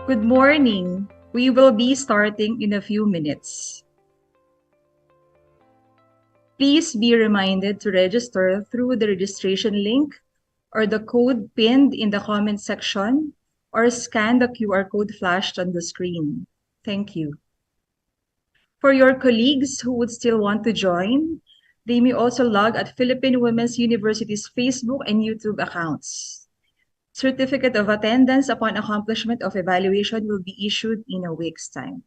Good morning. We will be starting in a few minutes. Please be reminded to register through the registration link or the code pinned in the comment section or scan the QR code flashed on the screen. Thank you. For your colleagues who would still want to join, they may also log at Philippine Women's University's Facebook and YouTube accounts. Certificate of attendance upon accomplishment of evaluation will be issued in a week's time.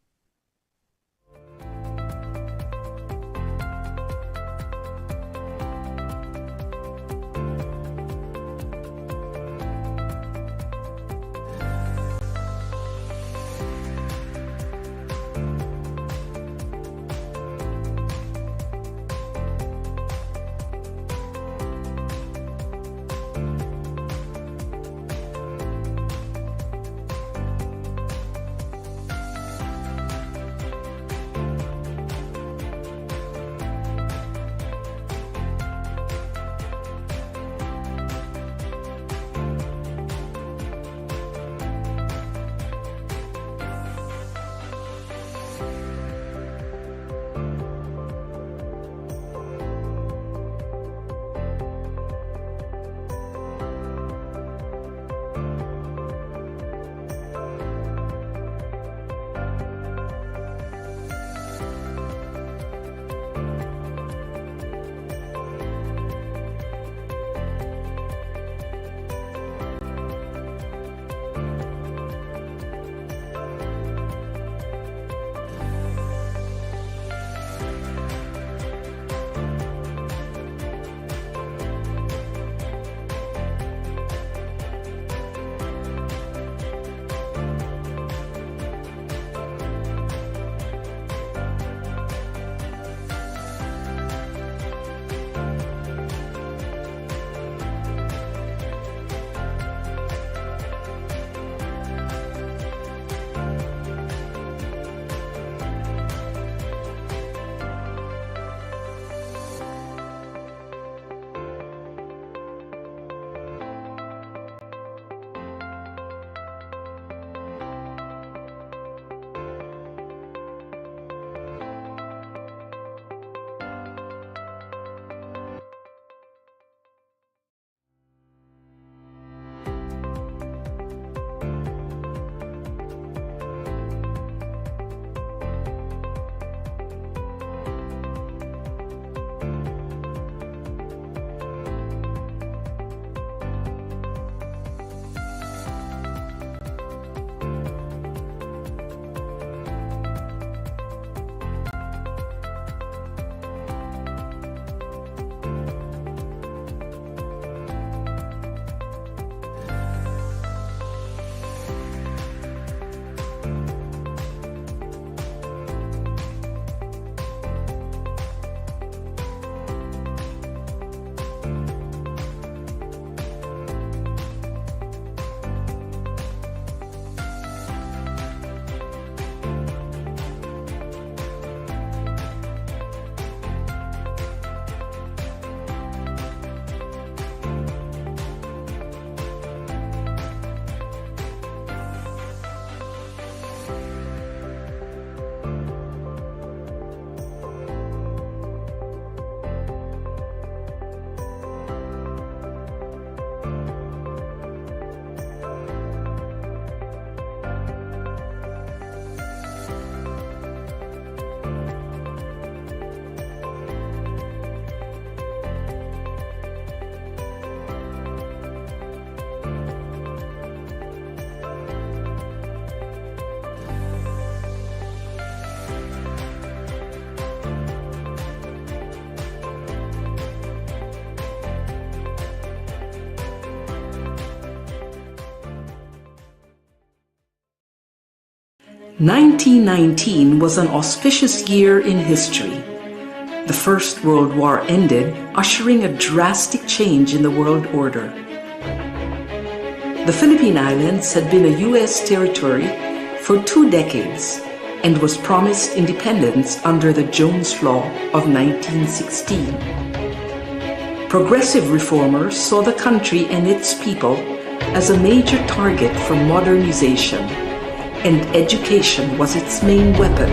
"1919 was an auspicious year in history. The First World War ended, ushering a drastic change in the world order. The Philippine Islands had been a U.S. territory for 2 decades and was promised independence under the Jones Law of 1916. Progressive reformers saw the country and its people as a major target for modernization and education was its main weapon.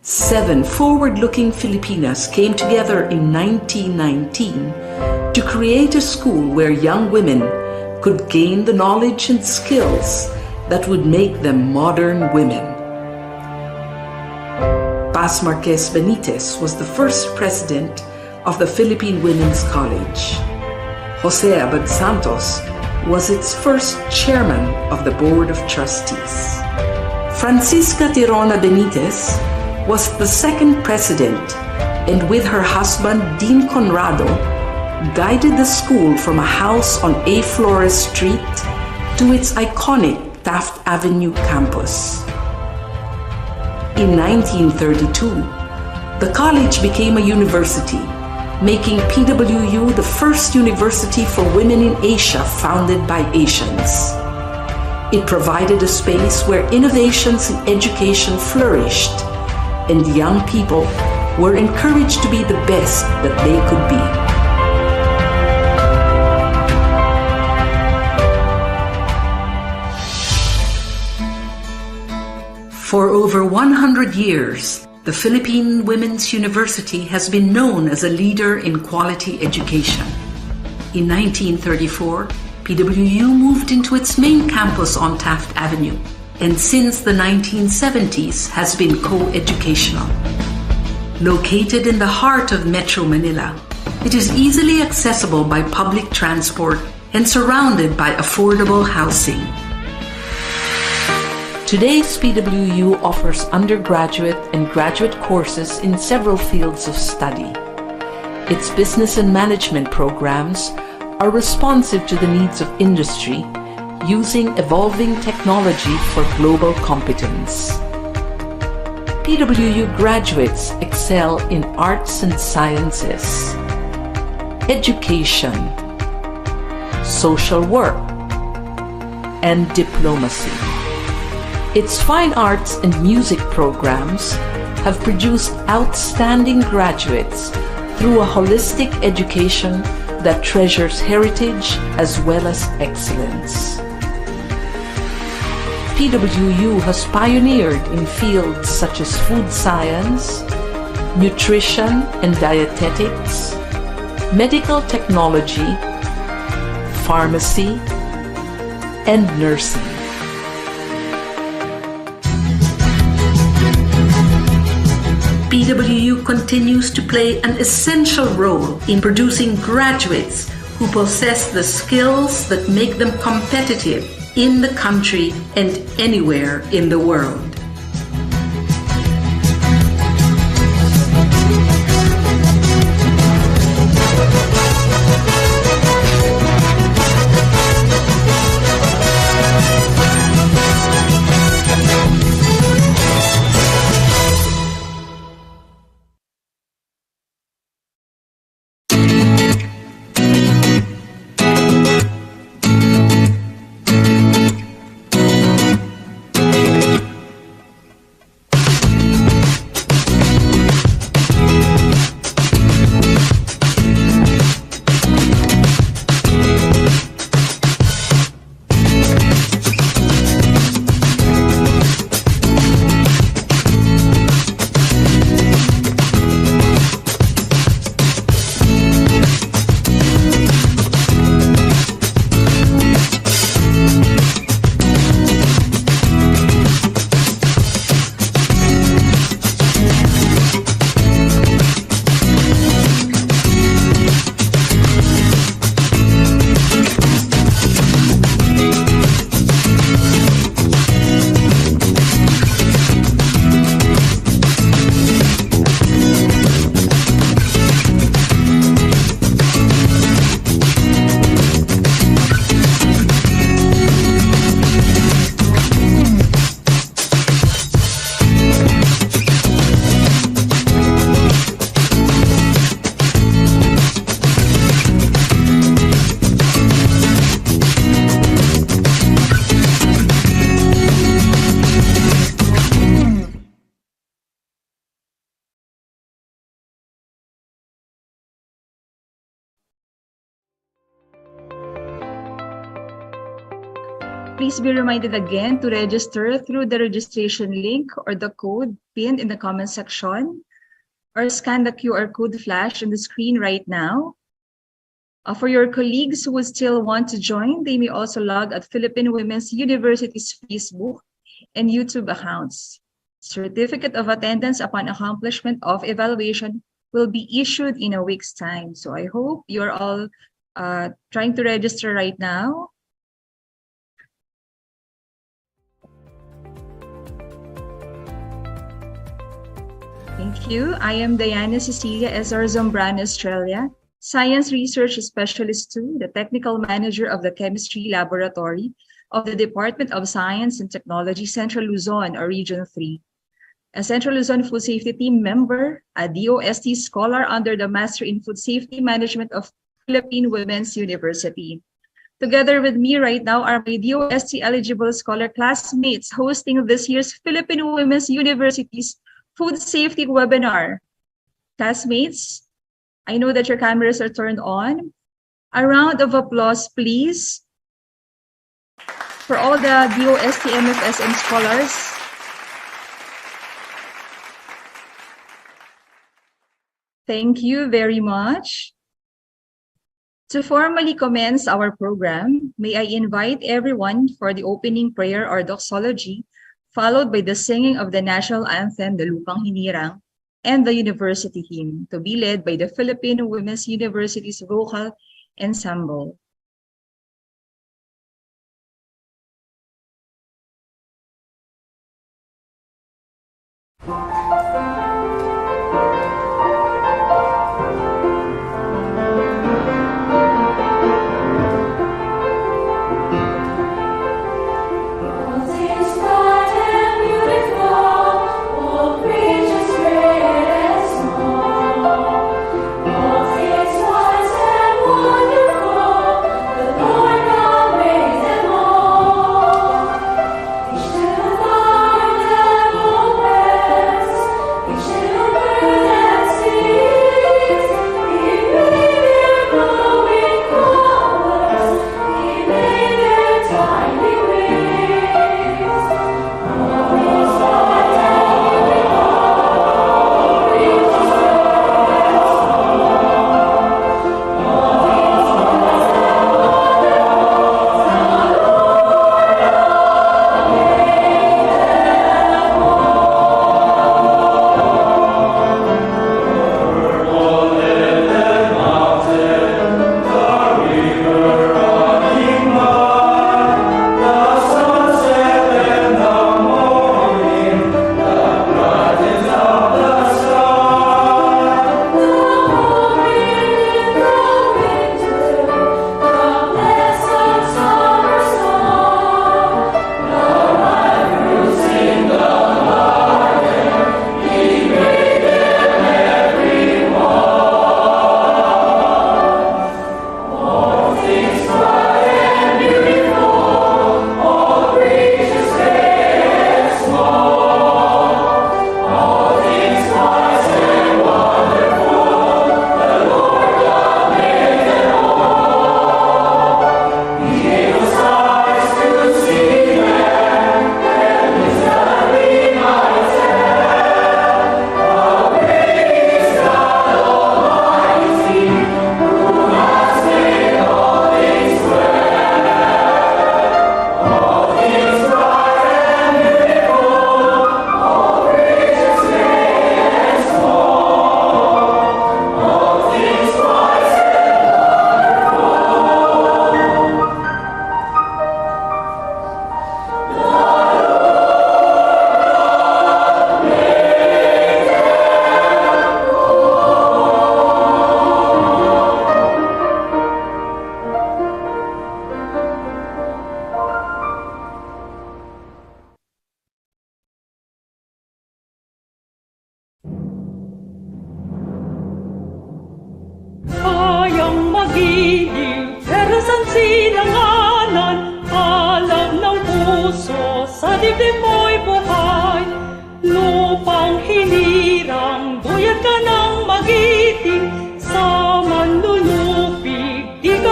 7 forward-looking Filipinas came together in 1919 to create a school where young women could gain the knowledge and skills that would make them modern women. Paz Marquez Benitez was the first president of the Philippine Women's College. Jose Abad Santos was its first chairman of the Board of Trustees. Francisca Tirona Benitez was the second president, and with her husband Dean Conrado, guided the school from a house on A. Flores Street to its iconic Taft Avenue campus. In 1932, the college became a university, making PWU the first university for women in Asia founded by Asians. It provided a space where innovations in education flourished, and young people were encouraged to be the best that they could be. For over 100 years, the Philippine Women's University has been known as a leader in quality education. In 1934, PWU moved into its main campus on Taft Avenue, and since the 1970s has been co-educational. Located in the heart of Metro Manila, it is easily accessible by public transport and surrounded by affordable housing. Today's PWU offers undergraduate and graduate courses in several fields of study. Its business and management programs are responsive to the needs of industry, using evolving technology for global competence. PWU graduates excel in arts and sciences, education, social work, and diplomacy. Its fine arts and music programs have produced outstanding graduates through a holistic education that treasures heritage as well as excellence. PWU has pioneered in fields such as food science, nutrition and dietetics, medical technology, pharmacy, and nursing. PWU continues to play an essential role in producing graduates who possess the skills that make them competitive in the country and anywhere in the world. Please be reminded again to register through the registration link or the code pinned in the comment section, or scan the QR code flash on the screen right now. For your colleagues who still want to join, they may also log at Philippine Women's University's Facebook and YouTube accounts. Certificate of attendance upon accomplishment of evaluation will be issued in a week's time. So I hope you're all trying to register right now. Thank you. I am Diana Cecilia Ezor Zambrano, Australia, Science Research Specialist 2, the Technical Manager of the Chemistry Laboratory of the Department of Science and Technology, Central Luzon, or Region 3. A Central Luzon Food Safety Team member, a DOST scholar under the Master in Food Safety Management of Philippine Women's University. Together with me right now are my DOST eligible scholar classmates hosting this year's Philippine Women's University's Food Safety Webinar. Classmates, I know that your cameras are turned on. A round of applause, please, for all the DOST MFSM scholars. Thank you very much. To formally commence our program, may I invite everyone for the opening prayer or doxology, followed by the singing of the national anthem, the Lupang Hinirang, and the university hymn, to be led by the Philippine Women's University's vocal ensemble.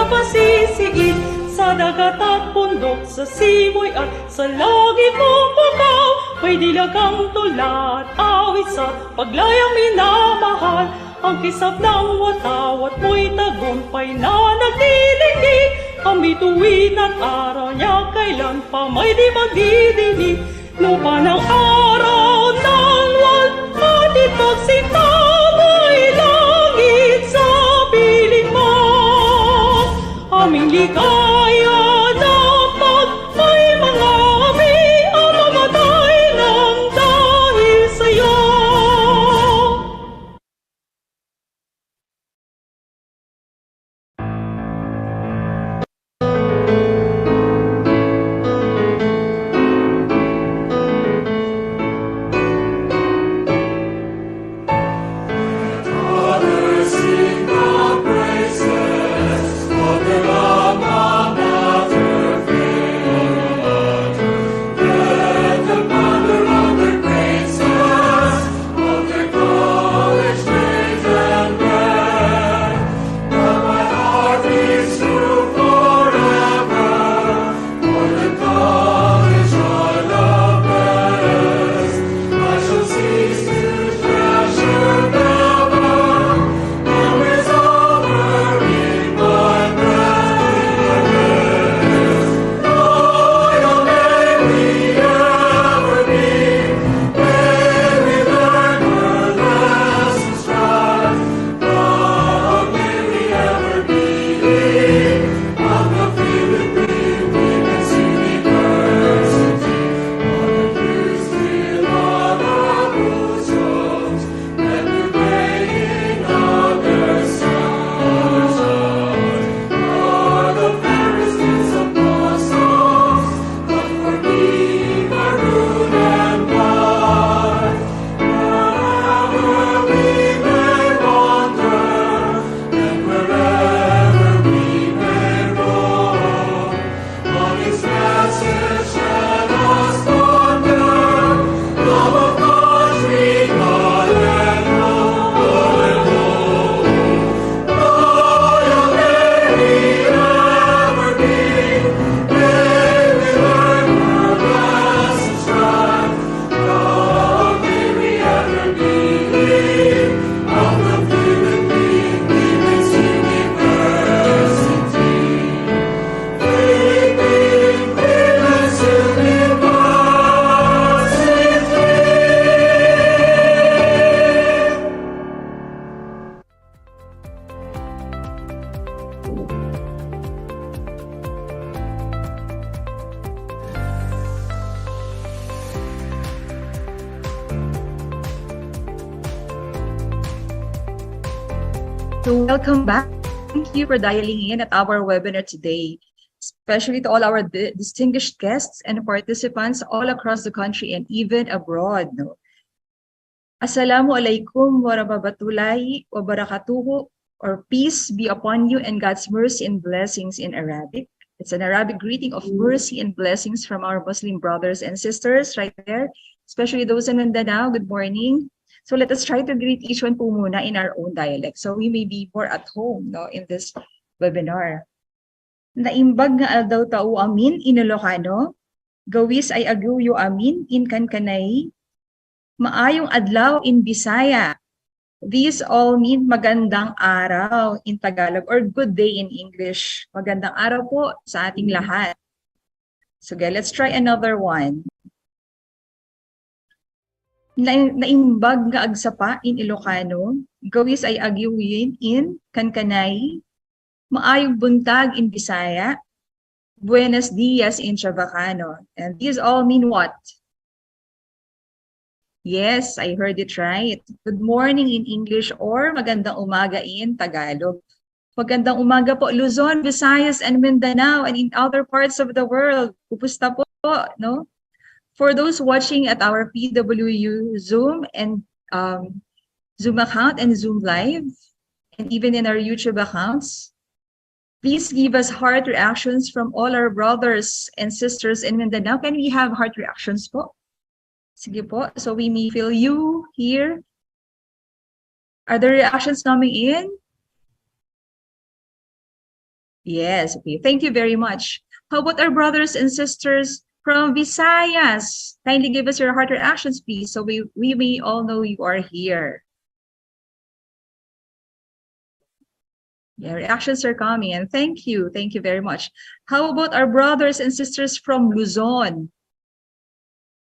Pasisiin sa Sa dagat at bundok, sa simoy at sa langit mong bukaw, may dilagang tula at awit sa paglayang minamahal. Ang kisap ng watawat mo'y tagumpay na nagdiligdig. Ang bituin at araw niya kailan pa may di magdidinig. Lupa ng araw ng walhati pagsinta, may langit sa piling mo. Aming ligaya dapat may mga ami ang mamatay ng dahil sa'yo. So welcome back. Thank you for dialing in at our webinar today, especially to all our distinguished guests and participants all across the country and even abroad. No? Assalamualaikum warahmatullahi wabarakatuh, or peace be upon you and God's mercy and blessings in Arabic. It's an Arabic greeting of mercy and blessings from our Muslim brothers and sisters right there, especially those in Mindanao. Good morning. So let us try to greet each one po muna in our own dialect so we may be more at home, no, in this webinar. Naimbag nga daw tao amin in Ilocano, gawis ay aguyo amin in Kankanay, maayong adlaw in Bisaya. These all mean magandang araw in Tagalog or good day in English. Magandang araw po sa ating lahat. So okay, let's try another one. Naimbag nga agsapa in Ilocano, gawis ay agiwin in Kankanay, maayong buntag in Bisaya, buenos dias in Chavacano. And these all mean what? Yes, I heard it right. Good morning in English or magandang umaga in Tagalog. Magandang umaga po Luzon, Visayas, and Mindanao, and in other parts of the world. Kumusta po, no? For those watching at our PWU Zoom and Zoom account and Zoom Live, and even in our YouTube accounts, please give us heart reactions from all our brothers and sisters in Mindanao. Can we have heart reactions po? Sige po, so we may feel you here. Are there reactions coming in? Yes, okay. Thank you very much. How about our brothers and sisters from Visayas? Kindly give us your heart reactions, please, so we may all know you are here. Yeah, reactions are coming, and thank you. Thank you very much. How about our brothers and sisters from Luzon?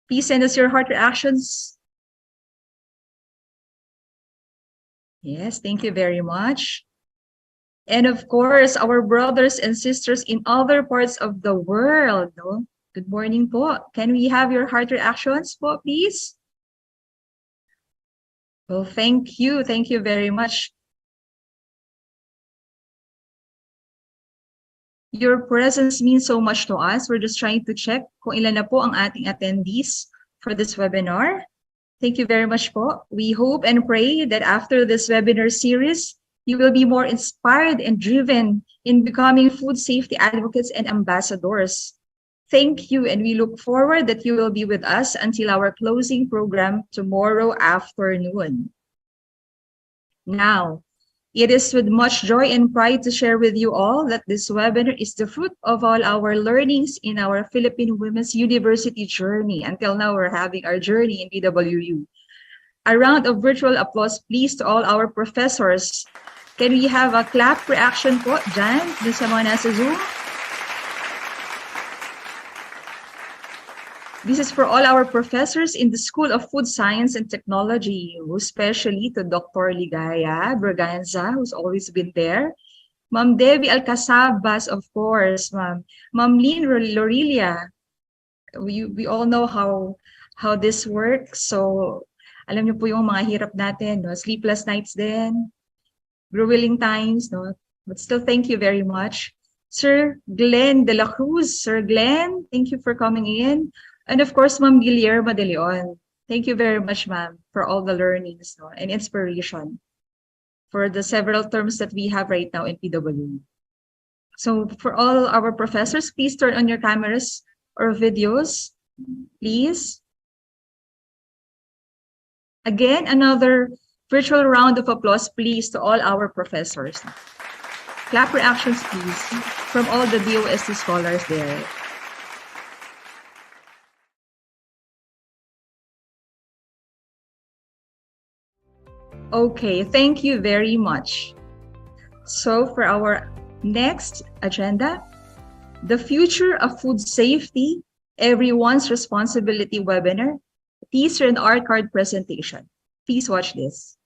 Please send us your heart reactions. Yes, thank you very much. And of course, our brothers and sisters in other parts of the world. No? Good morning po. Can we have your heart reactions po, please? Well, thank you. Thank you very much. Your presence means so much to us. We're just trying to check kung ilan na po ang ating attendees for this webinar. Thank you very much po. We hope and pray that after this webinar series, you will be more inspired and driven in becoming food safety advocates and ambassadors. Thank you, and we look forward that you will be with us until our closing program tomorrow afternoon. Now, it is with much joy and pride to share with you all that this webinar is the fruit of all our learnings in our Philippine Women's University journey. Until now, we're having our journey in PWU. A round of virtual applause, please, to all our professors. Can we have a clap reaction po dyan, dun sa mga nasa Zoom? This is for all our professors in the School of Food Science and Technology, especially to Dr. Ligaya Braganza, who's always been there. Ma'am Devi Alcasabas, of course, Ma'am Lynn Lorilia. We all know how this works. So, alam niyo po yung mga hirap natin, no? Sleepless nights din, grueling times, no? But still, thank you very much. Sir Glenn de la Cruz. Sir Glenn, thank you for coming in. And of course, Ma'am Guillermo de Leon. Thank you very much, ma'am, for all the learnings, no, and inspiration for the several terms that we have right now in PWU. So for all our professors, please turn on your cameras or videos, please. Again, another virtual round of applause, please, to all our professors. Clap reactions, please, from all the DOST scholars there. Okay, thank you very much. So for our next agenda, the Future of Food Safety, Everyone's Responsibility webinar, teaser and art card presentation. Please watch this.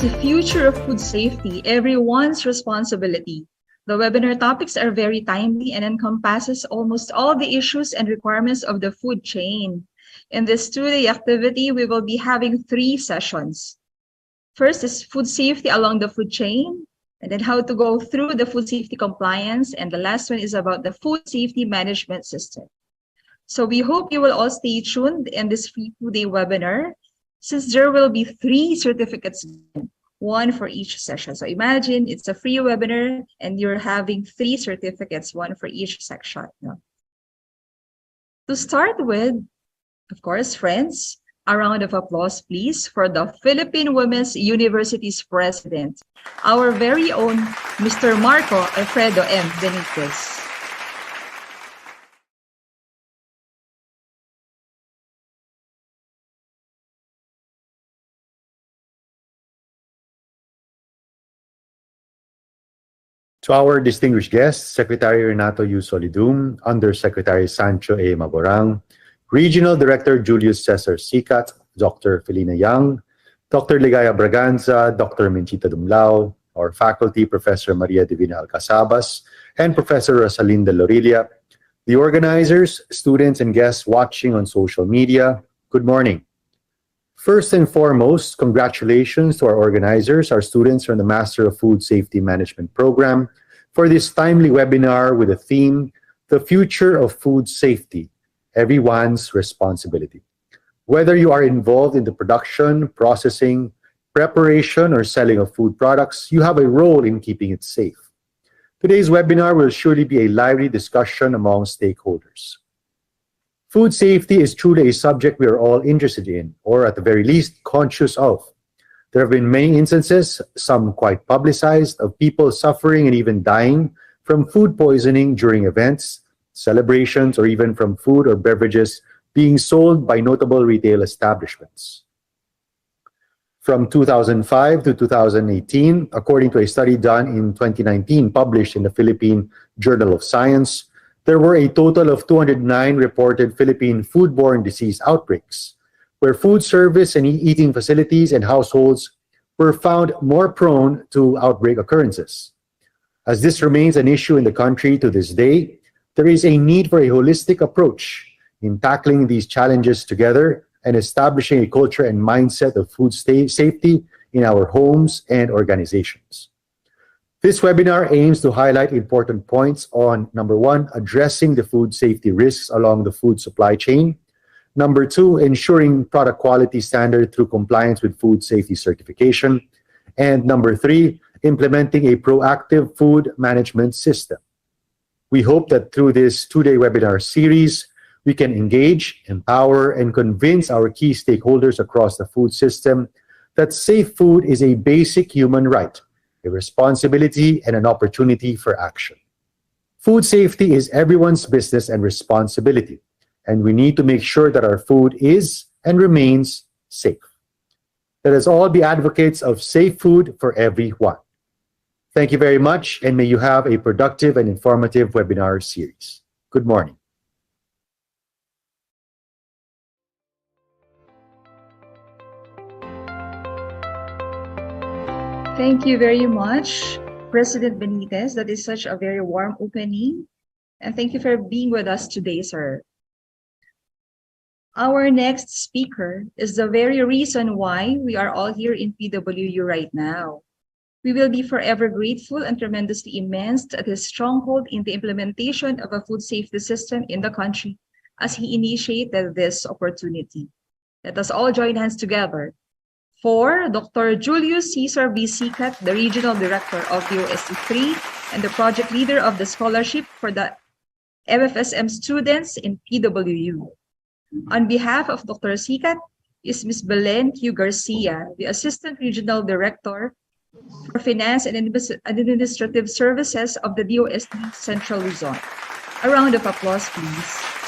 The Future of Food Safety, Everyone's Responsibility. The webinar topics are very timely and encompasses almost all the issues and requirements of the food chain. In this two-day activity, we will be having 3 sessions. First is food safety along the food chain, and then how to go through the food safety compliance, and the last one is about the food safety management system. So we hope you will all stay tuned in this free 2-day webinar, since there will be 3 certificates, 1 for each session. So imagine it's a free webinar and you're having 3 certificates, 1 for each section. No? To start with, of course, friends, a round of applause, please, for the Philippine Women's University's president, our very own Mr. Marco Alfredo M. Benitez. To our distinguished guests, Secretary Renato U. Solidum, Undersecretary Sancho A. Maborang, Regional Director Julius Cesar Sicat, Dr. Felina Yang, Dr. Ligaya Braganza, Dr. Minchita Dumlao, our faculty, Professor Maria Divina Alcasabas, and Professor Rosalinda Lorilia, the organizers, students, and guests watching on social media, good morning. First and foremost, congratulations to our organizers, our students from the Master of Food Safety Management program, for this timely webinar with the theme, The Future of Food Safety, Everyone's Responsibility. Whether you are involved in the production, processing, preparation, or selling of food products, you have a role in keeping it safe. Today's webinar will surely be a lively discussion among stakeholders. Food safety is truly a subject we are all interested in, or at the very least, conscious of. There have been many instances, some quite publicized, of people suffering and even dying from food poisoning during events, celebrations, or even from food or beverages being sold by notable retail establishments. From 2005 to 2018, according to a study done in 2019 published in the Philippine Journal of Science, there were a total of 209 reported Philippine foodborne disease outbreaks, where food service and eating facilities and households were found more prone to outbreak occurrences. As this remains an issue in the country to this day, there is a need for a holistic approach in tackling these challenges together and establishing a culture and mindset of food safety in our homes and organizations. This webinar aims to highlight important points on, number one, addressing the food safety risks along the food supply chain. Number two, ensuring product quality standard through compliance with food safety certification. And number three, implementing a proactive food management system. We hope that through this two-day webinar series, we can engage, empower, and convince our key stakeholders across the food system that safe food is a basic human right, a responsibility, and an opportunity for action. Food safety is everyone's business and responsibility, and we need to make sure that our food is and remains safe. Let us all be advocates of safe food for everyone. Thank you very much, and may you have a productive and informative webinar series. Good morning. Thank you very much, President Benitez. That is such a very warm opening. And thank you for being with us today, sir. Our next speaker is the very reason why we are all here in PWU right now. We will be forever grateful and tremendously immense at his stronghold in the implementation of a food safety system in the country as he initiated this opportunity. Let us all join hands together for Dr. Julius Cesar V. Sicat, the Regional Director of DOST 3 and the Project Leader of the Scholarship for the MFSM students in PWU. On behalf of Dr. Sicat is Ms. Belen Q. Garcia, the Assistant Regional Director for Finance and Administrative Services of the DOST Central Luzon. A round of applause, please.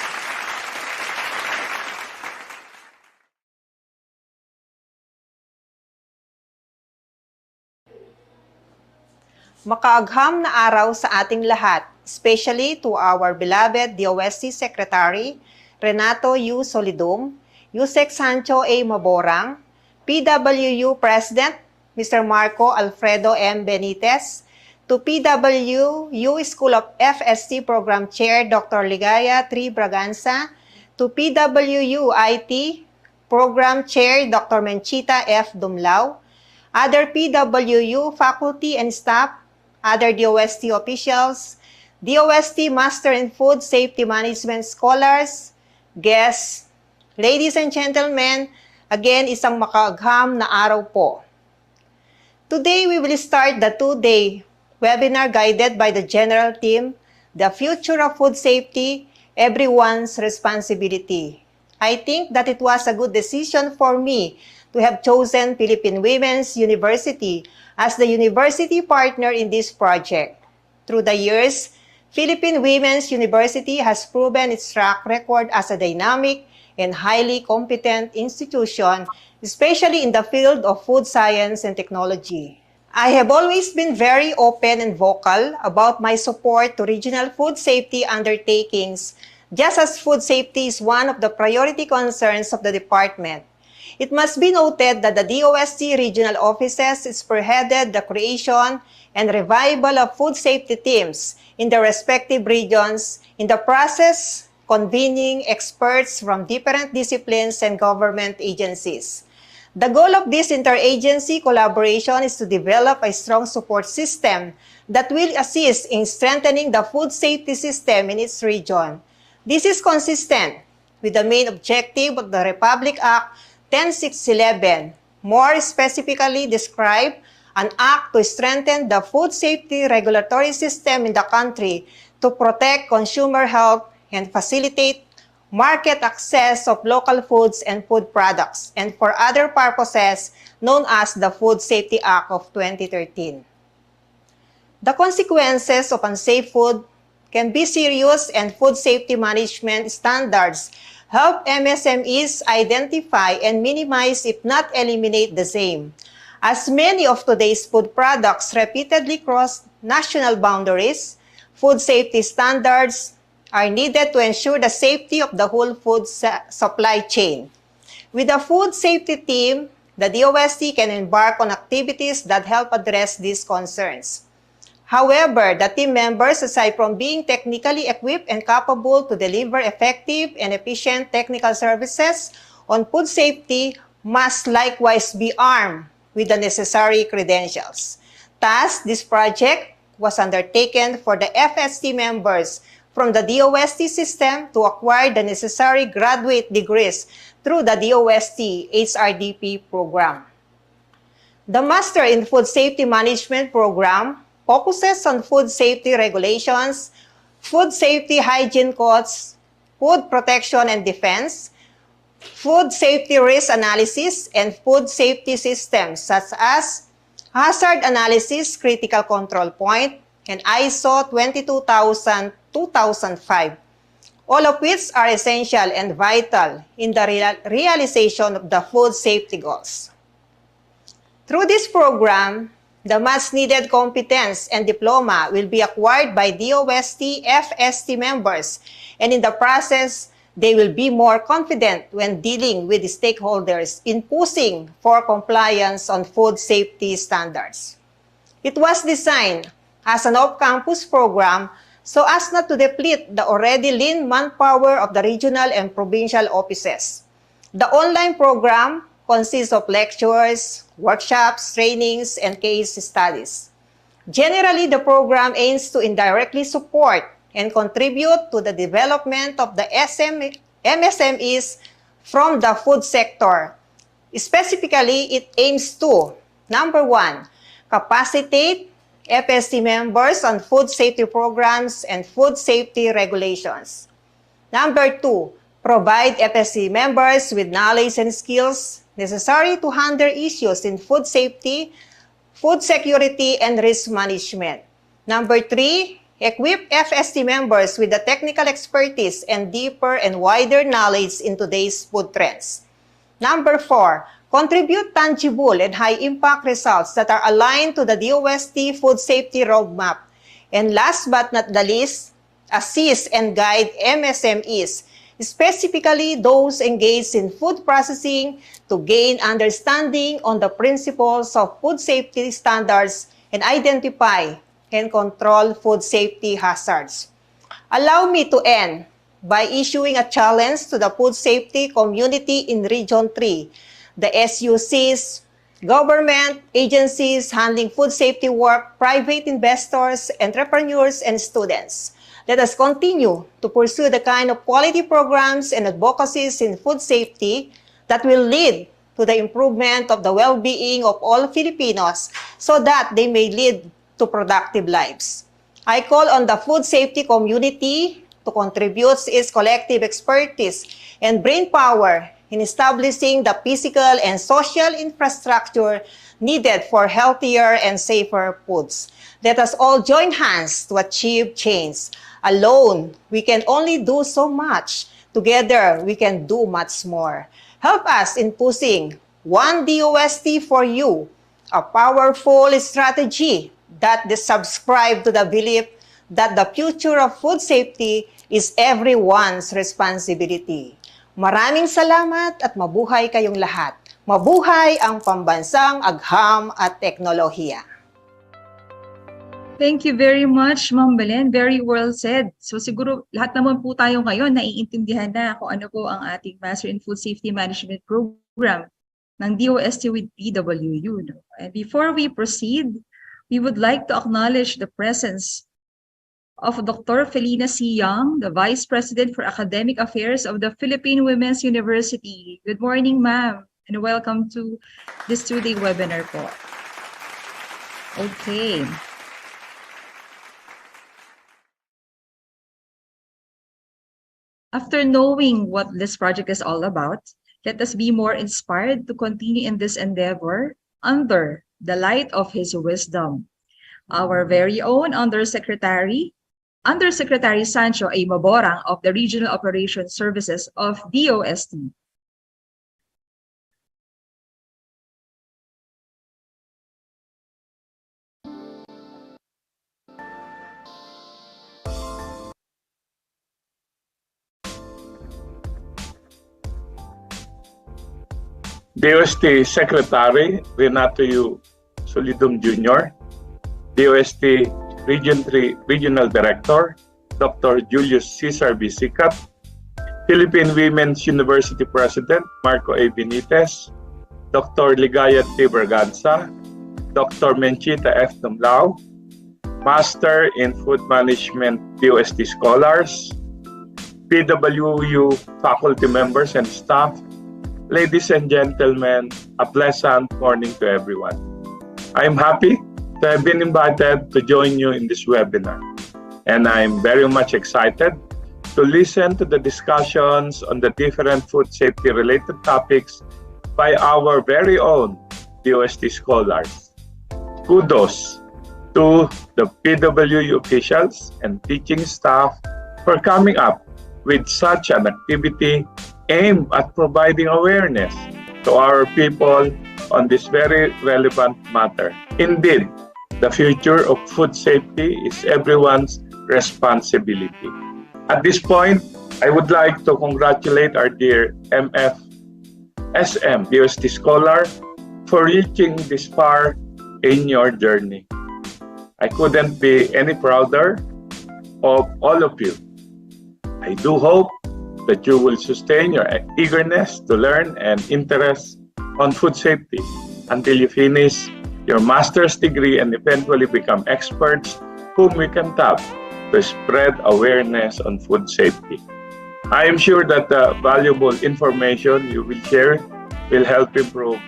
Makaagham na araw sa ating lahat, especially to our beloved DOST Secretary, Renato U. Solidum, Yusek Sancho A. Maborang, PWU President, Mr. Marco Alfredo M. Benitez, to PWU School of FSC Program Chair, Dr. Ligaya Tri Braganza, to PWU IT Program Chair, Dr. Menchita F. Dumlao, other PWU faculty and staff, other DOST officials, DOST Master in Food Safety Management scholars, guests, ladies and gentlemen, again, isang makaagham na araw po. Today, we will start the two-day webinar guided by the general theme, The Future of Food Safety, Everyone's Responsibility. I think that it was a good decision for me to have chosen Philippine Women's University as the university partner in this project. Through the years, Philippine Women's University has proven its track record as a dynamic and highly competent institution, especially in the field of food science and technology. I have always been very open and vocal about my support to regional food safety undertakings, just as food safety is one of the priority concerns of the department. It must be noted that the DOST regional offices spearheaded the creation and revival of food safety teams in the respective regions, in the process convening experts from different disciplines and government agencies. The goal of this interagency collaboration is to develop a strong support system that will assist in strengthening the food safety system in its region. This is consistent with the main objective of the Republic Act 10611, more specifically described an act to strengthen the food safety regulatory system in the country to protect consumer health and facilitate market access of local foods and food products, and for other purposes known as the Food Safety Act of 2013. The consequences of unsafe food can be serious, and food safety management standards help MSMEs identify and minimize, if not eliminate, the same. As many of today's food products repeatedly cross national boundaries, food safety standards are needed to ensure the safety of the whole food supply chain. With a food safety team, the DOST can embark on activities that help address these concerns. However, the team members, aside from being technically equipped and capable to deliver effective and efficient technical services on food safety, must likewise be armed with the necessary credentials. Thus, this project was undertaken for the FST members from the DOST system to acquire the necessary graduate degrees through the DOST HRDP program. The Master in Food Safety Management program focuses on food safety regulations, food safety hygiene codes, food protection and defense, food safety risk analysis, and food safety systems such as hazard analysis, critical control point, and ISO 22000-2005, all of which are essential and vital in the realization of the food safety goals. Through this program, the much-needed competence and diploma will be acquired by DOST FST members, and in the process, they will be more confident when dealing with the stakeholders in pushing for compliance on food safety standards. It was designed as an off-campus program so as not to deplete the already lean manpower of the regional and provincial offices. The online program consists of lectures, workshops, trainings, and case studies. Generally, the program aims to indirectly support and contribute to the development of the MSMEs from the food sector. Specifically, it aims to, number one, capacitate FST members on food safety programs and food safety regulations. Number two, provide FST members with knowledge and skills necessary to handle issues in food safety, food security, and risk management. Number three, equip FST members with the technical expertise and deeper and wider knowledge in today's food trends. Number four, contribute tangible and high-impact results that are aligned to the DOST food safety roadmap. And last but not the least, assist and guide MSMEs, specifically those engaged in food processing, to gain understanding on the principles of food safety standards and identify and control food safety hazards. Allow me to end by issuing a challenge to the food safety community in Region 3, the SUCs, government agencies handling food safety work, private investors, entrepreneurs, and students. Let us continue to pursue the kind of quality programs and advocacies in food safety that will lead to the improvement of the well-being of all Filipinos so that they may lead to productive lives. I call on the food safety community to contribute its collective expertise and brain power in establishing the physical and social infrastructure needed for healthier and safer foods. Let us all join hands to achieve change. Alone, we can only do so much. Together, we can do much more. Help us in pushing One DOST for You, a powerful strategy that subscribe to the belief that the future of food safety is everyone's responsibility. Maraming salamat at mabuhay kayong lahat. Mabuhay ang pambansang agham at teknolohiya. Thank you very much, Ma'am Belen. Very well said. So siguro lahat naman po tayo ngayon naiintindihan na kung ano po ang ating Master in Food Safety Management Program ng DOST with PWU. No? And before we proceed, we would like to acknowledge the presence of Dr. Felina C. Young, the Vice President for Academic Affairs of the Philippine Women's University. Good morning, ma'am, and welcome to this two-day webinar po. Okay. After knowing what this project is all about, let us be more inspired to continue in this endeavor under the light of his wisdom. Our very own Undersecretary Sancho A. Maborang of the Regional Operations Services of DOST. DOST Secretary Renato U. Solidum Jr., DOST Region 3 Regional Director Dr. Julius Cesar B. Sicat, Philippine Women's University President Marco A. Benitez, Dr. Ligaya T. Braganza, Dr. Menchita F. Tumlao, Master in Food Management DOST Scholars, PWU faculty members and staff, ladies and gentlemen, a pleasant morning to everyone. I am happy to have been invited to join you in this webinar, and I'm very much excited to listen to the discussions on the different food safety-related topics by our very own DOST scholars. Kudos to the PWU officials and teaching staff for coming up with such an activity aimed at providing awareness to our people on this very relevant matter. Indeed, the future of food safety is everyone's responsibility. At this point, I would like to congratulate our dear MFSM DOST scholar for reaching this far in your journey. I couldn't be any prouder of all of you. I do hope that you will sustain your eagerness to learn and interest on food safety until you finish your master's degree and eventually become experts whom we can tap to spread awareness on food safety. I am sure that the valuable information you will share will help improve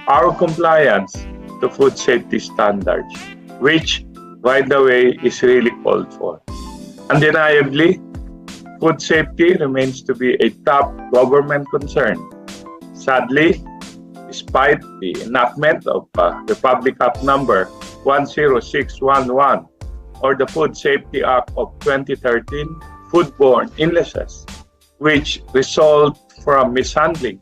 our compliance to food safety standards, which, by the way, is really called for. Undeniably, food safety remains to be a top government concern. Sadly, despite the enactment of Republic Act number 10611 or the Food Safety Act of 2013, foodborne illnesses, which result from mishandling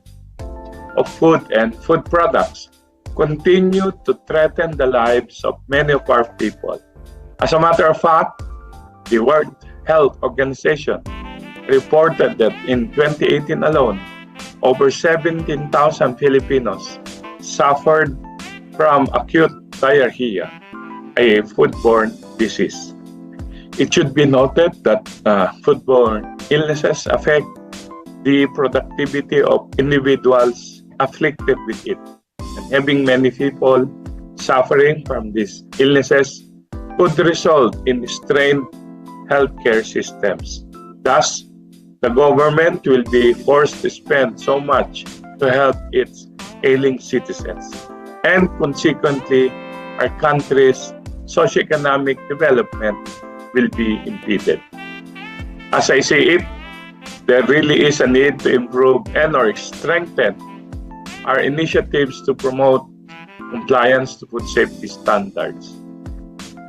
of food and food products, continue to threaten the lives of many of our people. As a matter of fact, the World Health Organization reported that in 2018 alone, over 17,000 Filipinos suffered from acute diarrhea, a foodborne disease. It should be noted that foodborne illnesses affect the productivity of individuals afflicted with it, and having many people suffering from these illnesses could result in strained healthcare systems. Thus, the government will be forced to spend so much to help its ailing citizens, and consequently, our country's socioeconomic development will be impeded. As I see it, there really is a need to improve and/or strengthen our initiatives to promote compliance to food safety standards.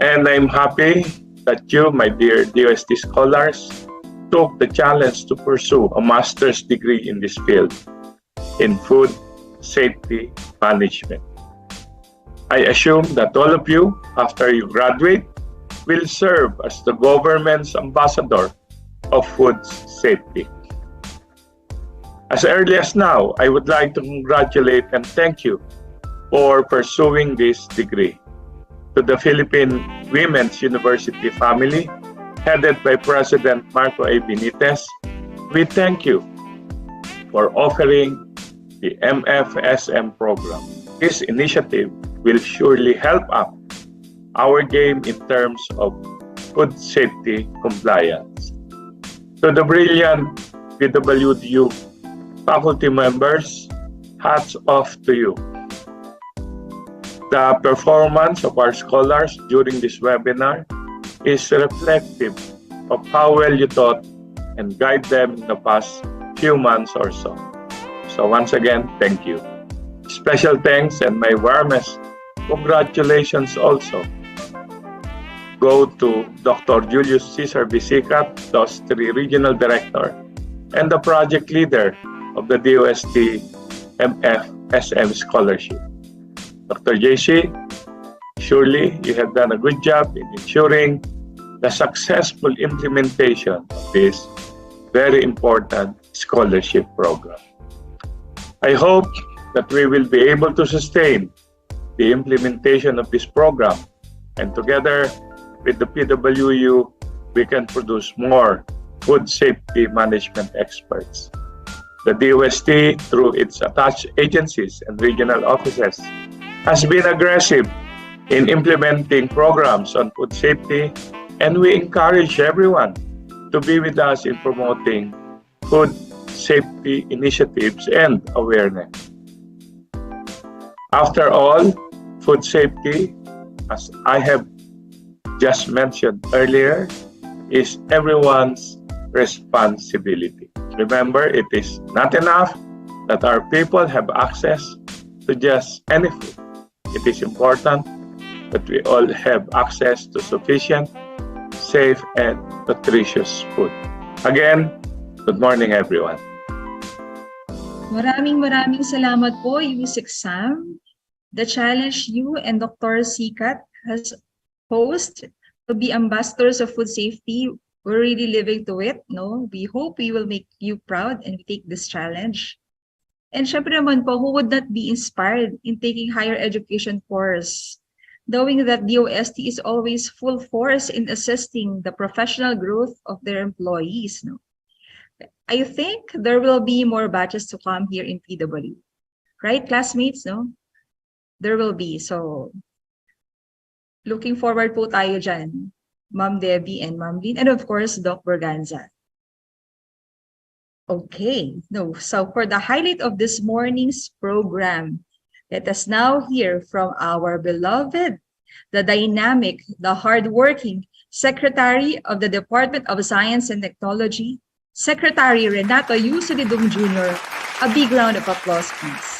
And I'm happy that you, my dear DOST scholars, took the challenge to pursue a master's degree in this field, in food safety management. I assume that all of you, after you graduate, will serve as the government's ambassador of food safety. As early as now, I would like to congratulate and thank you for pursuing this degree. To the Philippine Women's University family, headed by President Marco A. Benitez, we thank you for offering the MFSM program. This initiative will surely help up our game in terms of food safety compliance. To the brilliant PWDU faculty members, hats off to you. The performance of our scholars during this webinar is reflective of how well you taught and guide them in the past few months or so. So once again, thank you. Special thanks and my warmest congratulations also go to Dr. Julius Cesar Visicat, DOST 3 Regional Director, and the project leader of the DOST MFSM Scholarship. Dr. JC, surely you have done a good job in ensuring the successful implementation of this very important scholarship program. I hope that we will be able to sustain the implementation of this program, and together with the PWU, we can produce more food safety management experts. The DOST, through its attached agencies and regional offices, has been aggressive in implementing programs on food safety, and we encourage everyone to be with us in promoting food safety initiatives and awareness. After all, food safety, as I have just mentioned earlier, is everyone's responsibility. Remember, it is not enough that our people have access to just any food. It is important that we all have access to sufficient, safe, and nutritious food. Again, good morning, everyone. Maraming salamat po, Yusek Sam. The challenge you and Dr. Sikat has posed to be ambassadors of food safety, we're really living to it, no? We hope we will make you proud and we take this challenge. And syempre naman po, who would not be inspired in taking higher education course, knowing that DOST is always full force in assisting the professional growth of their employees, no? I think there will be more batches to come here in PW. Right, classmates, no? There will be. So, looking forward po tayo dyan, Ma'am Debbie and Ma'am Lynn, and of course, Doc Berganza. Okay, no, so for the highlight of this morning's program, let us now hear from our beloved, the dynamic, the hardworking Secretary of the Department of Science and Technology, Secretary Renato U. Solidum Jr. A big round of applause, please.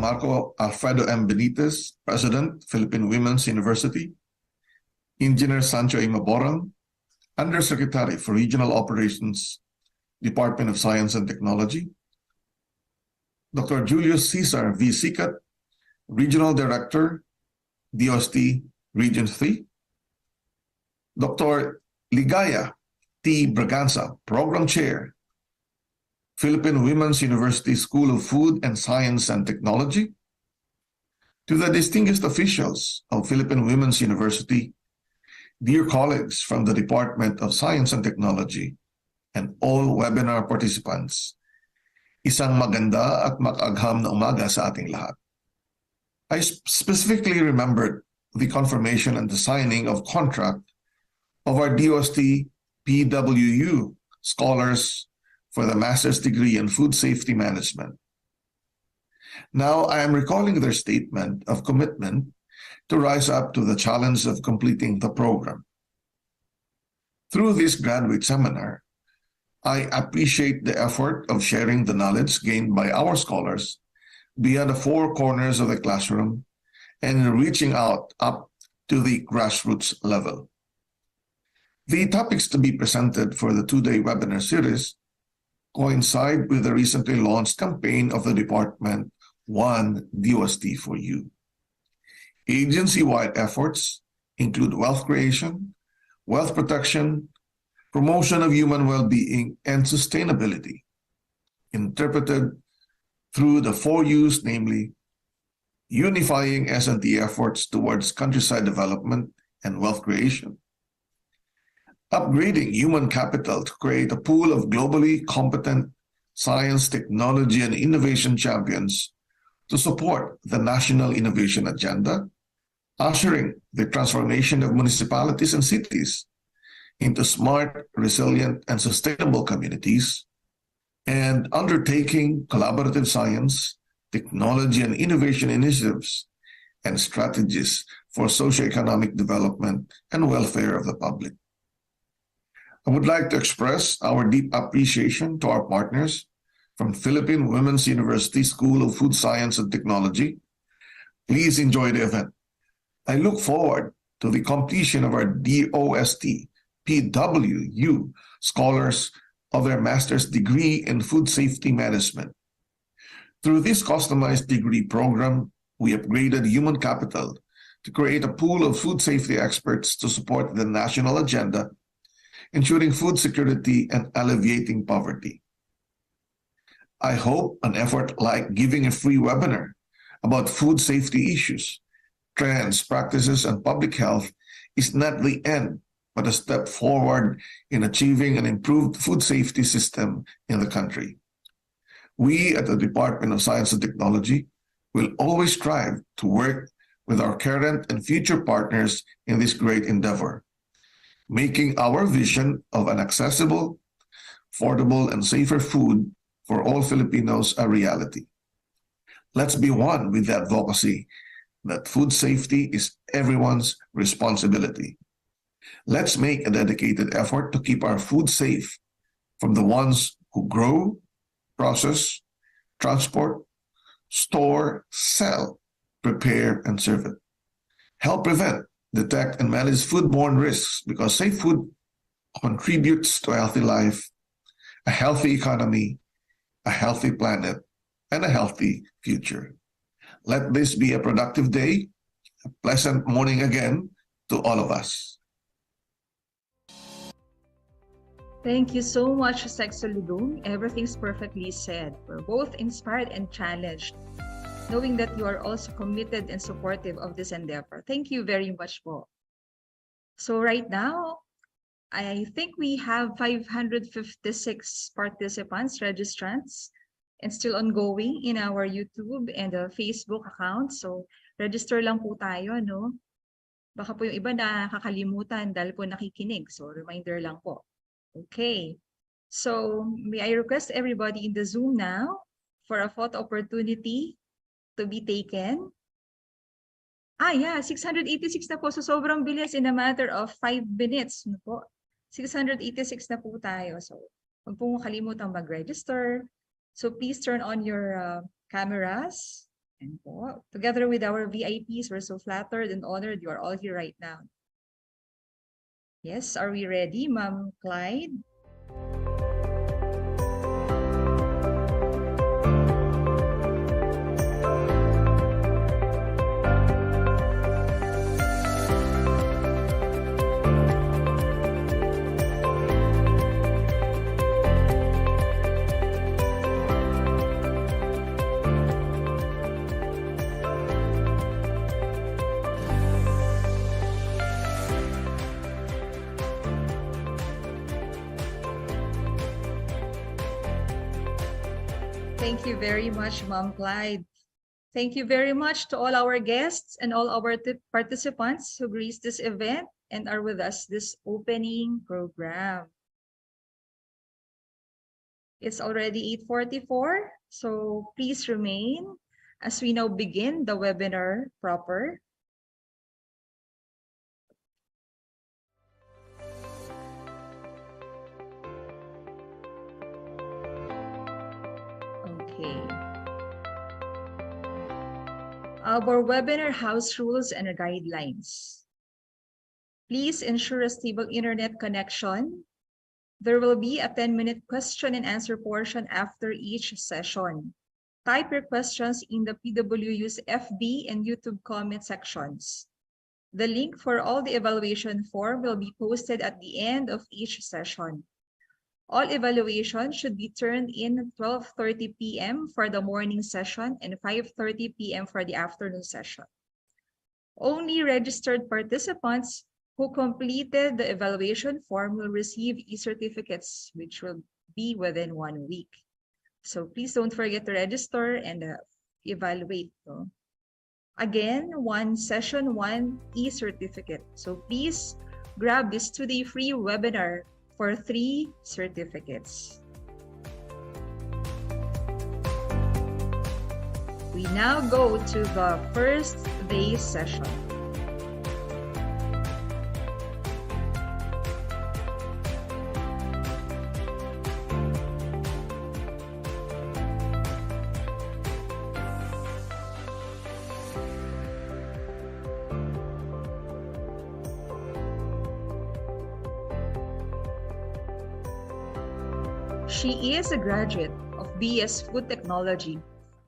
Marco Alfredo M. Benitez, President, Philippine Women's University, Engineer Sancho A. Maborang, Undersecretary for Regional Operations, Department of Science and Technology, Dr. Julius Cesar V. Sicat, Regional Director, DOST Region 3, Dr. Ligaya T. Braganza, Program Chair, Philippine Women's University School of Food and Science and Technology, to the distinguished officials of Philippine Women's University, dear colleagues from the Department of Science and Technology, and all webinar participants, isang maganda at makagham na umaga sa ating lahat. I specifically remembered the confirmation and the signing of contract of our DOST PWU scholars for the master's degree in food safety management. Now I am recalling their statement of commitment to rise up to the challenge of completing the program. Through this graduate seminar, I appreciate the effort of sharing the knowledge gained by our scholars beyond the four corners of the classroom and reaching out up to the grassroots level. The topics to be presented for the two-day webinar series coincide with the recently launched campaign of the department, One DOST for You. Agency-wide efforts include wealth creation, wealth protection, promotion of human well-being, and sustainability. interpreted through the 4 U's, namely unifying S&T efforts towards countryside development and wealth creation, upgrading human capital to create a pool of globally competent science, technology, and innovation champions to support the national innovation agenda, ushering the transformation of municipalities and cities into smart, resilient, and sustainable communities, and undertaking collaborative science, technology, and innovation initiatives and strategies for socioeconomic development and welfare of the public. I would like to express our deep appreciation to our partners from Philippine Women's University School of Food Science and Technology. Please enjoy the event. I look forward to the completion of our DOST PWU scholars of their master's degree in food safety management. Through this customized degree program, we upgraded human capital to create a pool of food safety experts to support the national agenda, ensuring food security and alleviating poverty. I hope an effort like giving a free webinar about food safety issues, trends, practices, and public health is not the end, but a step forward in achieving an improved food safety system in the country. We at the Department of Science and Technology will always strive to work with our current and future partners in this great endeavor, making our vision of an accessible, affordable, and safer food for all Filipinos a reality. Let's be one with the advocacy that food safety is everyone's responsibility. Let's make a dedicated effort to keep our food safe from the ones who grow, process, transport, store, sell, prepare, and serve it. Help prevent, detect, and manage foodborne risks, because safe food contributes to a healthy life, a healthy economy, a healthy planet, and a healthy future. Let this be a productive day, a pleasant morning again to all of us. Thank you so much, Sexo Ludum. Everything's perfectly said. We're both inspired and challenged, knowing that you are also committed and supportive of this endeavor. Thank you very much, po. So right now, I think we have 556 participants, registrants, and still ongoing in our YouTube and Facebook account. So register lang po tayo, no? Baka po yung iba nakakalimutan dahil po nakikinig. So reminder lang po. Okay, so may I request everybody in the Zoom now for a photo opportunity to be taken. Yeah, 686 na po. So sobrang bilis, in a matter of 5 minutes. No po? 686 na po tayo. So huwag po kalimutan mag-register. So please turn on your cameras. And po, together with our VIPs, we're so flattered and honored you are all here right now. Yes, are we ready, Ma'am Clyde? Thank you very much, Ma'am Clyde. Thank you very much to all our guests and all our participants who graced this event and are with us this opening program. It's already 8:44, so please remain as we now begin the webinar proper. Okay. Our webinar house rules and guidelines. Please ensure a stable internet connection. There will be a 10-minute question and answer portion after each session. Type your questions in the PWU's FB and YouTube comment sections. The link for all the evaluation form will be posted at the end of each session. All evaluations should be turned in at 12:30 p.m. for the morning session and 5:30 p.m. for the afternoon session. Only registered participants who completed the evaluation form will receive e-certificates, which will be within 1 week. So please don't forget to register and evaluate. No? Again, one session, one e-certificate. So please grab this 2-day free webinar for 3 certificates. We now go to the first day session. She is a graduate of BS Food Technology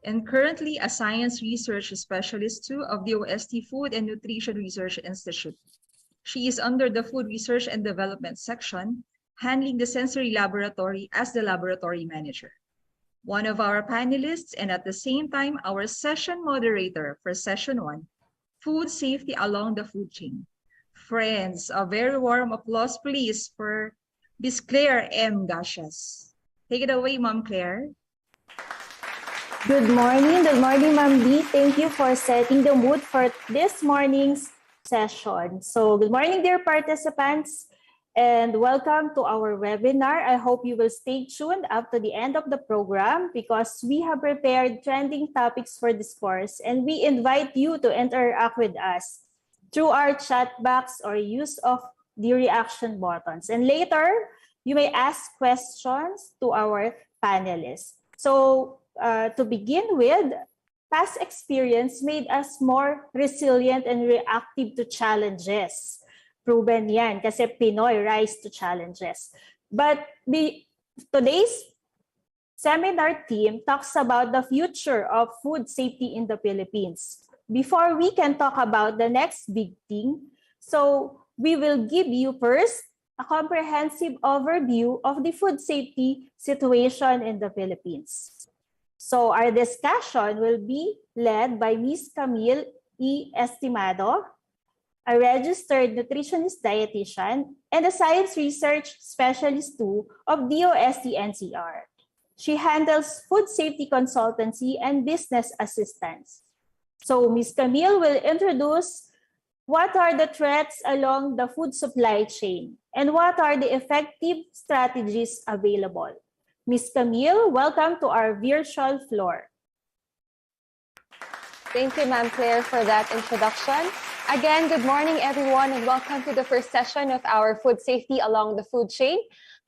and currently a Science Research Specialist 2 of the DOST Food and Nutrition Research Institute. She is under the Food Research and Development section, handling the sensory laboratory as the laboratory manager. One of our panelists and at the same time our session moderator for session 1, Food Safety Along the Food Chain. Friends, a very warm applause please for Ms. Claire M. Gashas. Take it away, Ma'am Claire. Good morning, Ma'am Lee. Thank you for setting the mood for this morning's session. So, good morning, dear participants, and welcome to our webinar. I hope you will stay tuned up to the end of the program because we have prepared trending topics for this course, and we invite you to interact with us through our chat box or use of the reaction buttons. And later, you may ask questions to our panelists. So, to begin with, past experience made us more resilient and reactive to challenges. Proven yan, kasi Pinoy rise to challenges. But today's seminar team talks about the future of food safety in the Philippines. Before we can talk about the next big thing, so we will give you first a comprehensive overview of the food safety situation in the Philippines. So our discussion will be led by Ms. Camille E. Estimado, a registered nutritionist dietitian and a science research specialist 2 of DOST NCR. She handles food safety consultancy and business assistance. So Ms. Camille will introduce what are the threats along the food supply chain and what are the effective strategies available. Ms. Camille, welcome to our virtual floor. Thank you, Ma'am Claire, for that introduction. Again, good morning, everyone, and welcome to the first session of our food safety along the food chain.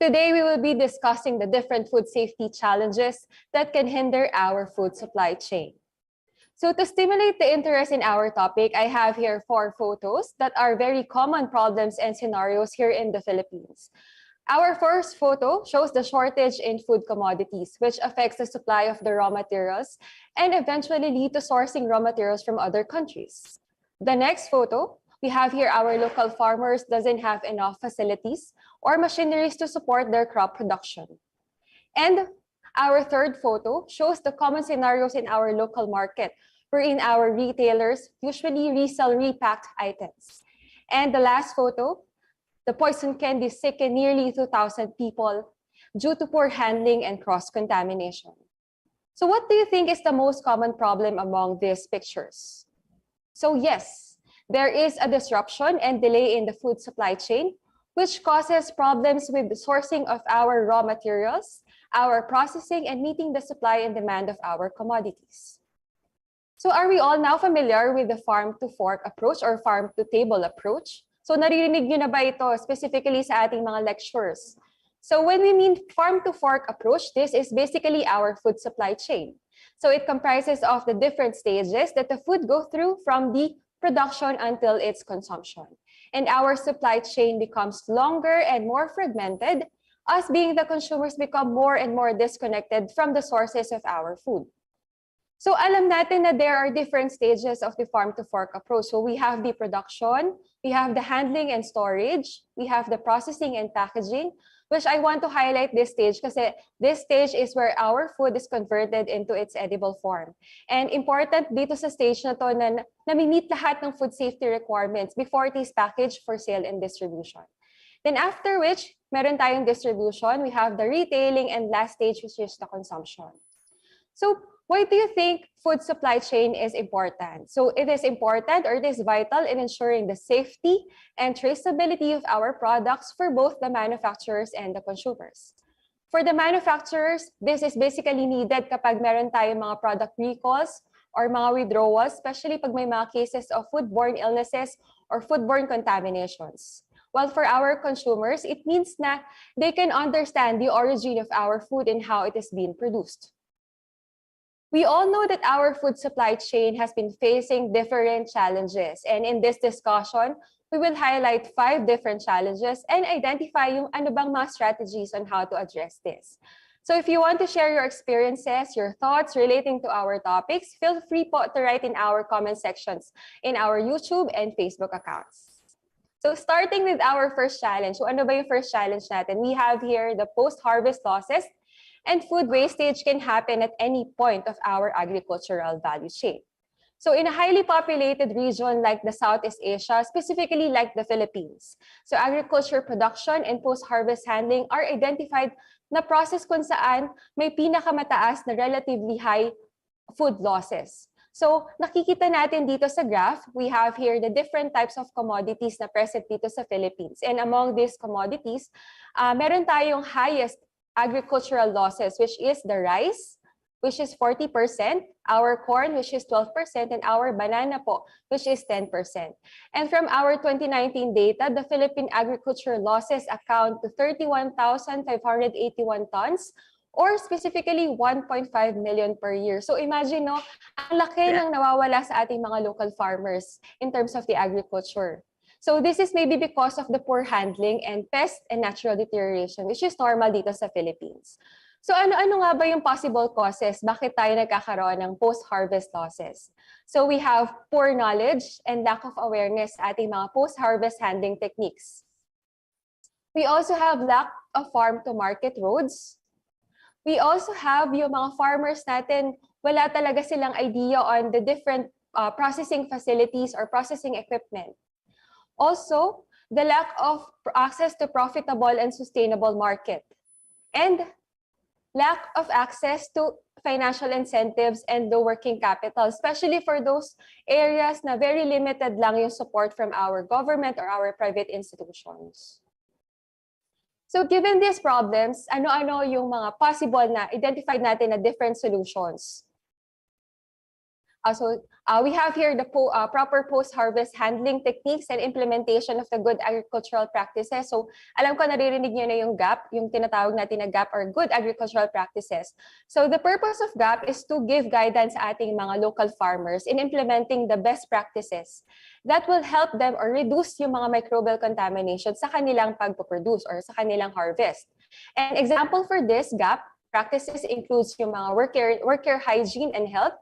Today, we will be discussing the different food safety challenges that can hinder our food supply chain. So to stimulate the interest in our topic, I have here 4 photos that are very common problems and scenarios here in the Philippines. Our first photo shows the shortage in food commodities, which affects the supply of the raw materials and eventually lead to sourcing raw materials from other countries. The next photo, we have here our local farmers doesn't have enough facilities or machineries to support their crop production. And our third photo shows the common scenarios in our local market, wherein our retailers usually resell repacked items. And the last photo, the poison candy sickened nearly 2,000 people due to poor handling and cross-contamination. So what do you think is the most common problem among these pictures? So yes, there is a disruption and delay in the food supply chain, which causes problems with the sourcing of our raw materials, our processing, and meeting the supply and demand of our commodities. So are we all now familiar with the farm-to-fork approach or farm-to-table approach? So naririnig nyo na ba ito specifically sa ating mga lectures? So when we mean farm-to-fork approach, this is basically our food supply chain. So it comprises of the different stages that the food go through from the production until its consumption. And our supply chain becomes longer and more fragmented, us being the consumers become more and more disconnected from the sources of our food. So alam natin na there are different stages of the farm-to-fork approach. So we have the production, we have the handling and storage, we have the processing and packaging, which I want to highlight this stage kasi this stage is where our food is converted into its edible form. And important dito sa stage na to na nami-meet lahat ng food safety requirements before it is packaged for sale and distribution. Then after which, meron tayong distribution, we have the retailing, and last stage, which is the consumption. So why do you think food supply chain is important? So it is important, or it is vital in ensuring the safety and traceability of our products for both the manufacturers and the consumers. For the manufacturers, this is basically needed kapag meron tayong mga product recalls or mga withdrawals, especially pag may mga cases of foodborne illnesses or foodborne contaminations. While for our consumers, it means na they can understand the origin of our food and how it is being produced. We all know that our food supply chain has been facing different challenges. And in this discussion, we will highlight 5 different challenges and identify yung ano bang mga strategies on how to address this. So if you want to share your experiences, your thoughts relating to our topics, feel free po to write in our comment sections in our YouTube and Facebook accounts. So starting with our first challenge. So ano ba yung first challenge natin? We have here the post-harvest losses, and food wastage can happen at any point of our agricultural value chain. So in a highly populated region like the Southeast Asia, specifically like the Philippines, so agriculture production and post-harvest handling are identified na process kung saan may pinakamataas na relatively high food losses. So nakikita natin dito sa graph, we have here the different types of commodities na present dito sa Philippines. And among these commodities, meron tayong highest agricultural losses, which is the rice, which is 40%, our corn, which is 12%, and our banana po, which is 10%. And from our 2019 data, the Philippine agriculture losses account to 31,581 tons, or specifically 1.5 million per year. So imagine, no, ang laki ng nawawala sa ating mga local farmers in terms of the agriculture. So this is maybe because of the poor handling and pest and natural deterioration, which is normal dito sa Philippines. So ano nga ba yung possible causes? Bakit tayo nagkakaroon ng post-harvest losses? So we have poor knowledge and lack of awareness sa ating mga post-harvest handling techniques. We also have lack of farm-to-market roads. We also have yung mga farmers natin, wala talaga silang idea on the different processing facilities or processing equipment. Also, the lack of access to profitable and sustainable market. And lack of access to financial incentives and the working capital, especially for those areas na very limited lang yung support from our government or our private institutions. So given these problems, ano-ano yung mga possible na identified natin na different solutions? We have here the proper post-harvest handling techniques and implementation of the good agricultural practices. So alam ko naririnig niyo na yung GAP, yung tinatawag natin na GAP or good agricultural practices. So the purpose of GAP is to give guidance sa ating mga local farmers in implementing the best practices that will help them or reduce yung mga microbial contamination sa kanilang pagpo-produce or sa kanilang harvest. An example for this GAP practices includes yung mga worker hygiene and health,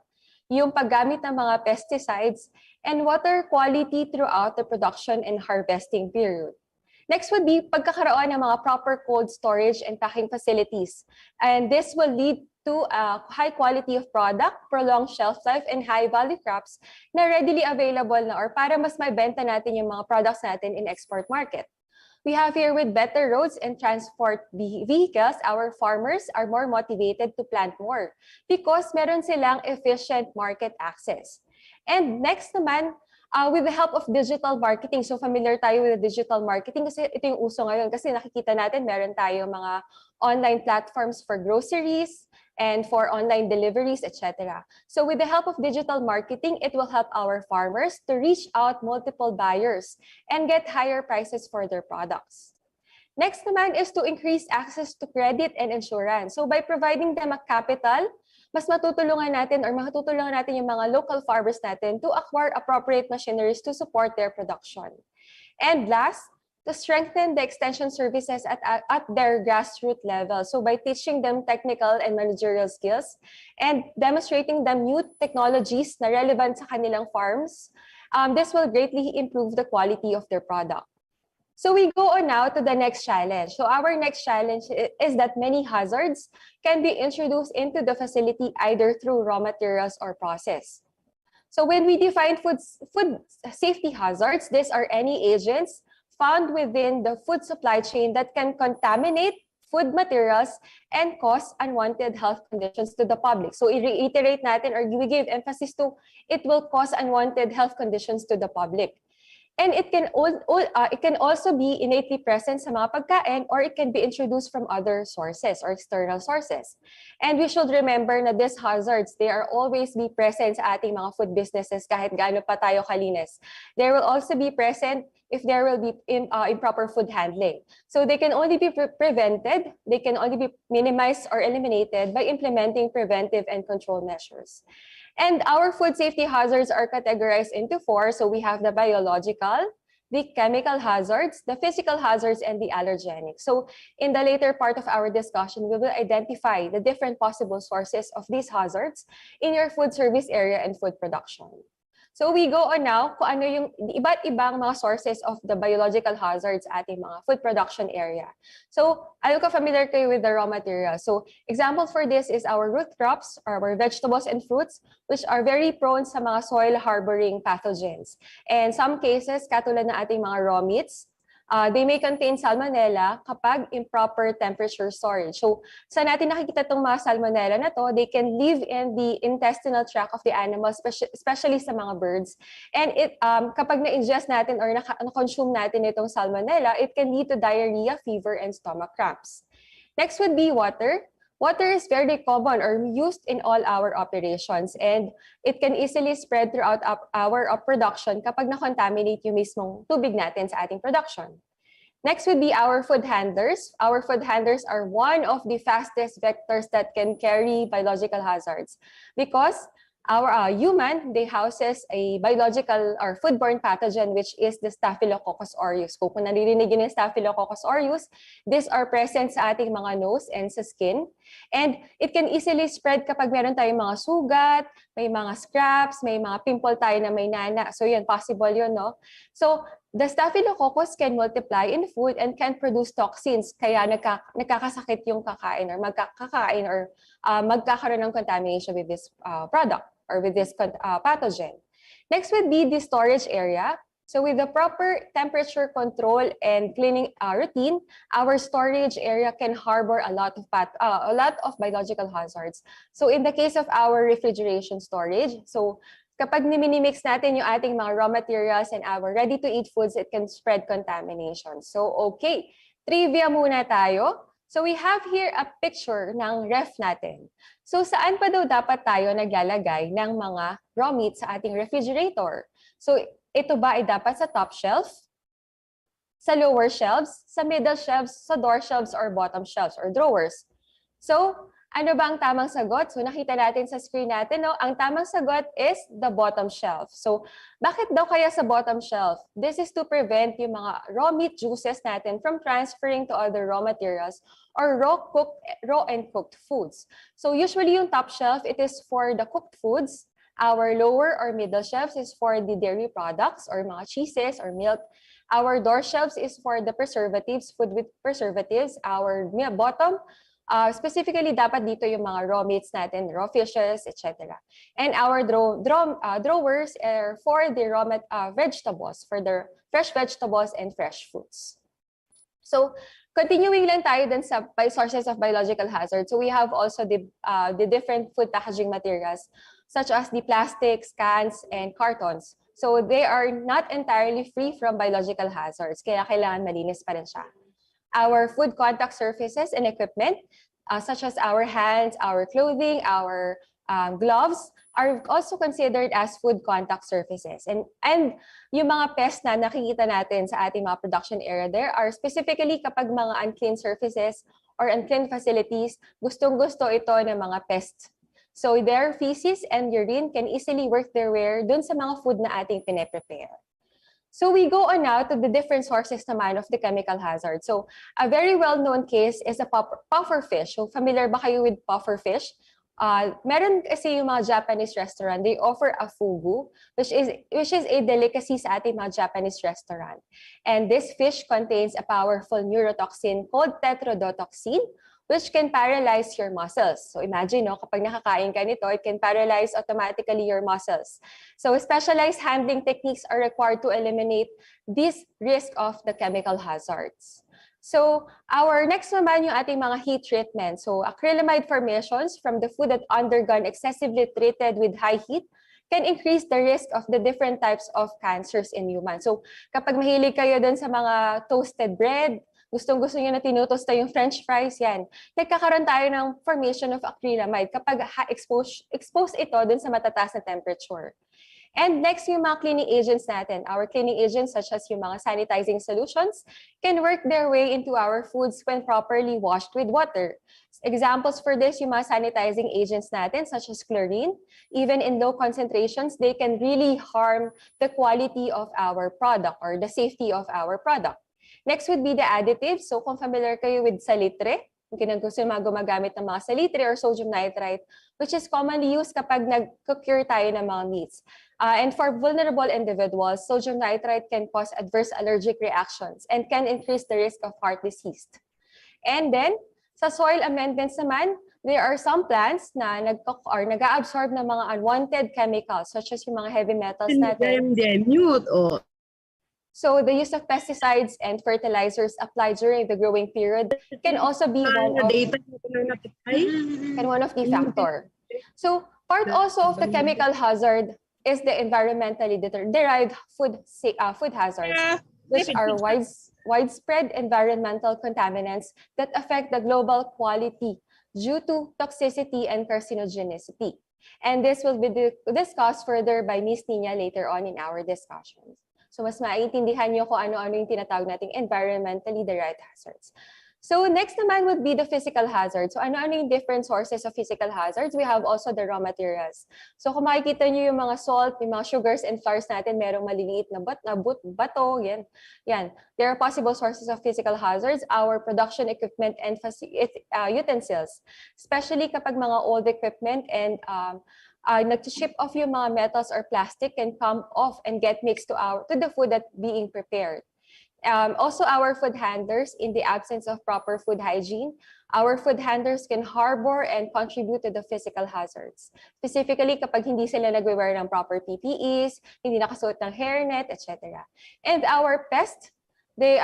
yung paggamit ng mga pesticides, and water quality throughout the production and harvesting period. Next would be pagkakaroon ng mga proper cold storage and packing facilities. And this will lead to a high quality of product, prolonged shelf life, and high value crops na readily available na or para mas maibenta natin yung mga products natin in export market. We have here with better roads and transport vehicles, our farmers are more motivated to plant more because meron silang efficient market access. And next naman, with the help of digital marketing. So familiar tayo with digital marketing kasi ito yung uso ngayon kasi nakikita natin meron tayo mga online platforms for groceries and for online deliveries, etc. So with the help of digital marketing, it will help our farmers to reach out multiple buyers and get higher prices for their products. Next naman is to increase access to credit and insurance. So by providing them a capital, mas matutulungan natin yung mga local farmers natin to acquire appropriate machineries to support their production. And last, to strengthen the extension services at their grassroots level. So by teaching them technical and managerial skills and demonstrating them new technologies na relevant sa kanilang farms, This will greatly improve the quality of their product. So we go on now to the next challenge. So our next challenge is that many hazards can be introduced into the facility either through raw materials or process. So when we define food safety hazards, these are any agents found within the food supply chain that can contaminate food materials and cause unwanted health conditions to the public. So i-reiterate natin, or we give emphasis to it will cause unwanted health conditions to the public. And it can also be innately present sa mga pagkain, or it can be introduced from other sources or external sources. And we should remember na these hazards, they are always be present sa ating mga food businesses kahit gaano pa tayo kalinis. They will also be present if there will be improper food handling. So they can only be prevented, they can only be minimized or eliminated by implementing preventive and control measures. And our food safety hazards are categorized into 4. So we have the biological, the chemical hazards, the physical hazards, and the allergenic. So in the later part of our discussion, we will identify the different possible sources of these hazards in your food service area and food production. So we go on now kung ano yung iba't ibang mga sources of the biological hazards ating mga food production area. So ano ka familiar kayo with the raw materials? So example for this is our root crops or our vegetables and fruits, which are very prone sa mga soil harboring pathogens. And some cases, katulad na ating mga raw meats, they may contain salmonella kapag improper temperature storage. So, saan natin nakikita itong mga salmonella na to? They can live in the intestinal tract of the animals, especially sa mga birds. And kapag na-ingest natin or na-consume natin itong salmonella, it can lead to diarrhea, fever, and stomach cramps. Next would be water. Water is very common or used in all our operations, and it can easily spread throughout our production kapag na-contaminate yung mismong tubig natin sa ating production. Next would be our food handlers. Our food handlers are one of the fastest vectors that can carry biological hazards because our human, they houses a biological or foodborne pathogen, which is the Staphylococcus aureus. Kung naririnig yun yung Staphylococcus aureus, these are present sa ating mga nose and sa skin. And it can easily spread kapag meron tayong mga sugat, may mga scraps, may mga pimple tayo na may nana. So yun, possible yun, no? So the Staphylococcus can multiply in food and can produce toxins. Kaya nagkakasakit yung kakain or magkakain or magkakaroon ng contamination with this product or with this pathogen. Next would be the storage area. So with the proper temperature control and cleaning routine, our storage area can harbor a lot of biological hazards. So in the case of our refrigeration storage, so kapag minimix natin yung ating mga raw materials and our ready-to-eat foods, it can spread contamination. So okay, trivia muna tayo. So we have here a picture ng ref natin. So saan pa daw dapat tayo naglalagay ng mga raw meat sa ating refrigerator? So ito ba ay dapat sa top shelf, sa lower shelves, sa middle shelves, sa door shelves, or bottom shelves, or drawers? So ano ba ang tamang sagot? So nakita natin sa screen natin, no? Ang tamang sagot is the bottom shelf. So bakit daw kaya sa bottom shelf? This is to prevent yung mga raw meat juices natin from transferring to other raw materials or raw and cooked foods. So usually yung top shelf, it is for the cooked foods. Our lower or middle shelves is for the dairy products or mga cheeses or milk. Our door shelves is for the preservatives, food with preservatives. Our bottom, specifically, dapat dito yung mga raw meats natin, raw fishes, etc. And our drawers are for the raw vegetables, for the fresh vegetables and fresh fruits. So, continuing lang tayo dun sa sources of biological hazard. So, we have also the different food packaging materials, such as the plastics, cans, and cartons. So, they are not entirely free from biological hazards, kaya kailangan malinis pa rin siya. Our food contact surfaces and equipment, such as our hands, our clothing, our gloves, are also considered as food contact surfaces. And yung mga pests na nakikita natin sa ating mga production area, there are specifically kapag mga unclean surfaces or unclean facilities, gustong-gusto ito ng mga pests. So their feces and urine can easily work their way dun sa mga food na ating pine-prepare. So we go on now to the different sources naman of the chemical hazard. So a very well-known case is a puffer fish. So familiar ba kayo with puffer fish? Meron kasi yung mga Japanese restaurant, they offer a fugu, which is a delicacy sa ating mga Japanese restaurant. And this fish contains a powerful neurotoxin called tetrodotoxin, which can paralyze your muscles. So imagine, no, kapag nakakain ka nito, it can paralyze automatically your muscles. So specialized handling techniques are required to eliminate this risk of the chemical hazards. So our next naman yung ating mga heat treatment. So acrylamide formations from the food that undergone excessively treated with high heat can increase the risk of the different types of cancers in humans. So kapag mahilig kayo dun sa mga toasted bread, gustong-gusto nyo na tinutosta yung french fries, yan. Nagkakaroon tayo ng formation of acrylamide kapag expose ito dun sa matataas na temperature. And next, yung mga cleaning agents natin. Our cleaning agents, such as yung mga sanitizing solutions, can work their way into our foods when properly washed with water. Examples for this, yung mga sanitizing agents natin, such as chlorine. Even in low concentrations, they can really harm the quality of our product or the safety of our product. Next would be the additives. So kung familiar kayo with salitre, kung gusto yung mga gumagamit ng mga salitre or sodium nitrite, which is commonly used kapag nag-cure tayo ng mga meats. And for vulnerable individuals, sodium nitrite can cause adverse allergic reactions and can increase the risk of heart disease. And then, sa soil amendments naman, there are some plants na nag-absorb ng mga unwanted chemicals such as yung mga heavy metals natin. So the use of pesticides and fertilizers applied during the growing period can also be one of the factor. So part also of the chemical hazard is the environmentally derived food hazards, which are widespread environmental contaminants that affect the global quality due to toxicity and carcinogenicity. And this will be discussed further by Ms. Nina later on in our discussions. So mas maiintindihan nyo kung ano-ano yung tinatawag nating environmentally derived hazards. So next naman would be the physical hazards. So ano-ano yung different sources of physical hazards? We have also the raw materials. So kung makikita nyo yung mga salt, yung mga sugars and flours natin, merong maliliit na bato, yan. There are possible sources of physical hazards, our production equipment and utensils. Especially kapag mga old equipment and nag-ship off yung mga metals or plastic can come off and get mixed to the food that's being prepared. Also, our food handlers, in the absence of proper food hygiene, our food handlers can harbor and contribute to the physical hazards. Specifically, kapag hindi sila nag-wear ng proper PPEs, hindi nakasuot ng hairnet, etc. And our pests, they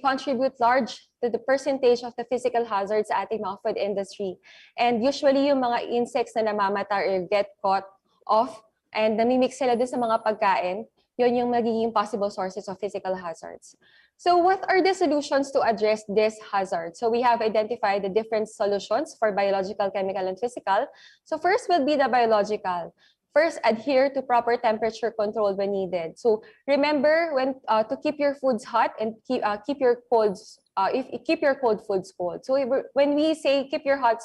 contribute large to the percentage of the physical hazards sa ating mga food industry. And usually, yung mga insects na namamata or get caught off and namimix sila dun sa mga pagkain, yun yung magiging possible sources of physical hazards. So what are the solutions to address this hazard? So we have identified the different solutions for biological, chemical, and physical. So first will be the biological. First, adhere to proper temperature control when needed. So remember when to keep your foods hot and keep your cold foods cold. So when we say keep your hot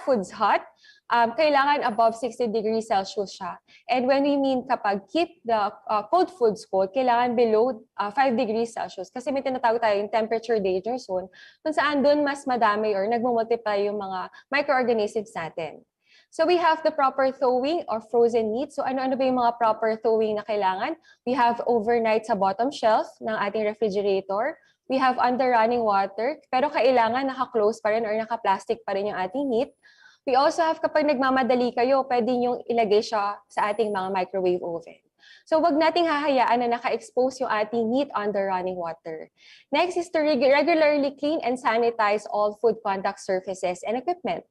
foods hot, kailangan above 60 degrees Celsius siya. And when we mean kapag keep the cold foods cold, kailangan below 5 degrees Celsius. Kasi may tinatawag tayo yung temperature danger zone, kung saan doon mas madami or nagmumultiply yung mga microorganisms natin. So we have the proper thawing or frozen meat. So ano-ano ba yung mga proper thawing na kailangan? We have overnight sa bottom shelf ng ating refrigerator. We have under running water, pero kailangan naka-close pa rin or naka-plastic pa rin yung ating meat. We also have kapag nagmamadali kayo, pwede yung ilagay siya sa ating mga microwave oven. So wag nating hahayaan na naka-expose yung ating meat under running water. Next is to regularly clean and sanitize all food contact surfaces and equipment.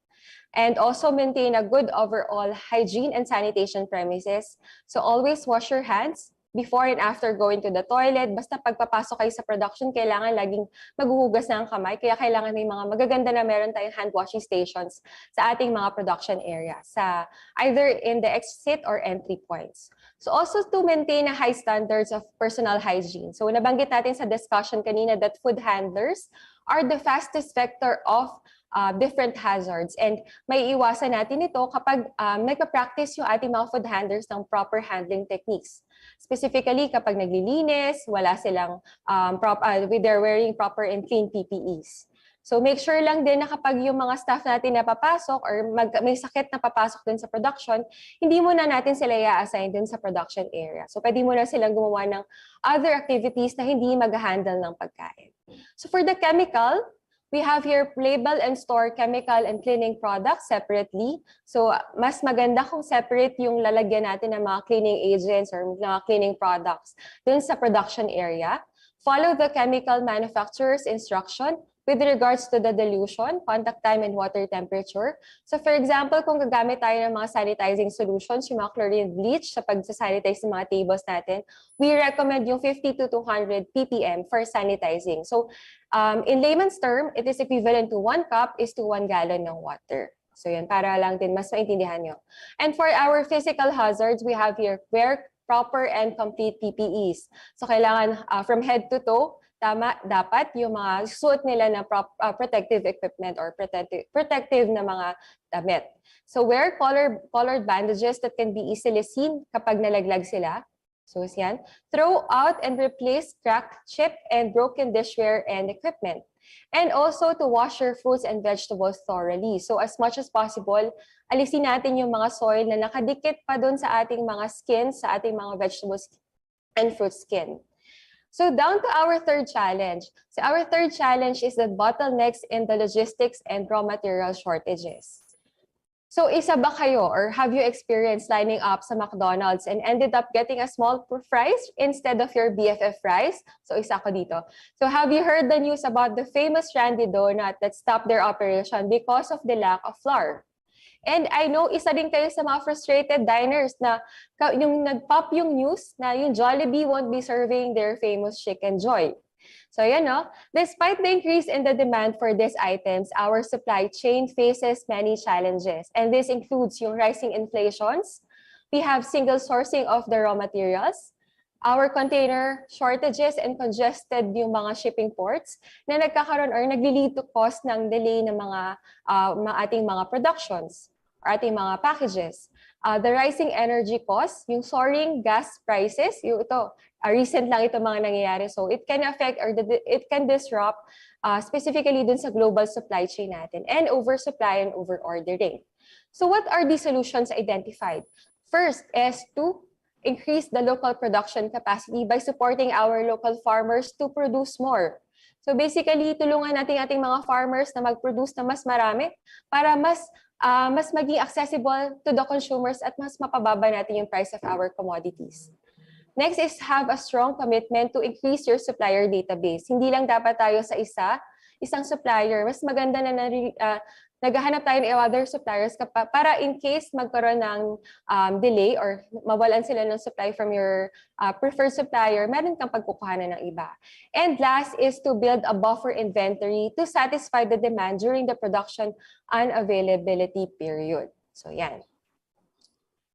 And also maintain a good overall hygiene and sanitation premises. So always wash your hands before and after going to the toilet. Basta pagpapasok kayo sa production, kailangan laging maghuhugas ng kamay. Kaya kailangan may mga magaganda na meron tayong hand washing stations sa ating mga production area, sa either in the exit or entry points. So also to maintain a high standards of personal hygiene. So nabanggit natin sa discussion kanina that food handlers are the fastest vector of different hazards. And may iwasan natin ito kapag nagpa-practice yung ating mga food handlers ng proper handling techniques. Specifically, kapag naglilinis, wala silang they're wearing proper and clean PPEs. So make sure lang din na kapag yung mga staff natin na papasok or may sakit na papasok dun sa production, hindi muna natin sila i-assign dun sa production area. So pwede muna silang gumawa ng other activities na hindi mag-handle ng pagkain. So for the chemical, we have here label and store chemical and cleaning products separately. So mas maganda kung separate yung lalagyan natin ng mga cleaning agents or mga cleaning products dun sa production area. Follow the chemical manufacturer's instruction with regards to the dilution, contact time, and water temperature. So for example, kung gagamit tayo ng mga sanitizing solutions, yung mga chlorine bleach sa pag-sanitize ng mga tables natin, we recommend yung 50 to 200 ppm for sanitizing. So in layman's term, it is equivalent to 1 cup is to 1 gallon ng water. So yun, para lang din mas maintindihan nyo. And for our physical hazards, we have here wear proper and complete PPEs. So kailangan from head to toe, dapat yung mga suot nila na protective equipment or protective na mga damit. So wear colored bandages that can be easily seen kapag nalaglag sila. So yan. Throw out and replace cracked, chipped, and broken dishware and equipment. And also to wash your fruits and vegetables thoroughly. So as much as possible, alisin natin yung mga soil na nakadikit pa dun sa ating mga skin, sa ating mga vegetables and fruit skin. So down to our third challenge. So our third challenge is the bottlenecks in the logistics and raw material shortages. So isa ba kayo or have you experienced lining up sa McDonald's and ended up getting a small fries instead of your BFF fries? So isa ko dito. So have you heard the news about the famous Randy Donut that stopped their operation because of the lack of flour? And I know isa din kayo sa mga frustrated diners na yung nag-pop yung news na yung Jollibee won't be serving their famous Chicken Joy. So yan no, despite the increase in the demand for these items, our supply chain faces many challenges. And this includes yung rising inflations. We have single sourcing of the raw materials, our container shortages and congested yung mga shipping ports na nagkakaroon or nag-lead to cost ng delay ng mga ating mga productions or ating mga packages. The rising energy costs, yung soaring gas prices, yung ito, recent lang ito mga nangyayari. So it can affect or it can disrupt specifically dun sa global supply chain natin and oversupply and over-ordering. So what are the solutions identified? First is to increase the local production capacity by supporting our local farmers to produce more. So basically, tulungan natin ating mga farmers na mag-produce na mas marami para mas maging accessible to the consumers at mas mapababa natin yung price of our commodities. Next is have a strong commitment to increase your supplier database. Hindi lang dapat tayo sa isang supplier. Mas maganda na naghahanap tayo ng other suppliers para in case magkaroon ng delay or mawalan sila ng supply from your preferred supplier, meron kang pagkukuhanan ng iba. And last is to build a buffer inventory to satisfy the demand during the production unavailability period. So yan.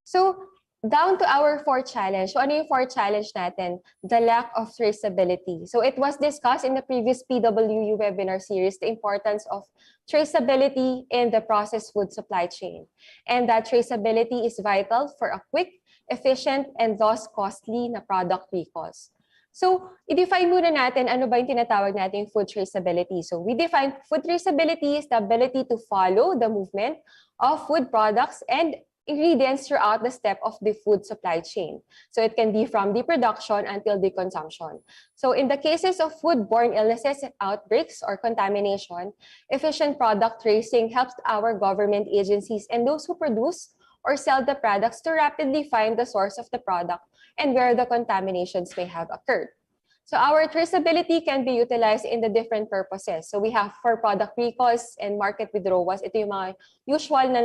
So down to our fourth challenge. So ano yung fourth challenge natin? The lack of traceability. So it was discussed in the previous PWU webinar series, the importance of traceability in the processed food supply chain. And that traceability is vital for a quick, efficient, and thus costly na product recalls. So, i-define muna natin ano ba yung tinatawag natin food traceability. So, we define food traceability is the ability to follow the movement of food products and ingredients throughout the step of the food supply chain. So it can be from the production until the consumption. So in the cases of foodborne illnesses, outbreaks, or contamination, efficient product tracing helps our government agencies and those who produce or sell the products to rapidly find the source of the product and where the contaminations may have occurred. So our traceability can be utilized in the different purposes. So we have for product recalls and market withdrawals. Ito yung mga usual na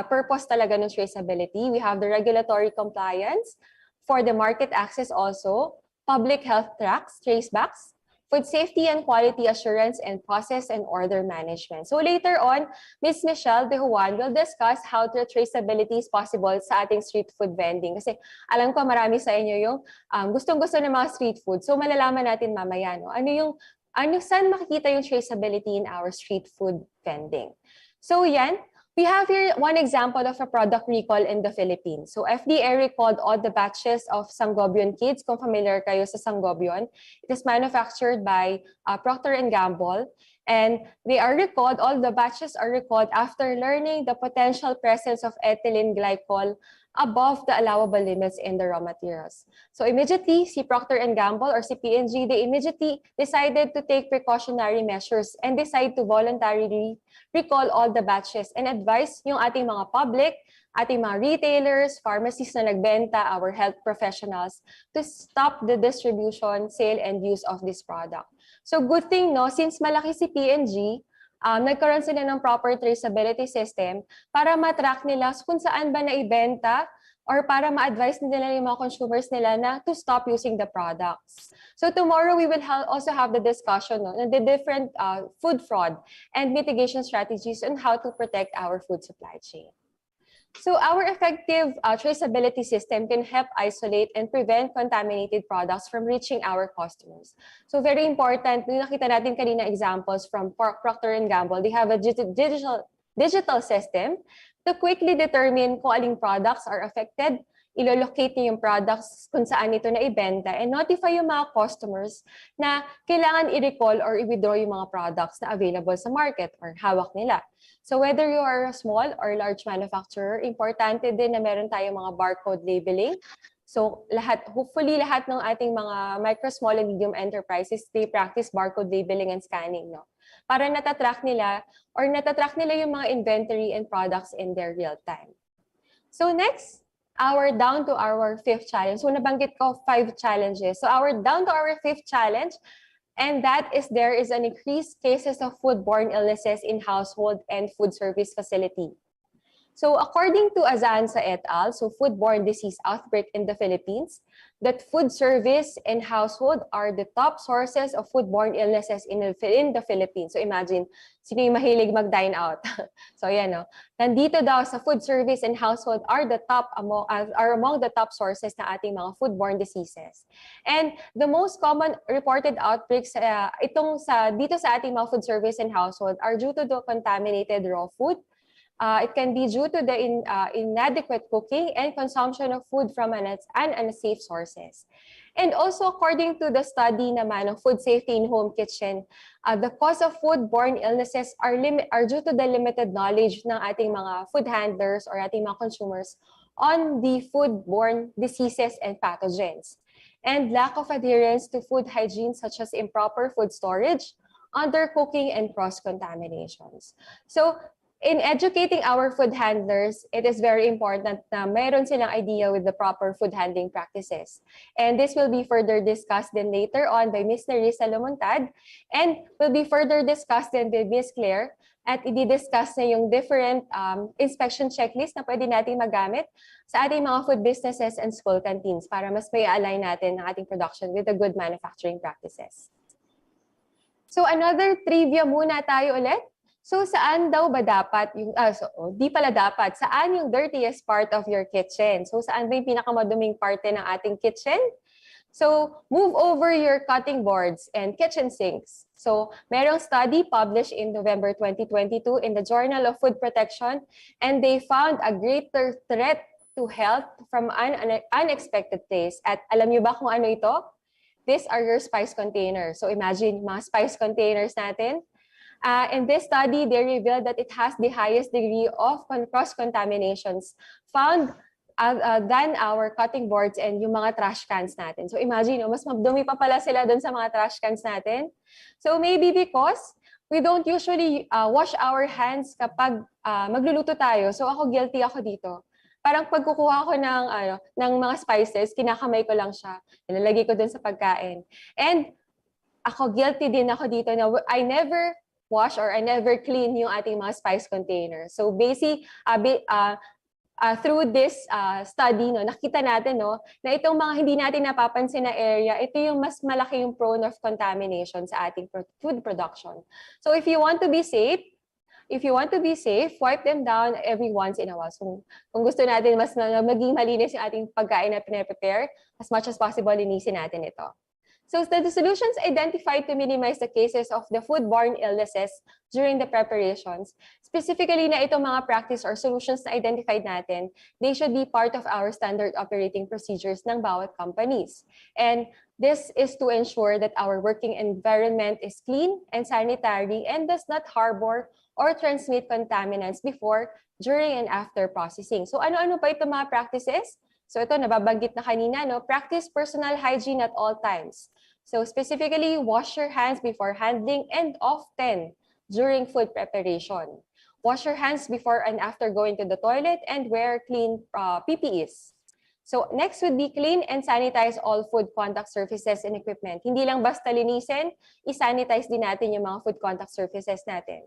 purpose talaga ng traceability. We have the regulatory compliance, for the market access also, public health tracks, tracebacks, food safety and quality assurance, and process and order management. So later on, Ms. Michelle de Juan will discuss how the traceability is possible sa ating street food vending. Kasi alam ko marami sa inyo yung gustong-gusto ng mga street food. So malalaman natin mamaya, no? Saan makikita yung traceability in our street food vending? So yan, We have here one example of a product recall in the Philippines. So FDA recalled all the batches of Sangobion Kids. Kung familiar kayo sa Sangobion, it is manufactured by Procter & Gamble. And they are recalled, all the batches are recalled after learning the potential presence of ethylene glycol above the allowable limits in the raw materials. So immediately, si Procter & Gamble or si P&G, they immediately decided to take precautionary measures and decide to voluntarily recall all the batches and advise yung ating mga public, ating mga retailers, pharmacies na nagbenta, our health professionals to stop the distribution, sale, and use of this product. So good thing, no, since malaki si P&G, nagkaroon sila ng proper traceability system para matrack nila kung saan ba naibenta or para ma-advise nila yung mga consumers nila na to stop using the products. So tomorrow we will also have the discussion on the different food fraud and mitigation strategies on how to protect our food supply chain. So our effective traceability system can help isolate and prevent contaminated products from reaching our customers. So very important, nung nakita natin kanina examples from Procter & Gamble, they have a digital system to quickly determine kung aling products are affected, ilo-locate niyo yung products kung saan ito naibenta, and notify yung mga customers na kailangan i-recall or i-withdraw yung mga products na available sa market or hawak nila. So whether you are a small or large manufacturer, importante din na meron tayong mga barcode labeling. So hopefully lahat ng ating mga micro, small, and medium enterprises, they practice barcode labeling and scanning, no? Para natatrack nila yung mga inventory and products in their real time. So next, down to our fifth challenge. So nabanggit ko 5 challenges. So down to our fifth challenge, and that is there is an increased cases of foodborne illnesses in household and food service facility. So according to Azanza et al., so foodborne disease outbreak in the Philippines, that food service and household are the top sources of foodborne illnesses in the Philippines. So imagine, sino yung mahilig mag-dine out? So yan, no? Nandito daw sa food service and household are among the top sources na ating mga foodborne diseases. And the most common reported outbreaks dito sa ating mga food service and household are due to the contaminated raw food. It can be due to the inadequate cooking and consumption of food from unsafe sources. And also, according to the study naman of food safety in home kitchen, the cause of foodborne illnesses are due to the limited knowledge ng ating mga food handlers or ating mga consumers on the foodborne diseases and pathogens, and lack of adherence to food hygiene such as improper food storage, undercooking, and cross-contaminations. So, in educating our food handlers, it is very important na mayroon silang idea with the proper food handling practices. And this will be further discussed then later on by Ms. Nerissa Lomontad, and will be further discussed then by Ms. Claire, at i-discuss na yung different inspection checklist na pwede natin magamit sa ating mga food businesses and school canteens para mas may align natin ang ating production with the good manufacturing practices. So another trivia muna tayo ulit. So saan daw ba dapat di pala dapat, saan yung dirtiest part of your kitchen? So saan ba yung pinakamaduming parte ng ating kitchen? So move over your cutting boards and kitchen sinks. So merong study published in November 2022 in the Journal of Food Protection, and they found a greater threat to health from an unexpected place. At alam niyo ba kung ano ito? These are your spice containers. So imagine mga spice containers natin. In this study, they revealed that it has the highest degree of cross-contaminations found than our cutting boards and yung mga trash cans natin. So imagine, mas mabdumi pa pala sila dun sa mga trash cans natin. So maybe because we don't usually wash our hands kapag magluluto tayo. So ako, guilty ako dito. Parang pagkukuha ko ng mga spices, kinakamay ko lang siya. Nilalagay ko dun sa pagkain. And ako, guilty din ako dito na I never wash or I never clean yung ating mga spice container. So basically, through this study, nakita natin na itong mga hindi natin napapansin na area, ito yung mas malaki yung prone of contamination sa ating food production. So if you want to be safe, wipe them down every once in a while. So kung gusto natin mas maging malinis yung ating pagkain na pinaprepare, as much as possible, linisin natin ito. So the solutions identified to minimize the cases of the foodborne illnesses during the preparations, specifically na itong mga practice or solutions na identified natin, they should be part of our standard operating procedures ng bawat companies. And this is to ensure that our working environment is clean and sanitary and does not harbor or transmit contaminants before, during, and after processing. So ano-ano pa itong mga practices? So ito, nababanggit na kanina, no? Practice personal hygiene at all times. So specifically, wash your hands before handling and often during food preparation. Wash your hands before and after going to the toilet and wear clean PPEs. So next would be clean and sanitize all food contact surfaces and equipment. Hindi lang basta linisin, i-sanitize din natin yung mga food contact surfaces natin.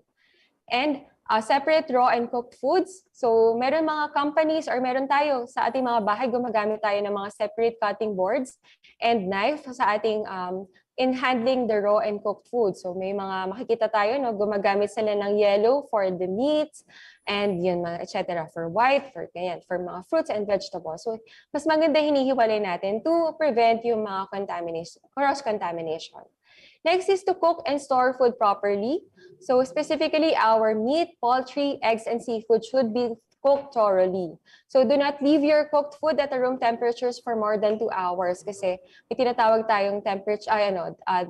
And separate raw and cooked foods. So meron mga companies or meron tayo sa ating mga bahay, gumagamit tayo ng mga separate cutting boards and knife sa ating in handling the raw and cooked food. So may mga makikita tayo, no, gumagamit sila ng yellow for the meats and yun, etc. For white, for ganyan, for mga fruits and vegetables. So mas maganda hinihiwalay natin to prevent yung mga contamination, cross-contamination. Next is to cook and store food properly. So specifically, our meat, poultry, eggs, and seafood should be cooked thoroughly. So do not leave your cooked food at the room temperatures for more than 2 hours kasi may tinatawag tayong temperature,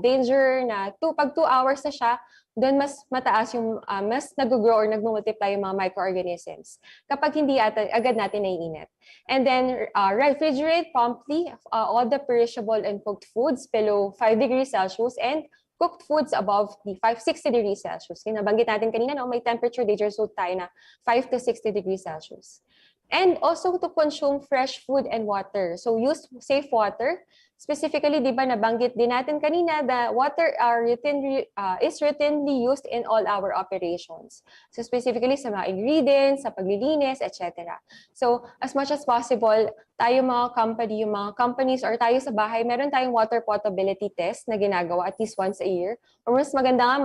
danger na pag 2 hours na siya, doon mas mataas yung, mas nag-grow or nag-multiply yung mga microorganisms kapag hindi agad natin naiinit. And then refrigerate promptly all the perishable and cooked foods below 5 degrees Celsius and cooked foods above the 60 degrees Celsius. Nabanggit natin kanina, no, may temperature danger zone tayo na 5 to 60 degrees Celsius. And also to consume fresh food and water. So use safe water. Specifically, di ba nabanggit din natin kanina that water is routinely used in all our operations. So specifically sa mga ingredients, sa paglilinis, etc. So as much as possible, tayo mga company, yung mga companies or tayo sa bahay, meron tayong water potability test na ginagawa at least once a year. Or mas maganda nga,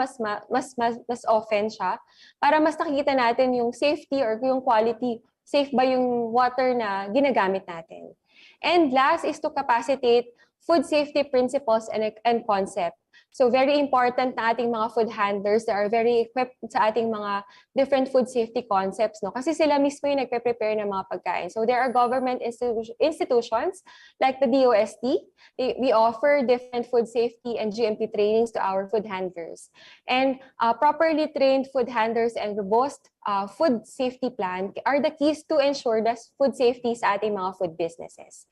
mas often siya para mas nakikita natin yung safety or yung quality, safe ba yung water na ginagamit natin. And last is to capacitate food safety principles and concept. So very important na ating mga food handlers that are very equipped sa ating mga different food safety concepts, no? Kasi sila mismo yung nagpe-prepare ng mga pagkain. So there are government institutions like the DOST. We offer different food safety and GMP trainings to our food handlers. And properly trained food handlers and robust food safety plan are the keys to ensure the food safety sa ating mga food businesses.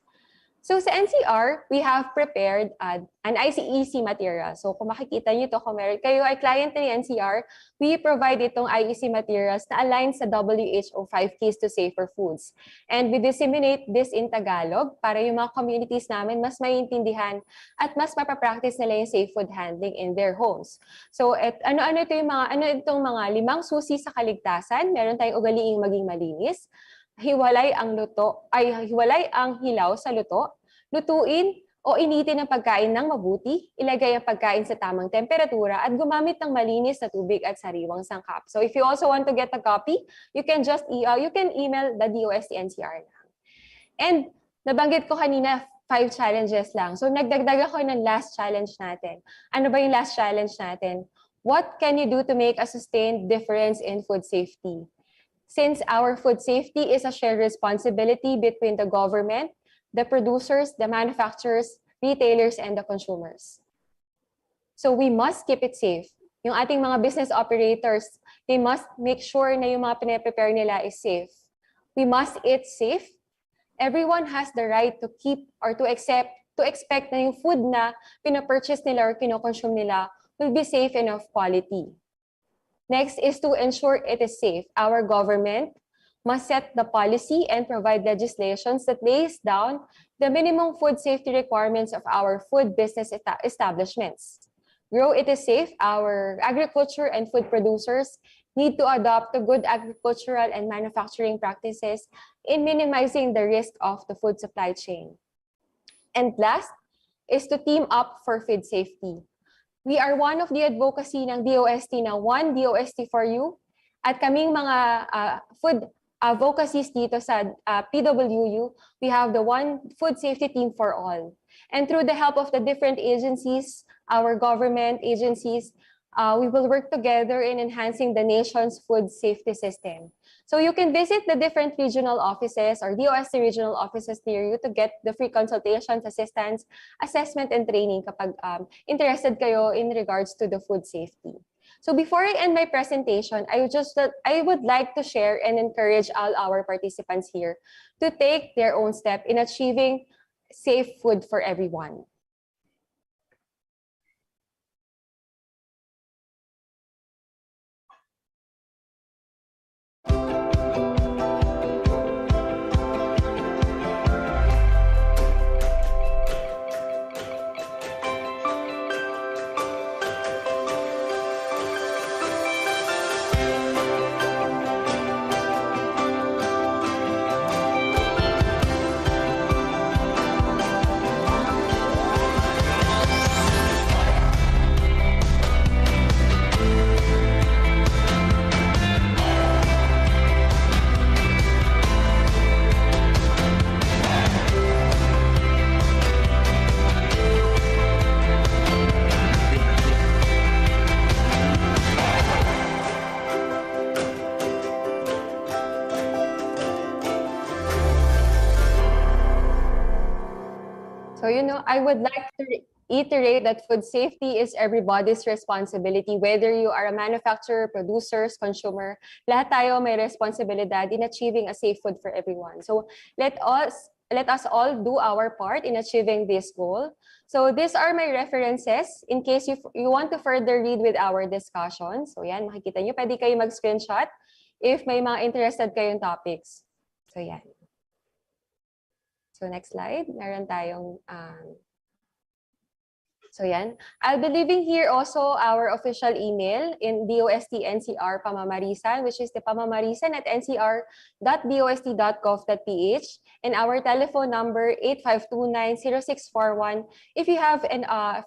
So sa NCR, we have prepared an IEC material. So kung makikita nyo ito, kung kayo ay client ni NCR, we provide itong IEC materials na align sa WHO 5 Keys to Safer Foods. And we disseminate this in Tagalog para yung mga communities namin mas maiintindihan at mas mapapractice nila yung safe food handling in their homes. So ano itong mga 5 susi sa kaligtasan? Meron tayong ugaliing maging malinis. Hiwalay ang hilaw sa luto, lutuin o initin ang pagkain ng mabuti, ilagay ang pagkain sa tamang temperatura at gumamit ng malinis na tubig at sariwang sangkap. So if you also want to get a copy, you can email the DOST NCR lang. And nabanggit ko kanina 5 challenges lang. So nagdagdag ako ng last challenge natin. Ano ba yung last challenge natin? What can you do to make a sustained difference in food safety? Since our food safety is a shared responsibility between the government, the producers, the manufacturers, retailers, and the consumers. So we must keep it safe. Yung ating mga business operators, they must make sure na yung mga pinaprepare nila is safe. We must eat safe. Everyone has the right to keep or to expect na yung food na pinapurchase nila or kinoconsume nila will be safe and of quality. Next is to ensure it is safe. Our government must set the policy and provide legislations that lays down the minimum food safety requirements of our food business establishments. Grow it is safe. Our agriculture and food producers need to adopt the good agricultural and manufacturing practices in minimizing the risk of the food supply chain. And last is to team up for food safety. We are one of the advocacy ng DOST na One DOST for You at kaming mga food advocacies dito sa PWU, we have the One Food Safety Team for All. And through the help of the different agencies, our government agencies, we will work together in enhancing the nation's food safety system. So you can visit the different regional offices or DOST regional offices near you to get the free consultations, assistance, assessment, and training kapag interested kayo in regards to the food safety. So before I end my presentation, I would like to share and encourage all our participants here to take their own step in achieving safe food for everyone. So, I would like to reiterate that food safety is everybody's responsibility. Whether you are a manufacturer, producers, consumer, lahat tayo may responsibilidad in achieving a safe food for everyone. So let us all do our part in achieving this goal. So these are my references in case you want to further read with our discussion. So yan, makikita nyo, pwede kayo mag-screenshot if may mga interested kayong topics. So yan. So next slide, meron tayong, so yan. I'll be leaving here also our official email in DOST NCR Pamamarisan, which is the pamamarisan@ncr.dost.gov.ph, and our telephone number 8529-0641 if you have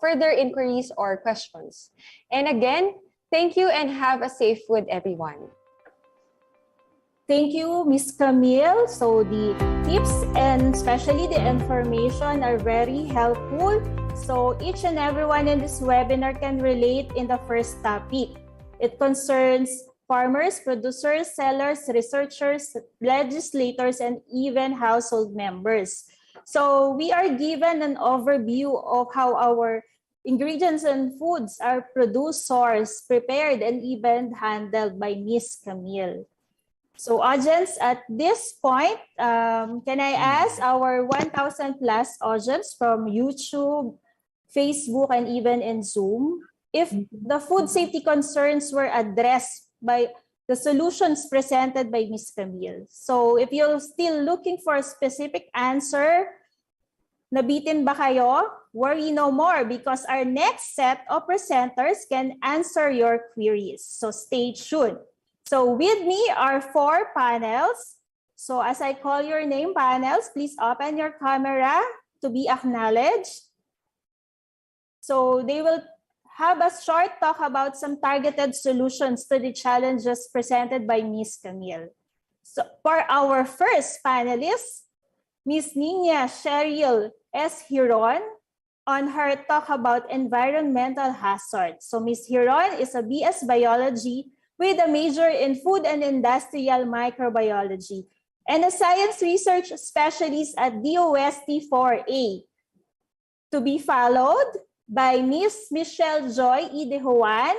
further inquiries or questions. And again, thank you and have a safe food, everyone. Thank you, Ms. Camille. So the tips and especially the information are very helpful. So each and everyone in this webinar can relate in the first topic. It concerns farmers, producers, sellers, researchers, legislators, and even household members. So we are given an overview of how our ingredients and foods are produced, sourced, prepared, and even handled by Ms. Camille. So audience, at this point, can I ask our 1,000 plus audience from YouTube, Facebook, and even in Zoom, if the food safety concerns were addressed by the solutions presented by Ms. Camille? So if you're still looking for a specific answer, nabitin ba kayo? Worry no more, because our next set of presenters can answer your queries. So stay tuned. So with me are 4 panels. So as I call your name, panels, please open your camera to be acknowledged. So they will have a short talk about some targeted solutions to the challenges presented by Ms. Camille. So for our first panelist, Ms. Nina Cheryl S. Hiron, on her talk about environmental hazards. So Ms. Hiron is a BS Biology with a major in food and industrial microbiology and a science research specialist at DOST 4A. To be followed by Ms. Michelle Joy E. De Juan,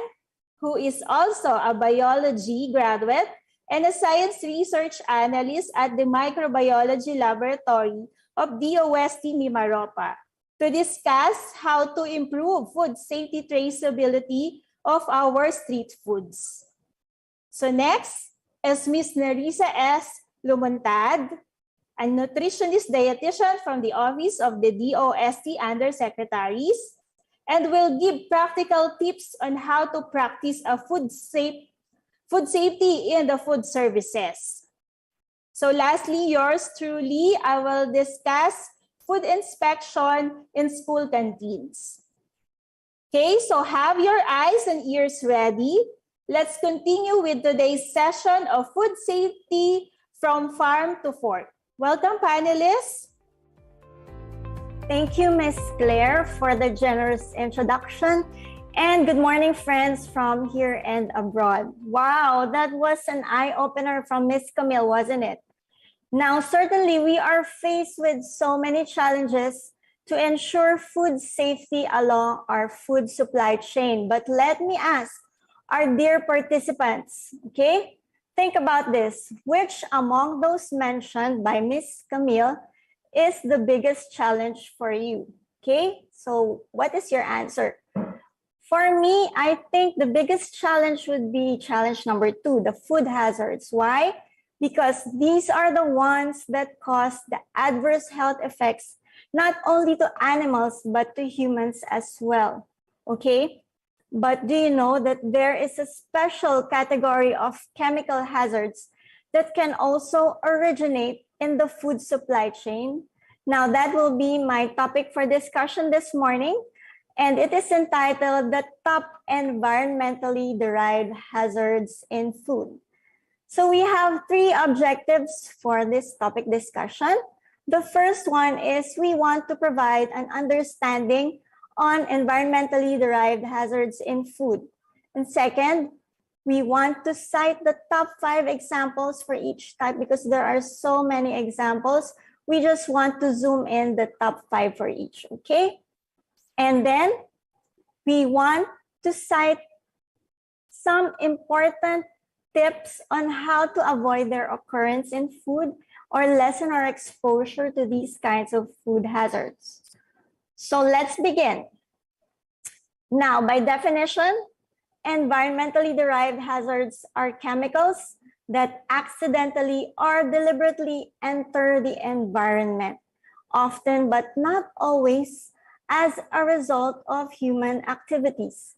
who is also a biology graduate and a science research analyst at the Microbiology Laboratory of DOST Mimaropa, to discuss how to improve food safety traceability of our street foods. So next is Ms. Nerissa S. Lumuntad, a nutritionist dietitian from the Office of the DOST Undersecretaries, and will give practical tips on how to practice a food safety in the food services. So lastly, yours truly, I will discuss food inspection in school canteens. Okay, so have your eyes and ears ready. Let's continue with today's session of food safety from farm to fork. Welcome, panelists. Thank you, Ms. Claire, for the generous introduction. And good morning, friends from here and abroad. Wow, that was an eye-opener from Ms. Camille, wasn't it? Now, certainly we are faced with so many challenges to ensure food safety along our food supply chain. But let me ask our dear participants, okay? Think about this. Which among those mentioned by Ms. Camille is the biggest challenge for you? Okay, so what is your answer? For me, I think the biggest challenge would be challenge number 2, the food hazards. Why? Because these are the ones that cause the adverse health effects, not only to animals, but to humans as well. Okay? But do you know that there is a special category of chemical hazards that can also originate in the food supply chain? Now, that will be my topic for discussion this morning, and it is entitled The Top Environmentally Derived Hazards in Food. So we have 3 objectives for this topic discussion. The first one is we want to provide an understanding on environmentally derived hazards in food. And second, we want to cite the top 5 examples for each type because there are so many examples. We just want to zoom in the top 5 for each, okay? And then we want to cite some important tips on how to avoid their occurrence in food or lessen our exposure to these kinds of food hazards. So let's begin. Now, by definition, environmentally derived hazards are chemicals that accidentally or deliberately enter the environment, often but not always as a result of human activities.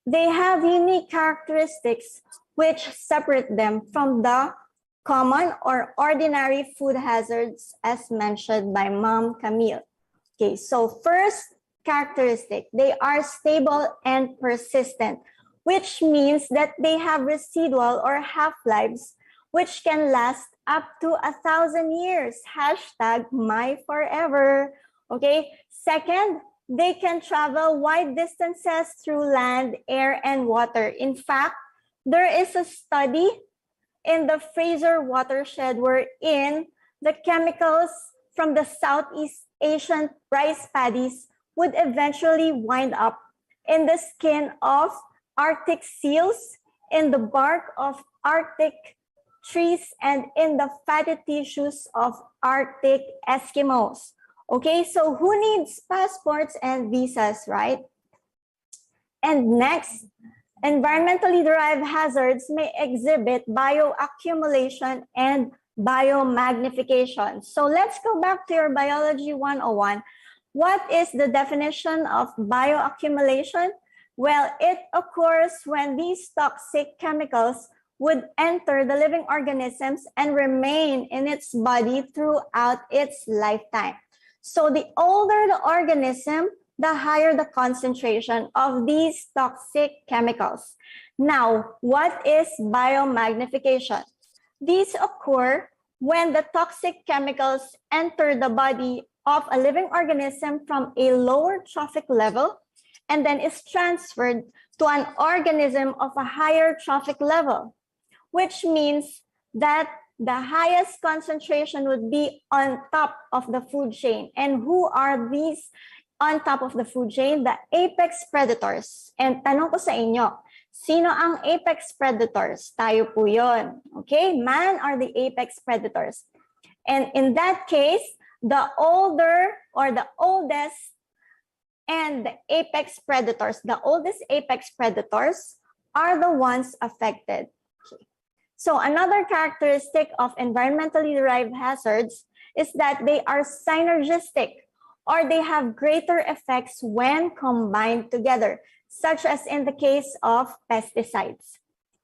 They have unique characteristics which separate them from the common or ordinary food hazards as mentioned by Ma'am Camille. Okay, so first characteristic, they are stable and persistent, which means that they have residual or half-lives which can last up to 1,000 years. Hashtag my forever. Okay, second, they can travel wide distances through land, air, and water. In fact, there is a study in the Fraser watershed wherein the chemicals from the Southeast Asian rice paddies would eventually wind up in the skin of Arctic seals, in the bark of Arctic trees, and in the fatty tissues of Arctic Eskimos. Okay, so who needs passports and visas, right? And next, environmentally derived hazards may exhibit bioaccumulation and biomagnification. So let's go back to your Biology 101. What is the definition of bioaccumulation? Well, it occurs when these toxic chemicals would enter the living organisms and remain in its body throughout its lifetime. So the older the organism, the higher the concentration of these toxic chemicals. Now, what is biomagnification? These occur when the toxic chemicals enter the body of a living organism from a lower trophic level and then is transferred to an organism of a higher trophic level, which means that the highest concentration would be on top of the food chain. And who are these on top of the food chain? The apex predators. And tanong ko sa inyo, sino ang apex predators? Tayo po yun. Okay, man are the apex predators. And in that case, the older or the oldest and the apex predators, the oldest apex predators are the ones affected. Okay. So another characteristic of environmentally derived hazards is that they are synergistic, or they have greater effects when combined together, such as in the case of pesticides.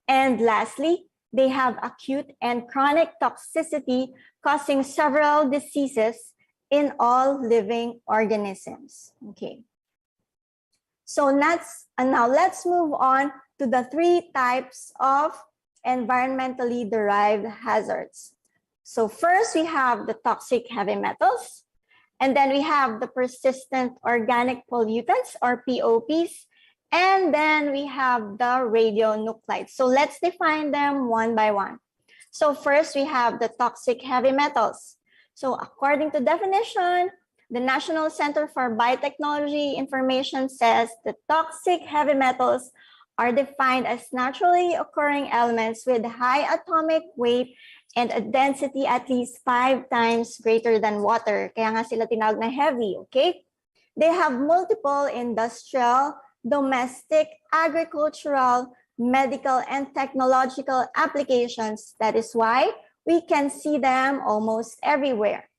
And lastly, they have acute and chronic toxicity causing several diseases in all living organisms. Okay. So now let's move on to the 3 types of environmentally derived hazards. So first we have the toxic heavy metals, And then we have the persistent organic pollutants, or POPs. And then we have the radionuclides. So let's define them one by one. So first, we have the toxic heavy metals. So according to definition, the National Center for Biotechnology Information says the toxic heavy metals are defined as naturally occurring elements with high atomic weight and a density at least 5 times greater than water. Kaya nga sila tinawag na heavy, okay? They have multiple industrial, domestic, agricultural, medical, and technological applications. That is why we can see them almost everywhere.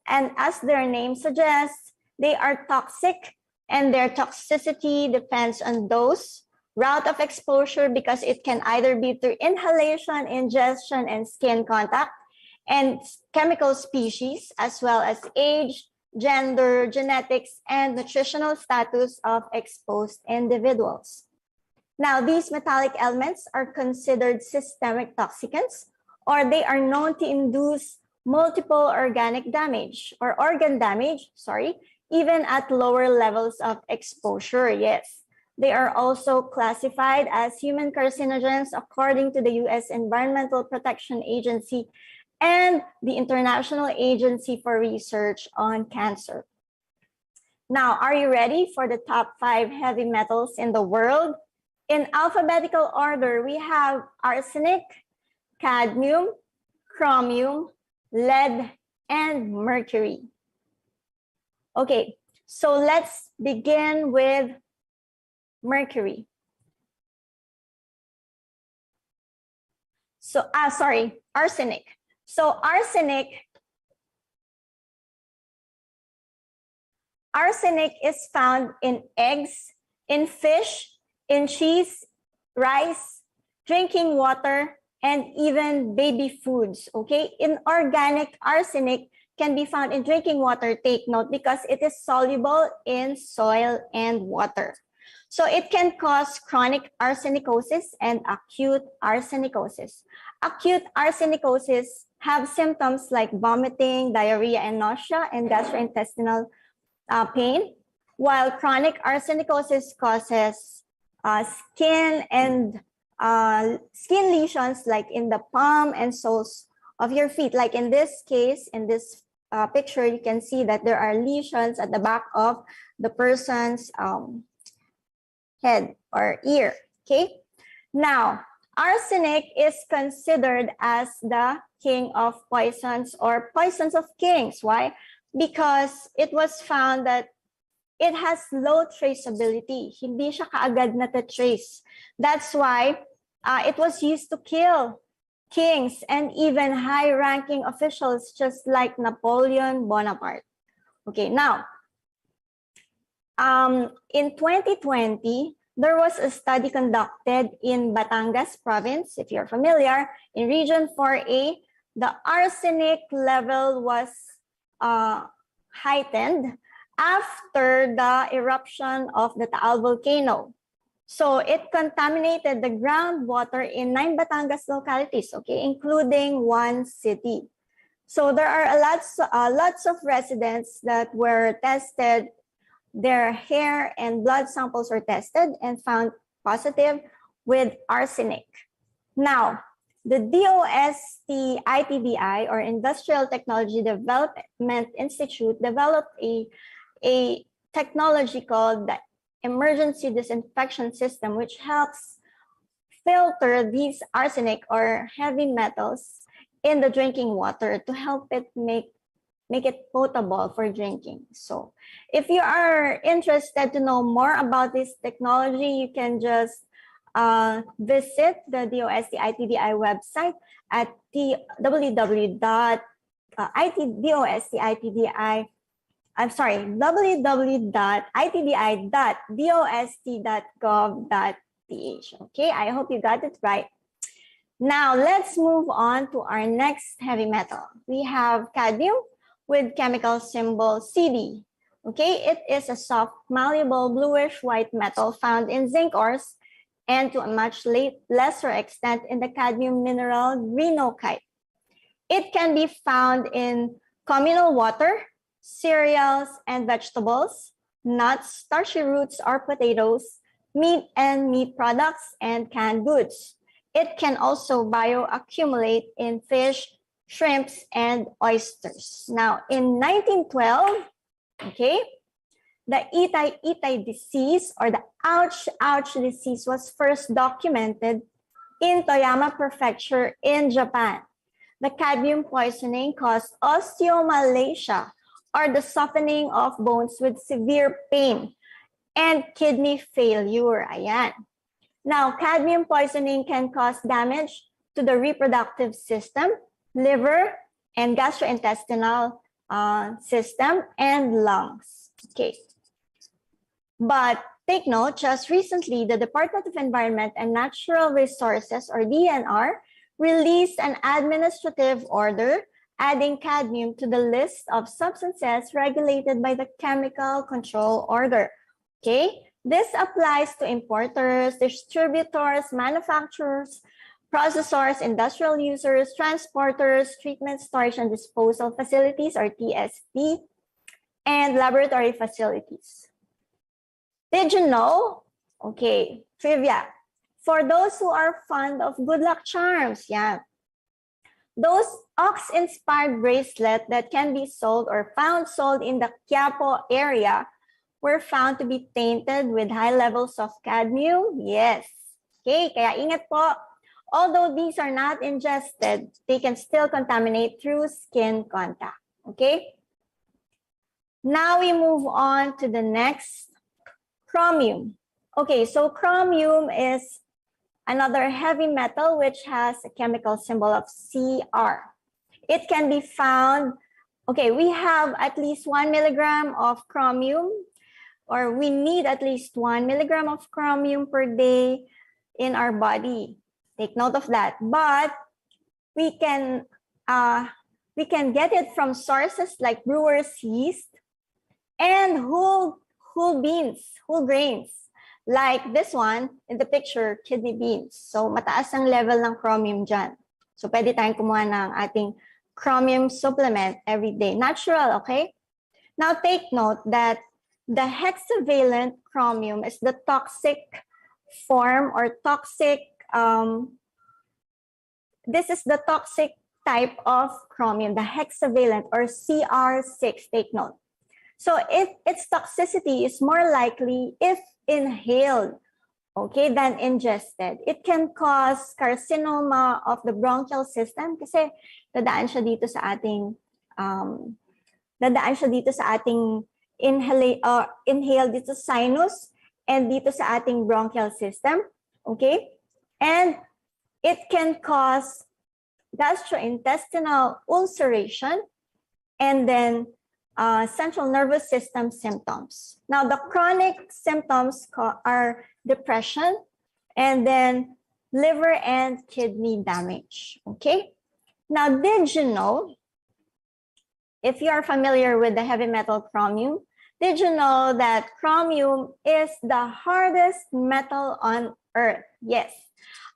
And as their name suggests, they are toxic, and their toxicity depends on dose, route of exposure, because it can either be through inhalation, ingestion, and skin contact, and chemical species, as well as age, gender, genetics, and nutritional status of exposed individuals. Now, these metallic elements are considered systemic toxicants, or they are known to induce multiple organic damage or organ damage, even at lower levels of exposure. Yes, they are also classified as human carcinogens according to the U.S. Environmental Protection Agency and the International Agency for Research on Cancer. Now, are you ready for the top 5 heavy metals in the world? In alphabetical order, we have arsenic, cadmium, chromium, lead, and mercury. Okay, so let's begin with mercury. So, arsenic. So arsenic is found in eggs, in fish, in cheese, rice, drinking water, and even baby foods, okay? Inorganic arsenic can be found in drinking water, take note, because it is soluble in soil and water. So it can cause chronic arsenicosis and acute arsenicosis. Acute arsenicosis have symptoms like vomiting, diarrhea, and nausea, and gastrointestinal pain, while chronic arsenicosis causes skin and skin lesions like in the palm and soles of your feet. Like in this case, in this picture, you can see that there are lesions at the back of the person's head or ear, okay? Now, arsenic is considered as the king of poisons, or poisons of kings. Why? Because it was found that it has low traceability. Hindi siya kaagad na-trace. That's why it was used to kill kings and even high-ranking officials, just like Napoleon Bonaparte. Okay, now, in 2020, there was a study conducted in Batangas province, if you're familiar, in Region 4A. The arsenic level was heightened after the eruption of the Taal volcano. So it contaminated the groundwater in 9 Batangas localities, okay, including 1 city. So there are lots of residents that were tested. Their hair and blood samples were tested and found positive with arsenic. Now, the DOST ITDI, or Industrial Technology Development Institute, developed a technology called the Emergency Disinfection System, which helps filter these arsenic or heavy metals in the drinking water to help it make it potable for drinking. So if you are interested to know more about this technology, you can just visit the DOST ITDI website at www.itdi.dost.gov.ph. Okay, I hope you got it right. Now let's move on to our next heavy metal. We have cadmium with chemical symbol CD. Okay, it is a soft, malleable, bluish-white metal found in zinc ores and to a much lesser extent in the cadmium mineral greenockite. It can be found in communal water, cereals and vegetables, nuts, starchy roots or potatoes, meat and meat products, and canned goods. It can also bioaccumulate in fish, shrimps, and oysters. Now, in 1912, okay, the itay-itay disease or the ouch disease was first documented in Toyama Prefecture in Japan. The cadmium poisoning caused osteomalacia or the softening of bones with severe pain and kidney failure. Ayan. Now, cadmium poisoning can cause damage to the reproductive system, liver, and gastrointestinal system, and lungs. Okay. But take note, just recently, the Department of Environment and Natural Resources, or DNR, released an administrative order adding cadmium to the list of substances regulated by the Chemical Control Order. Okay, this applies to importers, distributors, manufacturers, processors, industrial users, transporters, treatment, storage, and disposal facilities, or TSD, and laboratory facilities. Did you know? Okay, trivia. For those who are fond of good luck charms, yeah, those ox-inspired bracelets that can be sold or found sold in the Quiapo area were found to be tainted with high levels of cadmium. Yes. Okay, kaya ingat po. Although these are not ingested, they can still contaminate through skin contact. Okay? Now we move on to the next, chromium. Okay, so chromium is another heavy metal which has a chemical symbol of Cr. It can be found, okay, we have at least 1 milligram of chromium, or we need at least 1 milligram of chromium per day in our body. Take note of that. But we can get it from sources like brewer's yeast and whole beans, whole grains. Like this one in the picture, kidney beans. So mataas ang level ng chromium dyan. So pwede tayong kumuha ng ating chromium supplement every day. Natural, okay? Now take note that the hexavalent chromium is the toxic form or toxic, this is the toxic type of chromium, the hexavalent or Cr6, take note. So its toxicity is more likely if inhaled, okay, than ingested. It can cause carcinoma of the bronchial system kasi dadaan siya dito sa ating inhale dito sa sinus and dito sa ating bronchial system, okay? And it can cause gastrointestinal ulceration and then central nervous system symptoms. Now, the chronic symptoms are depression and then liver and kidney damage, okay? Now, did you know, if you are familiar with the heavy metal chromium, did you know that chromium is the hardest metal on Earth? Yes.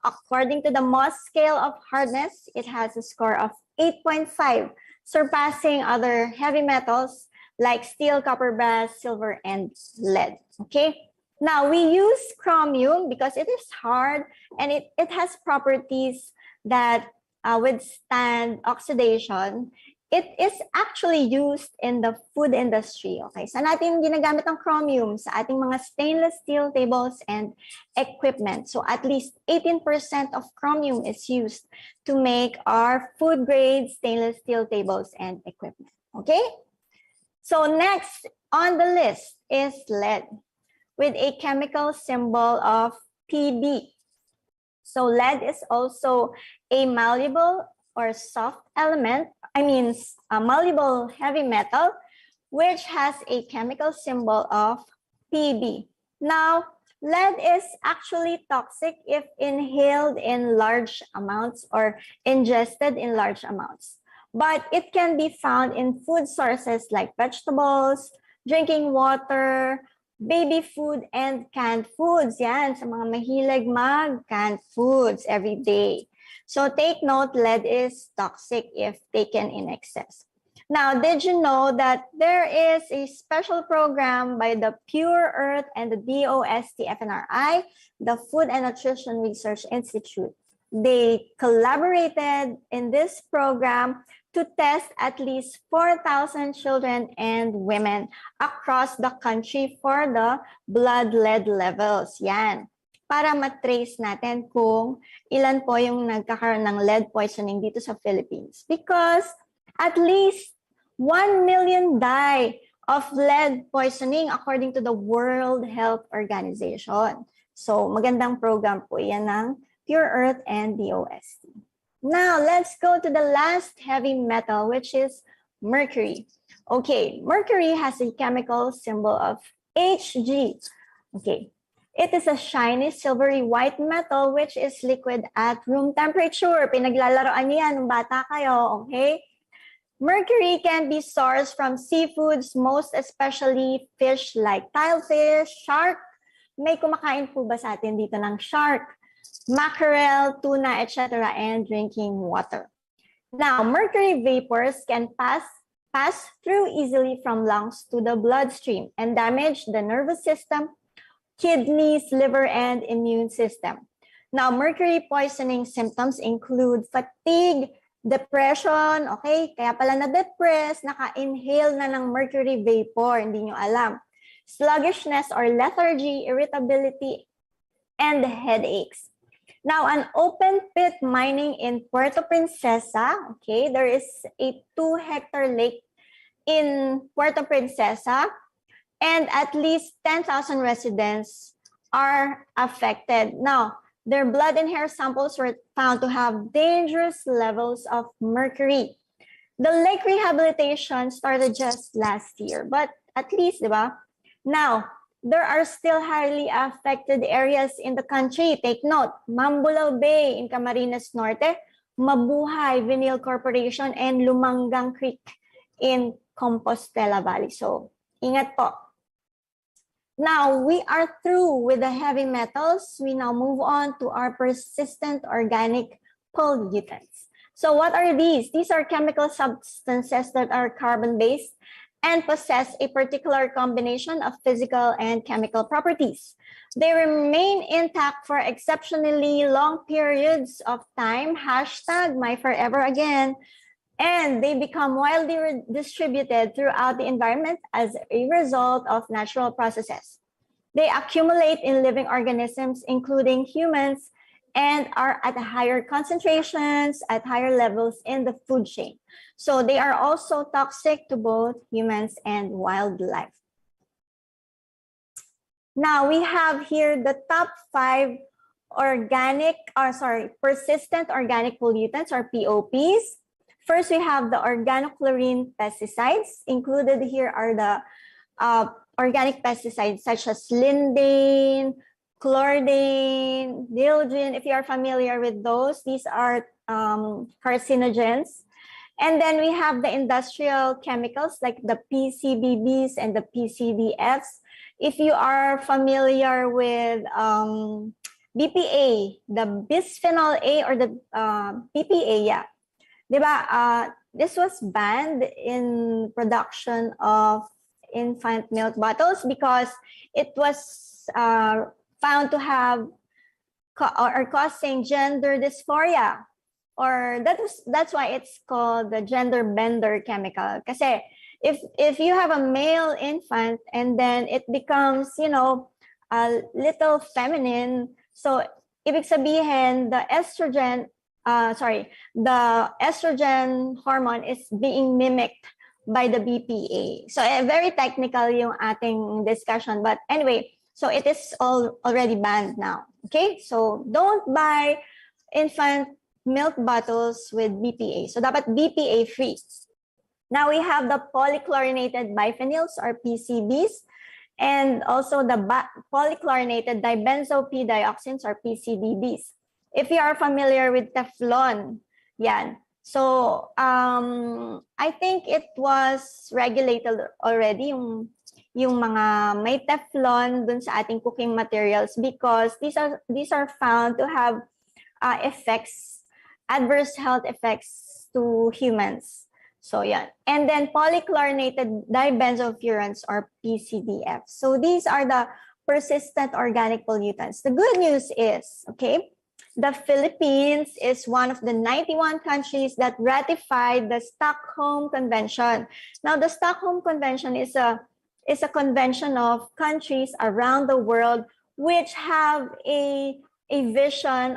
According to the Mohs scale of hardness, it has a score of 8.5, surpassing other heavy metals like steel, copper, brass, silver, and lead. Okay? Now, we use chromium because it is hard and it has properties that withstand oxidation. It is actually used in the food industry. Okay? Saan natin ginagamit ang chromium? Sa ating mga stainless steel tables and equipment. So at least 18% of chromium is used to make our food grade stainless steel tables and equipment. Okay? So next on the list is lead with a chemical symbol of Pb. So lead is also a malleable or soft element, a malleable heavy metal, which has a chemical symbol of Pb. Now, lead is actually toxic if inhaled in large amounts or ingested in large amounts. But it can be found in food sources like vegetables, drinking water, baby food, and canned foods. Yan, sa mga mahilig mag-canned foods every day. So take note, lead is toxic if taken in excess. Now, did you know that there is a special program by the Pure Earth and the DOST FNRI, the Food and Nutrition Research Institute? They collaborated in this program to test at least 4,000 children and women across the country for the blood lead levels. Yan. Para matrace natin kung ilan po yung nagkakaroon ng lead poisoning dito sa Philippines. Because at least 1 million die of lead poisoning according to the World Health Organization. So magandang program po yan ng Pure Earth and DOST. Now, let's go to the last heavy metal, which is mercury. Okay, mercury has a chemical symbol of Hg. Okay, it is a shiny silvery white metal which is liquid at room temperature. Pinaglalaroan niya nung bata kayo, okay? Mercury can be sourced from seafoods, most especially fish like tilefish, shark. May kumakain po ba sa atin dito ng shark? Mackerel, tuna, etc., and drinking water. Now, mercury vapors can pass through easily from lungs to the bloodstream and damage the nervous system, kidneys, liver, and immune system. Now, mercury poisoning symptoms include fatigue, depression, okay? Kaya pala na-depress, naka-inhale na ng mercury vapor, hindi nyo alam. Sluggishness or lethargy, irritability, and headaches. Now, an open pit mining in Puerto Princesa, okay, there is a 2-hectare lake in Puerto Princesa, and at least 10,000 residents are affected. Now, their blood and hair samples were found to have dangerous levels of mercury. The lake rehabilitation started just last year, but at least, diba? Now, there are still highly affected areas in the country. Take note, Mambulau Bay in Camarines Norte, Mabuhay Vinyl Corporation, and Lumanggang Creek in Compostela Valley. So, ingat po. Now, we are through with the heavy metals. We now move on to our persistent organic pollutants. So, what are these? These are chemical substances that are carbon-based and possess a particular combination of physical and chemical properties. They remain intact for exceptionally long periods of time, #myforeveragain, and they become widely distributed throughout the environment as a result of natural processes. They accumulate in living organisms, including humans, and are at higher concentrations, at higher levels in the food chain. So they are also toxic to both humans and wildlife. Now we have here the top 5 persistent organic pollutants or POPs. First, we have the organochlorine pesticides. Included here are the organic pesticides such as lindane, chlordane, dildrin. If you are familiar with those, these are carcinogens. And then we have the industrial chemicals like the PCBs and the PCBFs. If you are familiar with BPA, the bisphenol A or the BPA, yeah. Diba? This was banned in production of infant milk bottles because it was found to have or causing gender dysphoria, or that's why it's called the gender bender chemical. Kasi if you have a male infant and then it becomes, you know, a little feminine, so ibig sabihin the estrogen hormone is being mimicked by the BPA. So very technical yung ating discussion, but anyway, so it is already banned now. Okay, so don't buy infant milk bottles with BPA. So dapat BPA free. Now we have the polychlorinated biphenyls or PCBs, and also the polychlorinated dibenzo-p-dioxins or PCDBs. If you are familiar with Teflon, yan. So I think it was regulated already yung mga may Teflon dun sa ating cooking materials, because these are found to have adverse health effects to humans. So yeah, and then polychlorinated dibenzofurans or PCDF. So these are the persistent organic pollutants. The good news is, okay, the Philippines is one of the 91 countries that ratified the Stockholm Convention. Now, the Stockholm Convention is a convention of countries around the world which have a vision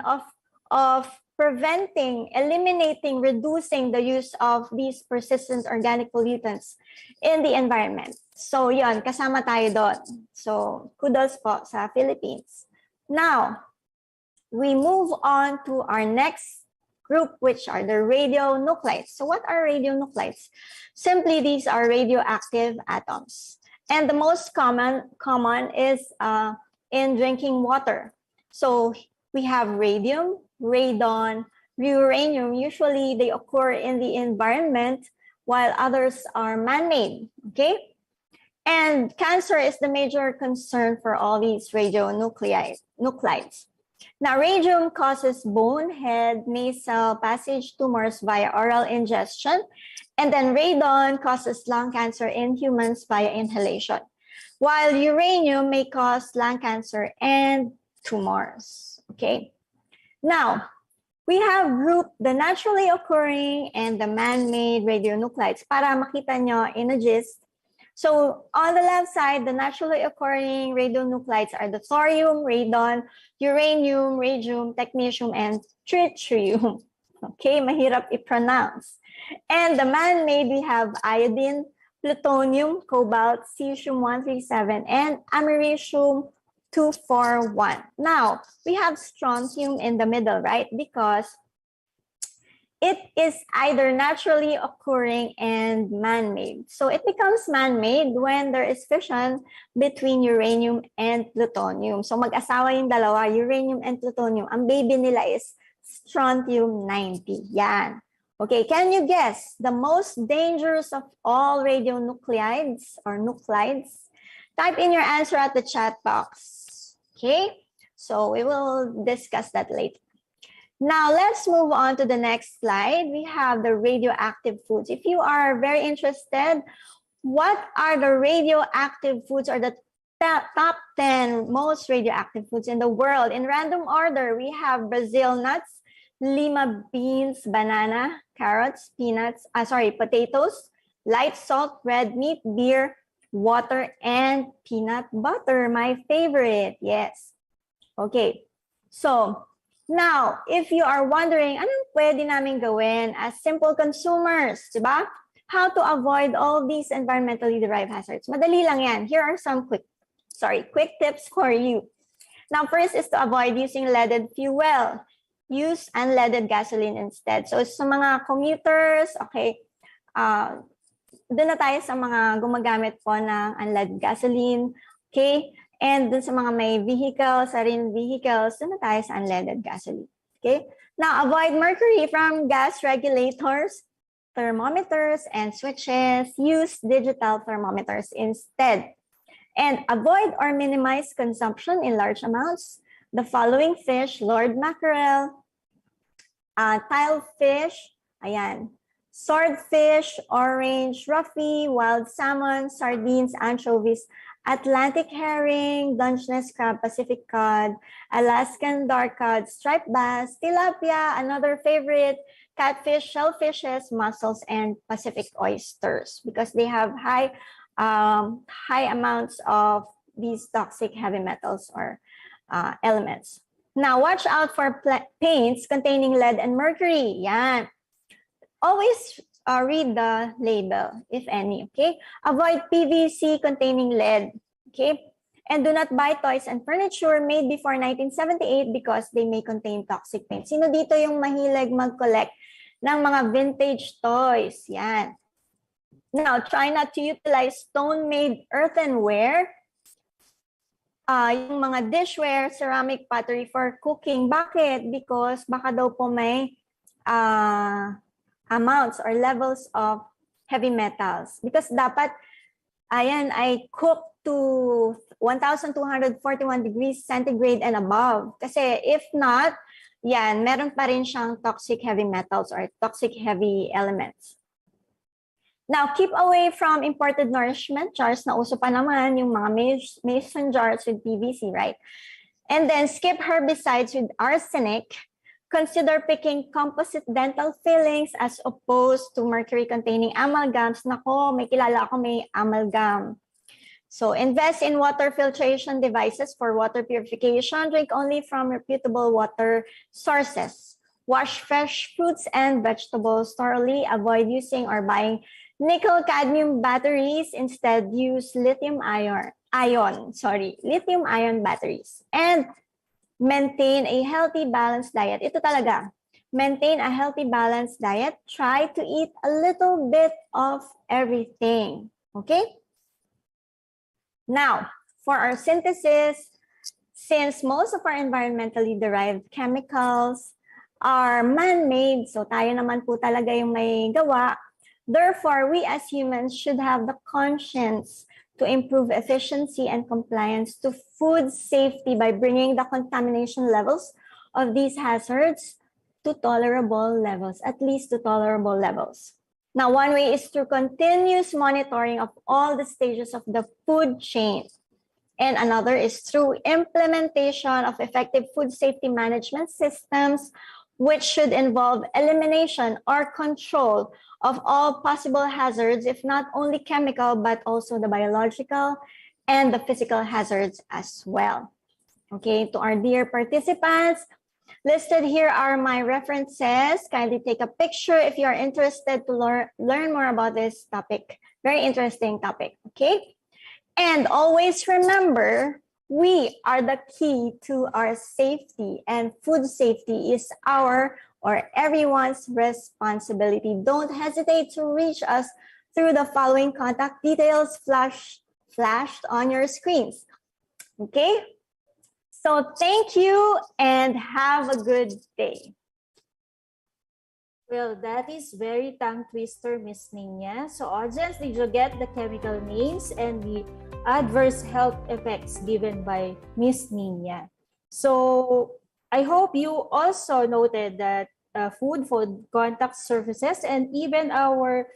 of preventing, eliminating, reducing the use of these persistent organic pollutants in the environment. So yon, kasama tayo doon. So kudos po sa Philippines. Now, we move on to our next group, which are the radionuclides. So what are radionuclides? Simply, these are radioactive atoms. And the most common is in drinking water. So we have radium, radon, uranium. Usually they occur in the environment while others are man-made, okay? And cancer is the major concern for all these radionuclides. Now, radium causes bone, head, nasal passage tumors via oral ingestion, and then radon causes lung cancer in humans via inhalation, while uranium may cause lung cancer and tumors, okay? Now, we have grouped the naturally occurring and the man-made radionuclides para makita nyo in a gist. So on the left side, the naturally occurring radionuclides are the thorium, radon, uranium, radium, technetium, and tritium. Okay, mahirap i-pronounce. And the man-made, we have iodine, plutonium, cobalt, cesium-137, and americium-241. Now, we have strontium in the middle, right? Because it is either naturally occurring and man-made. So it becomes man-made when there is fission between uranium and plutonium. So mag-asawa yung dalawa, uranium and plutonium. Ang baby nila is strontium-90. Yan. Okay, can you guess the most dangerous of all radionuclides or nuclides? Type in your answer at the chat box. Okay, so we will discuss that later. Now, let's move on to the next slide. We have the radioactive foods. If you are very interested, what are the radioactive foods or the top 10 most radioactive foods in the world? In random order, we have Brazil nuts, lima beans, banana, carrots, peanuts, potatoes, light salt, red meat, beer, water, and peanut butter, my favorite. Yes. Okay. So, now, if you are wondering, anong pwede namin gawin as simple consumers, diba? How to avoid all these environmentally derived hazards? Madali lang yan. Here are some quick tips for you. Now, first is to avoid using leaded fuel. Use unleaded gasoline instead. So, sa mga commuters, okay, doon na tayo sa mga gumagamit po ng unleaded gasoline, okay? And dun sa mga may vehicles, sarin vehicles, dun na tayo sa unleaded gasoline. Okay? Now, avoid mercury from gas regulators, thermometers, and switches. Use digital thermometers instead. And avoid or minimize consumption in large amounts. The following fish, Lord mackerel, tilefish, ayan, swordfish, orange, roughy, wild salmon, sardines, anchovies, Atlantic herring, Dungeness crab, Pacific cod, Alaskan dark cod, striped bass, tilapia, another favorite, catfish, shellfishes, mussels, and Pacific oysters because they have high amounts of these toxic heavy metals or elements. Now, watch out for paints containing lead and mercury. Yan. Always read the label, if any, okay? Avoid PVC containing lead, okay? And do not buy toys and furniture made before 1978 because they may contain toxic paint. Sino dito yung mahilig mag-collect ng mga vintage toys? Yan. Now, try not to utilize stone-made earthenware, yung mga dishware, ceramic pottery for cooking. Bakit? Because baka daw po may amounts or levels of heavy metals. Because dapat, ayan, ay cook to 1,241 degrees centigrade and above. Kasi if not, yan, meron pa rin siyang toxic heavy metals or toxic heavy elements. Now, keep away from imported nourishment jars na uso pa naman yung mga mason jars with PVC, right? And then skip herbicides with arsenic. Consider picking composite dental fillings as opposed to mercury-containing amalgams. Nako, may kilala ako may amalgam. So invest in water filtration devices for water purification. Drink only from reputable water sources. Wash fresh fruits and vegetables thoroughly. Avoid using or buying nickel-cadmium batteries. Instead, use lithium-ion batteries. And maintain a healthy, balanced diet. Ito talaga. Maintain a healthy, balanced diet. Try to eat a little bit of everything. Okay? Now, for our synthesis, since most of our environmentally derived chemicals are man-made, so tayo naman po talaga yung may gawa, therefore, we as humans should have the conscience to improve efficiency and compliance to food safety by bringing the contamination levels of these hazards to tolerable levels, at least to tolerable levels. Now, one way is through continuous monitoring of all the stages of the food chain. And another is through implementation of effective food safety management systems, which should involve elimination or control of all possible hazards, if not only chemical, but also the biological and the physical hazards as well. Okay, to our dear participants, listed here are my references. Kindly take a picture if you are interested to learn more about this topic. Very interesting topic, okay? And always remember, we are the key to our safety, and food safety is our or everyone's responsibility. Don't hesitate to reach us through the following contact details flashed on your screens. Okay? So thank you and have a good day. Well, that is very tongue twister, Miss Nina. So audience, did you get the chemical names and the adverse health effects given by Miss Nina? So I hope you also noted that food contact surfaces and even our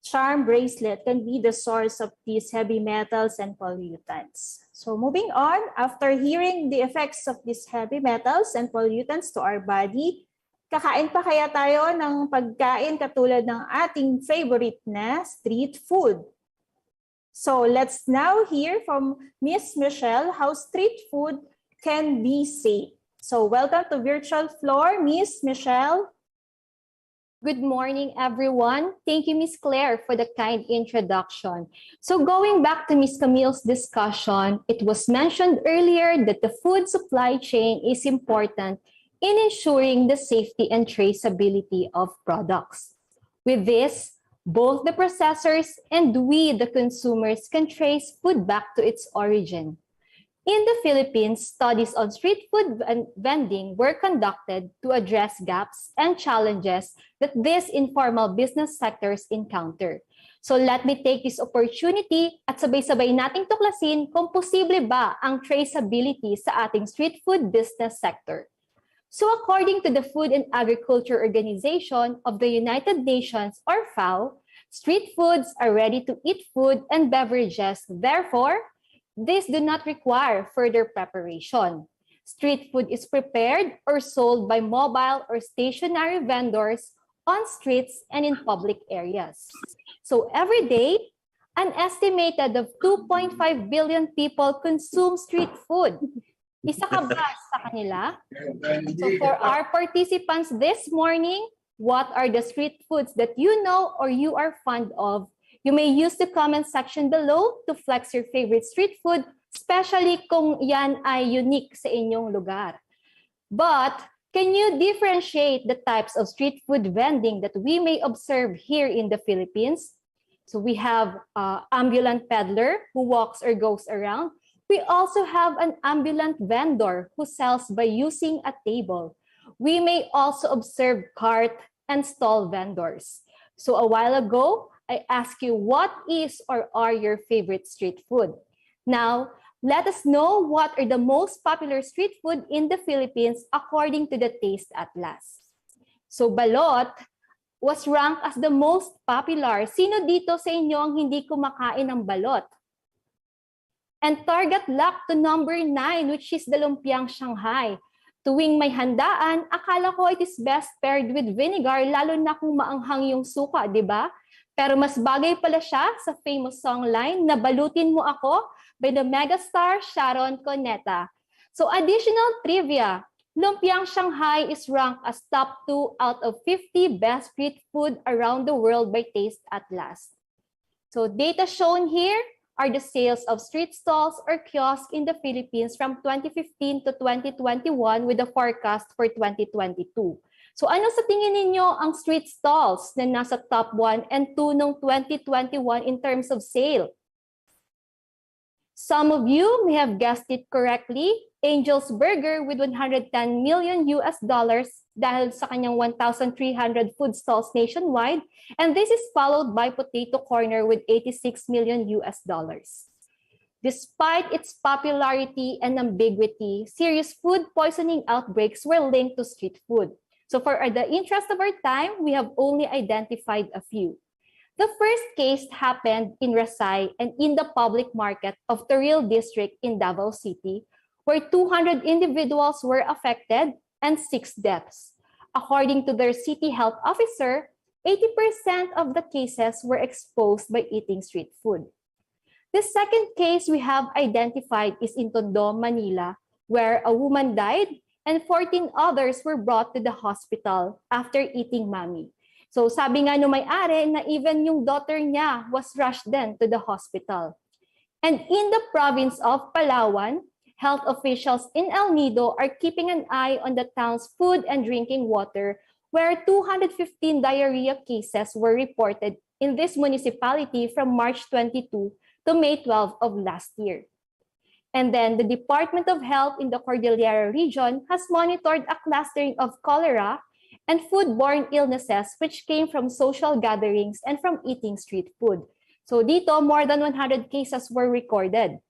charm bracelet can be the source of these heavy metals and pollutants. So moving on, after hearing the effects of these heavy metals and pollutants to our body, kakain pa kaya tayo ng pagkain katulad ng ating favorite na street food? So let's now hear from Miss Michelle how street food can be safe. So welcome to virtual floor, Miss Michelle. Good morning, everyone. Thank you, Miss Claire, for the kind introduction. So going back to Miss Camille's discussion, it was mentioned earlier that the food supply chain is important in ensuring the safety and traceability of products. With this, both the processors and we, the consumers, can trace food back to its origin. In the Philippines, studies on street food vending were conducted to address gaps and challenges that these informal business sectors encounter. So let me take this opportunity at sabay-sabay nating tuklasin kung posible ba ang traceability sa ating street food business sector. So according to the Food and Agriculture Organization of the United Nations, or FAO, street foods are ready-to-eat food and beverages. Therefore, these do not require further preparation. Street food is prepared or sold by mobile or stationary vendors on streets and in public areas. So every day, an estimated of 2.5 billion people consume street food. Isa ka ba sa kanila? So for our participants this morning, what are the street foods that you know or you are fond of? You may use the comment section below to flex your favorite street food, especially kung yan ay unique sa inyong lugar. But can you differentiate the types of street food vending that we may observe here in the Philippines? So we have ambulant peddler who walks or goes around. We also have an ambulant vendor who sells by using a table. We may also observe cart and stall vendors. So a while ago, I asked you what is or are your favorite street food. Now, let us know what are the most popular street food in the Philippines according to the Taste Atlas. So balot, was ranked as the most popular. Sino dito sa inyo ang hindi kumakain ng balot? And target lock to number 9, which is the lumpiang Shanghai. Tuwing may handaan, akala ko it is best paired with vinegar, lalo na kung maanghang yung suka, di ba? Pero mas bagay pala siya sa famous songline na Balutin Mo Ako by the megastar Sharon Cuneta. So additional trivia, lumpiang Shanghai is ranked as top 2 out of 50 best street food around the world by Taste Atlas. So data shown here are the sales of street stalls or kiosks in the Philippines from 2015 to 2021 with the forecast for 2022. So ano sa tingin ninyo ang street stalls na nasa top 1 and 2 noong 2021 in terms of sale? Some of you may have guessed it correctly. Angel's Burger with $110 million dahil sa kanyang 1,300 food stalls nationwide, and this is followed by Potato Corner with $86 million. Despite its popularity and ambiguity, serious food poisoning outbreaks were linked to street food. So for the interest of our time, we have only identified a few. The first case happened in Rasay and in the public market of Toril District in Davao City, where 200 individuals were affected and 6 deaths. According to their city health officer, 80% of the cases were exposed by eating street food. The second case we have identified is in Tondo, Manila, where a woman died and 14 others were brought to the hospital after eating mami. So sabi nga nung may-ari na even yung daughter niya was rushed then to the hospital. And in the province of Palawan, health officials in El Nido are keeping an eye on the town's food and drinking water, where 215 diarrhea cases were reported in this municipality from March 22 to May 12 of last year. And then the Department of Health in the Cordillera region has monitored a clustering of cholera and foodborne illnesses which came from social gatherings and from eating street food. So dito, more than 100 cases were recorded.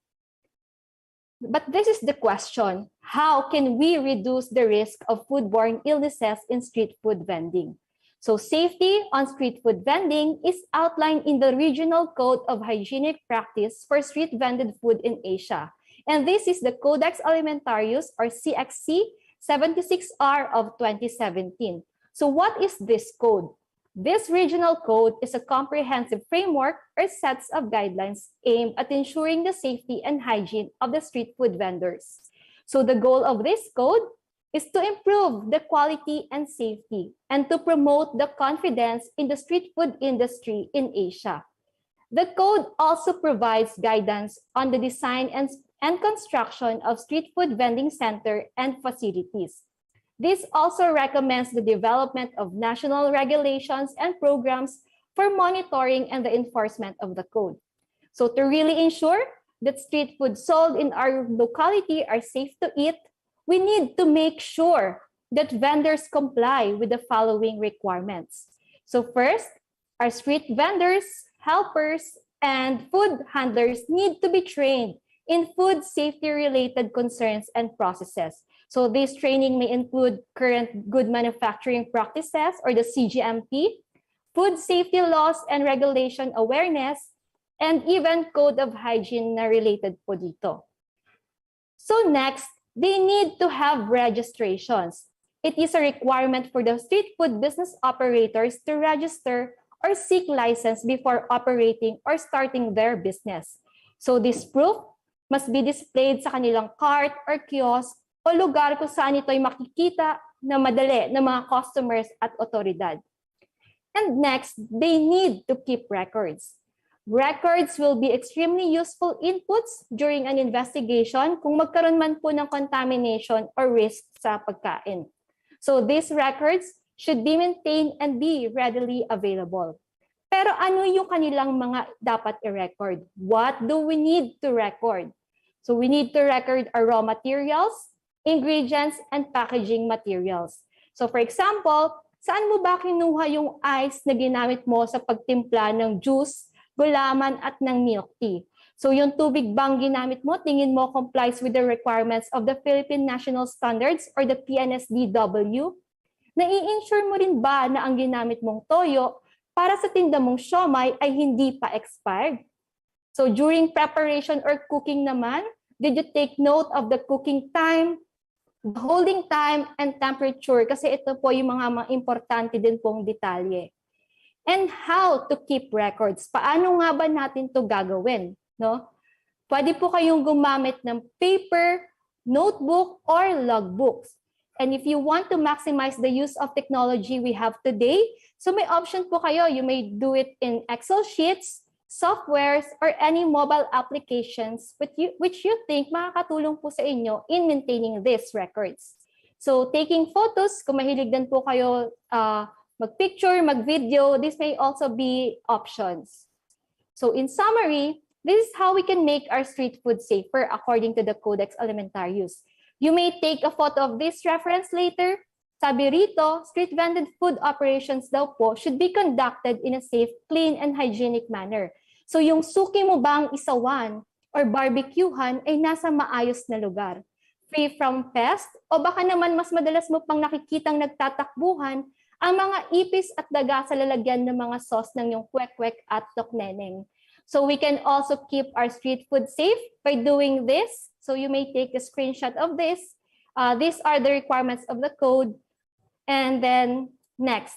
But this is the question, how can we reduce the risk of foodborne illnesses in street food vending? So safety on street food vending is outlined in the Regional Code of Hygienic Practice for Street Vended Food in Asia. And this is the Codex Alimentarius or CXC 76R of 2017. So what is this code? This regional code is a comprehensive framework or sets of guidelines aimed at ensuring the safety and hygiene of the street food vendors. So the goal of this code is to improve the quality and safety and to promote the confidence in the street food industry in Asia. The code also provides guidance on the design and construction of street food vending center and facilities. This also recommends the development of national regulations and programs for monitoring and the enforcement of the code. So to really ensure that street food sold in our locality are safe to eat, we need to make sure that vendors comply with the following requirements. So first, our street vendors, helpers, and food handlers need to be trained in food safety-related concerns and processes. So this training may include current good manufacturing practices or the CGMP, food safety laws and regulation awareness, and even code of hygiene na related po dito. So next, they need to have registrations. It is a requirement for the street food business operators to register or seek license before operating or starting their business. So this proof must be displayed sa kanilang cart or kiosk o lugar kung saan ito ay makikita na madali ng mga customers at otoridad. And next, they need to keep records. Records will be extremely useful inputs during an investigation kung magkaroon man po ng contamination or risk sa pagkain. So these records should be maintained and be readily available. Pero ano yung kanilang mga dapat i-record? What do we need to record? So we need to record our raw materials, ingredients, and packaging materials. So for example, saan mo ba kinuha yung ice na ginamit mo sa pagtimpla ng juice, gulaman, at ng milk tea? So yung tubig bang ginamit mo, tingin mo complies with the requirements of the Philippine National Standards or the PNSDW? Nai-ensure mo rin ba na ang ginamit mong toyo para sa tinda mong siomai ay hindi pa expired? So during preparation or cooking naman, did you take note of the cooking time, the holding time, and temperature? Kasi ito po yung mga importante din pong detalye. And how to keep records? Paano nga ba natin to gagawin? No? Pwede po kayong gumamit ng paper, notebook, or logbooks. And if you want to maximize the use of technology we have today, so may option po kayo. You may do it in Excel sheets, softwares, or any mobile applications which you think makakatulong po sa inyo in maintaining these records. So taking photos, kung mahilig din po kayo mag-picture, mag-video, this may also be options. So in summary, this is how we can make our street food safer according to the Codex Alimentarius. You may take a photo of this reference later. Sabi rito, street vended food operations daw po should be conducted in a safe, clean, and hygienic manner. So yung suki mo bang isawan or barbecuehan ay nasa maayos na lugar, free from pest, o baka naman mas madalas mo pang nakikitang nagtatakbuhan ang mga ipis at daga sa lalagyan ng mga sauce ng yung kwek-kwek at tokneneng. So we can also keep our street food safe by doing this. So you may take a screenshot of this. These are the requirements of the code. And then next.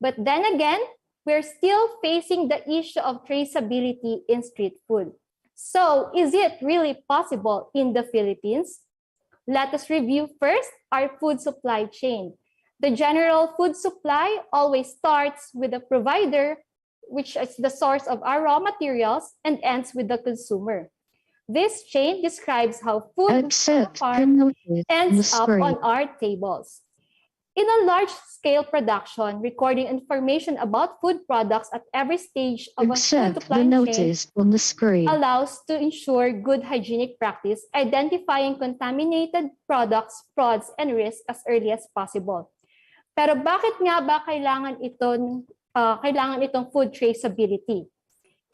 But then again, we're still facing the issue of traceability in street food. So is it really possible in the Philippines? Let us review first our food supply chain. The general food supply always starts with the provider, which is the source of our raw materials, and ends with the consumer. This chain describes how food ends up on our tables. In a large-scale production, recording information about food products at every stage of a food supply chain allows to ensure good hygienic practice, identifying contaminated products, frauds, and risks as early as possible. Pero bakit nga ba kailangan itong food traceability?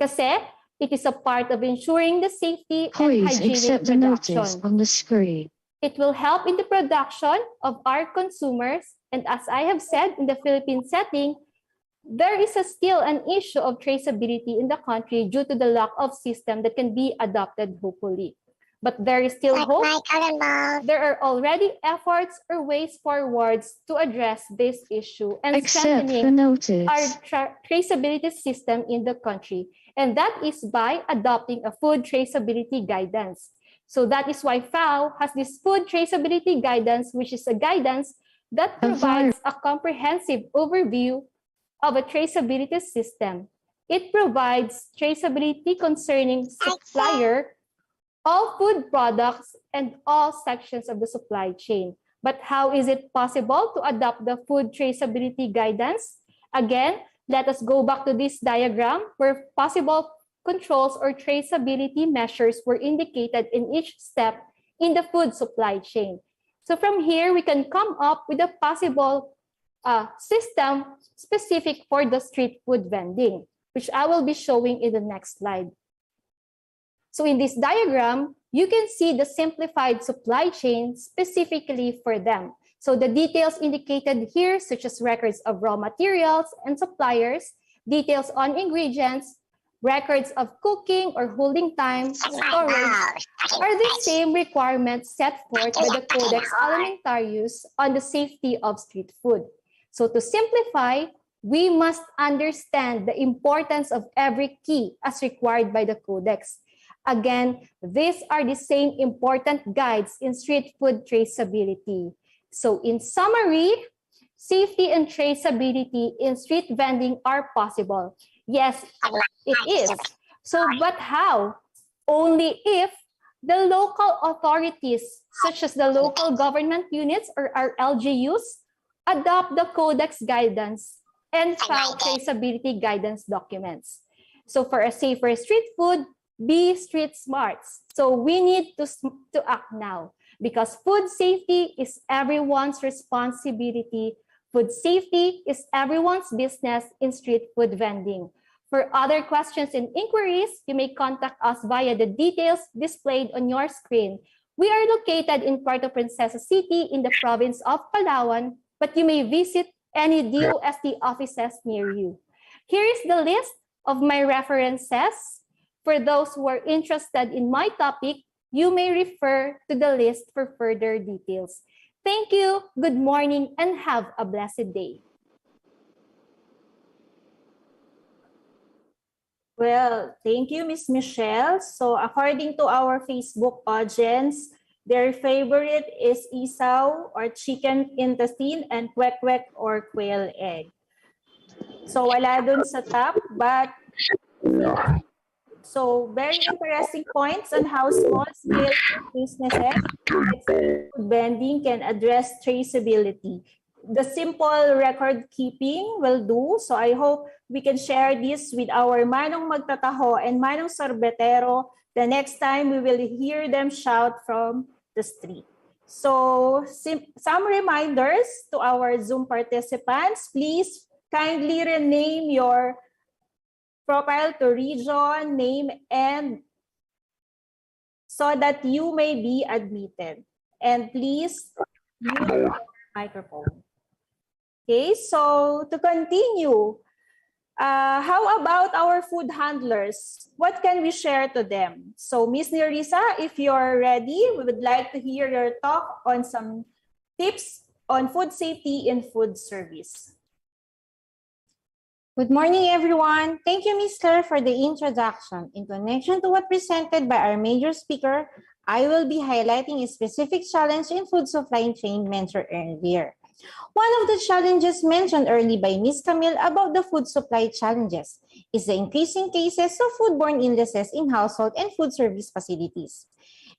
Kasi it is a part of ensuring the safety and hygienic production. It will help in the production of our consumers, and as I have said, in the Philippine setting, there is still an issue of traceability in the country due to the lack of system that can be adopted hopefully. But there is still hope. There are already efforts or ways forwards to address this issue and strengthening our traceability system in the country. And that is by adopting a food traceability guidance. So that is why FAO has this food traceability guidance, which is a guidance that provides a comprehensive overview of a traceability system. It provides traceability concerning supplier, all food products, and all sections of the supply chain. But how is it possible to adopt the food traceability guidance? Again, let us go back to this diagram where possible controls or traceability measures were indicated in each step in the food supply chain. So from here, we can come up with a possible system specific for the street food vending, which I will be showing in the next slide. So in this diagram, you can see the simplified supply chain specifically for them. So the details indicated here, such as records of raw materials and suppliers, details on ingredients, records of cooking or holding time, storage, are the same requirements set forth by the Codex Alimentarius on the safety of street food. So to simplify, we must understand the importance of every key as required by the Codex. Again, these are the same important guides in street food traceability. So in summary, safety and traceability in street vending are possible. Yes, it is. So, but how? Only if the local authorities, such as the local government units or our LGUs, adopt the Codex guidance and file traceability guidance documents. So for a safer street food, be street smarts. So we need to act now because food safety is everyone's responsibility. Food safety is everyone's business in street food vending. For other questions and inquiries, you may contact us via the details displayed on your screen. We are located in Puerto Princesa City in the province of Palawan, but you may visit any DOST offices near you. Here is the list of my references. For those who are interested in my topic, you may refer to the list for further details. Thank you, good morning, and have a blessed day. Well, thank you, Ms. Michelle. So according to our Facebook audience, their favorite is isaw or chicken intestine and kwek-kwek or quail egg. So wala dun sa top, but so very interesting points on how small-scale businesses like food vending can address traceability. The simple record keeping will do. So I hope we can share this with our manong magtataho and manong sorbetero the next time we will hear them shout from the street. So some reminders to our Zoom participants. Please kindly rename your profile to region, name, and so that you may be admitted. And please mute your microphone. Okay, so to continue, how about our food handlers? What can we share to them? So Ms. Nerissa, if you're ready, we would like to hear your talk on some tips on food safety in food service. Good morning, everyone. Thank you, Ms. Claire, for the introduction. In connection to what presented by our major speaker, I will be highlighting a specific challenge in food supply chain mentioned earlier. One of the challenges mentioned early by Ms. Camille about the food supply challenges is the increasing cases of foodborne illnesses in household and food service facilities.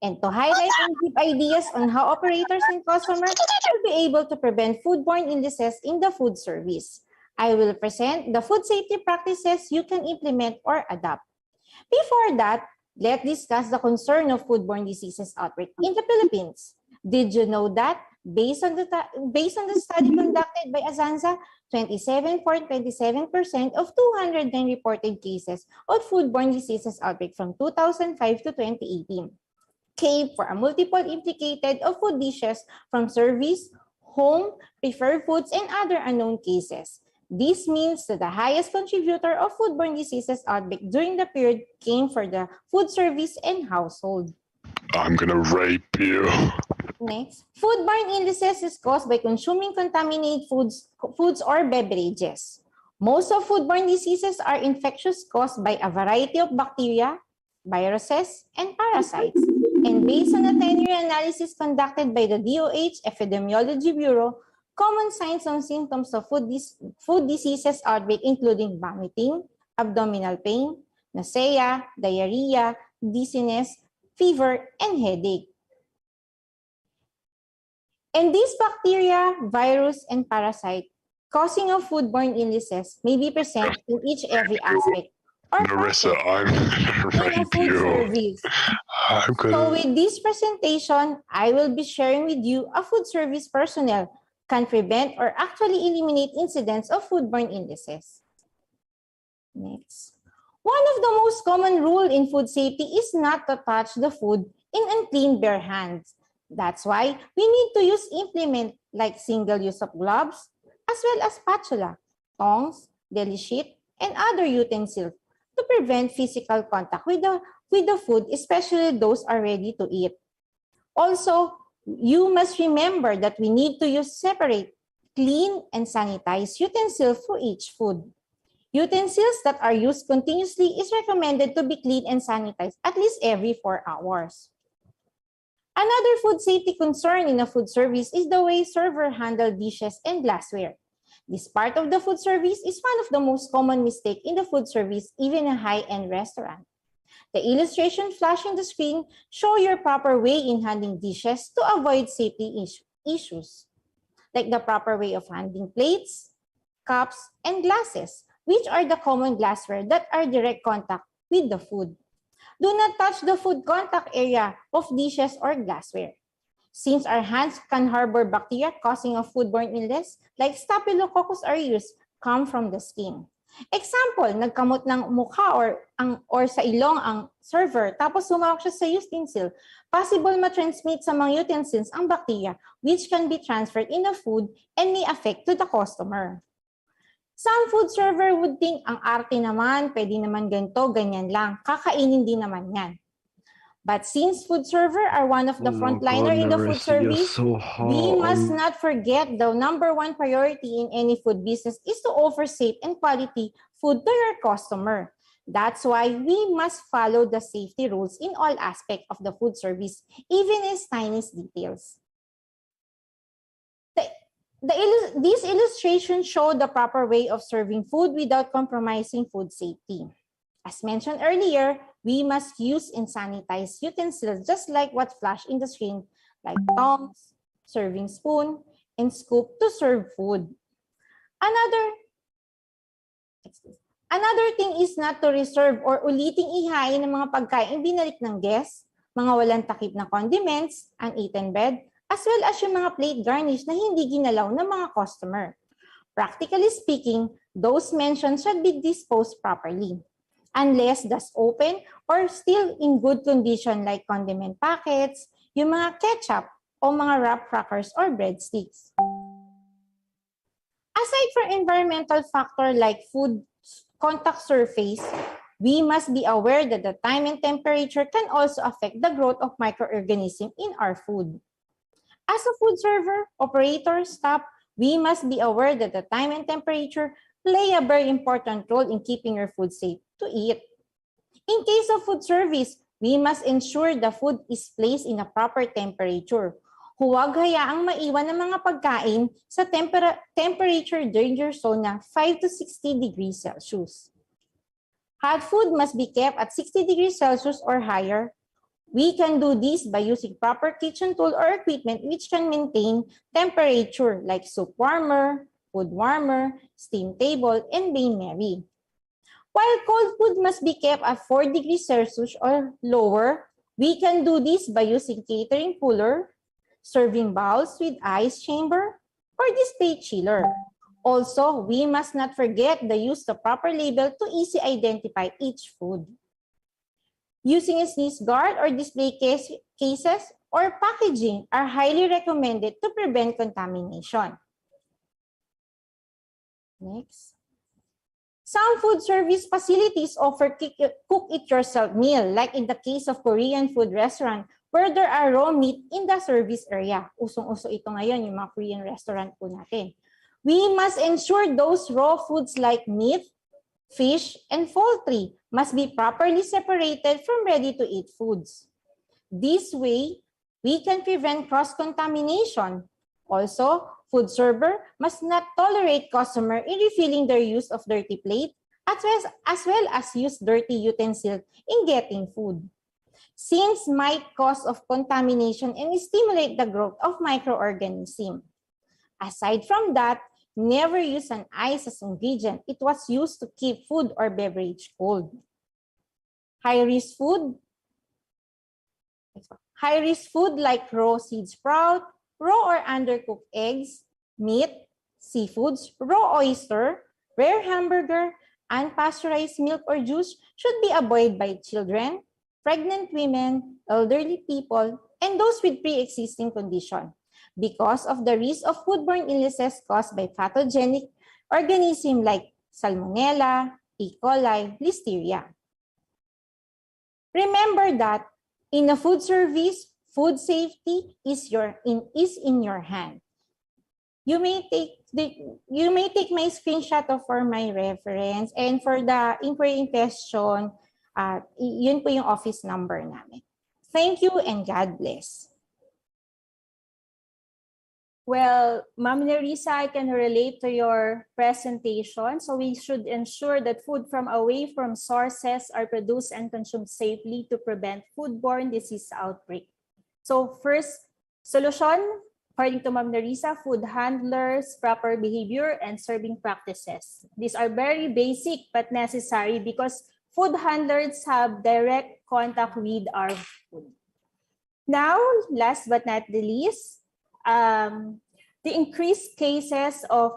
And to highlight and give ideas on how operators and customers will be able to prevent foodborne illnesses in the food service, I will present the food safety practices you can implement or adopt. Before that, let's discuss the concern of foodborne diseases outbreak in the Philippines. Did you know that based on the study conducted by Azanza, 27% of 209 reported cases of foodborne diseases outbreak from 2005 to 2018 came for a multiple implicated of food dishes from service, home, preferred foods, and other unknown cases. This means that the highest contributor of foodborne diseases outbreak during the period came for the food service and household. I'm gonna rape you. Next, foodborne illnesses is caused by consuming contaminated foods or beverages. Most of foodborne diseases are infectious caused by a variety of bacteria, viruses, and parasites. And based on a 10-year analysis conducted by the DOH Epidemiology Bureau, common signs and symptoms of food diseases outbreak including vomiting, abdominal pain, nausea, diarrhea, dizziness, fever, and headache. And these bacteria, virus, and parasite causing of foodborne illnesses may be present in every aspect or Nerissa, I'm gonna rape you. So with this presentation, I will be sharing with you a food service personnel can prevent or actually eliminate incidents of foodborne illnesses. Next. One of the most common rules in food safety is not to touch the food in unclean bare hands. That's why we need to use implements like single use of gloves, as well as spatula, tongs, deli sheet, and other utensils to prevent physical contact with the food, especially those are ready to eat. Also, you must remember that we need to use separate, clean, and sanitized utensils for each food. Utensils that are used continuously is recommended to be clean and sanitized at least every 4 hours. Another food safety concern in a food service is the way servers handle dishes and glassware. This part of the food service is one of the most common mistakes in the food service, even in a high-end restaurant. The illustration flashing the screen show your proper way in handling dishes to avoid safety issues, like the proper way of handling plates, cups, and glasses, which are the common glassware that are direct contact with the food. Do not touch the food contact area of dishes or glassware. Since our hands can harbor bacteria causing a foodborne illness, like Staphylococcus aureus, come from the skin. Example, nagkamot ng mukha or sa ilong ang server, tapos sumawak siya sa utensil. Possible ma-transmit sa mga utensils ang bacteria, which can be transferred in the food and may affect to the customer. Some food server would think, ang arte naman, pwede naman ganito, ganyan lang. Kakainin din naman yan. But since food server are one of the frontliner in the food service, we must not forget the #1 priority in any food business is to offer safe and quality food to your customer. That's why we must follow the safety rules in all aspects of the food service, even its tiniest details. These illustrations show the proper way of serving food without compromising food safety. As mentioned earlier, we must use and sanitize utensils just like what flashed in the screen, like tongs, serving spoon, and scoop to serve food. Another thing is not to reserve or uliting ihain ng mga pagkain binalik ng guests, mga walang takip na condiments, uneaten bread, as well as yung mga plate garnish na hindi ginalaw ng mga customer. Practically speaking, those mentioned should be disposed properly. Unless that's open or still in good condition like condiment packets, yung mga ketchup o mga wrap crackers or breadsticks. Aside from environmental factor like food contact surface, we must be aware that the time and temperature can also affect the growth of microorganisms in our food. As a food server, operator, staff, we must be aware that the time and temperature play a very important role in keeping your food safe to eat. In case of food service, we must ensure the food is placed in a proper temperature. Huwag hayaang maiwan ng mga pagkain sa temperature danger zone na 5 to 60 degrees Celsius. Hot food must be kept at 60 degrees Celsius or higher. We can do this by using proper kitchen tool or equipment which can maintain temperature like soup warmer, food warmer, steam table, and bain marie. While cold food must be kept at 4 degrees Celsius or lower, we can do this by using catering cooler, serving bowls with ice chamber, or display chiller. Also, we must not forget the use of proper label to easily identify each food. Using a sneeze guard or display cases or packaging are highly recommended to prevent contamination. Next. Some food service facilities offer cook-it-yourself meal, like in the case of Korean food restaurant, where there are raw meat in the service area. Usong-uso ito ngayon, yung mga Korean restaurant po natin. We must ensure those raw foods like meat, fish, and poultry must be properly separated from ready-to-eat foods. This way, we can prevent cross-contamination. Also, food server must not tolerate customer in refilling their use of dirty plate as well as use dirty utensil in getting food. Since might cause of contamination and stimulate the growth of microorganisms. Aside from that, never use an ice as ingredient. It was used to keep food or beverage cold. High-risk food like raw seed sprout, raw or undercooked eggs, meat, seafoods, raw oyster, rare hamburger, unpasteurized milk or juice should be avoided by children, pregnant women, elderly people, and those with pre-existing condition because of the risk of foodborne illnesses caused by pathogenic organisms like Salmonella, E. coli, Listeria. Remember that in a food service, food safety is in your hand. You may take my screenshot for my reference, and for the inquiry in question, yun po yung office number namin. Thank you and God bless. Well, Ma'am Nerissa, I can relate to your presentation. So we should ensure that food from away from sources are produced and consumed safely to prevent foodborne disease outbreak. So first solution, according to Ma'am Nerissa, food handlers, proper behavior, and serving practices. These are very basic but necessary because food handlers have direct contact with our food. Now, last but not the least, the increased cases of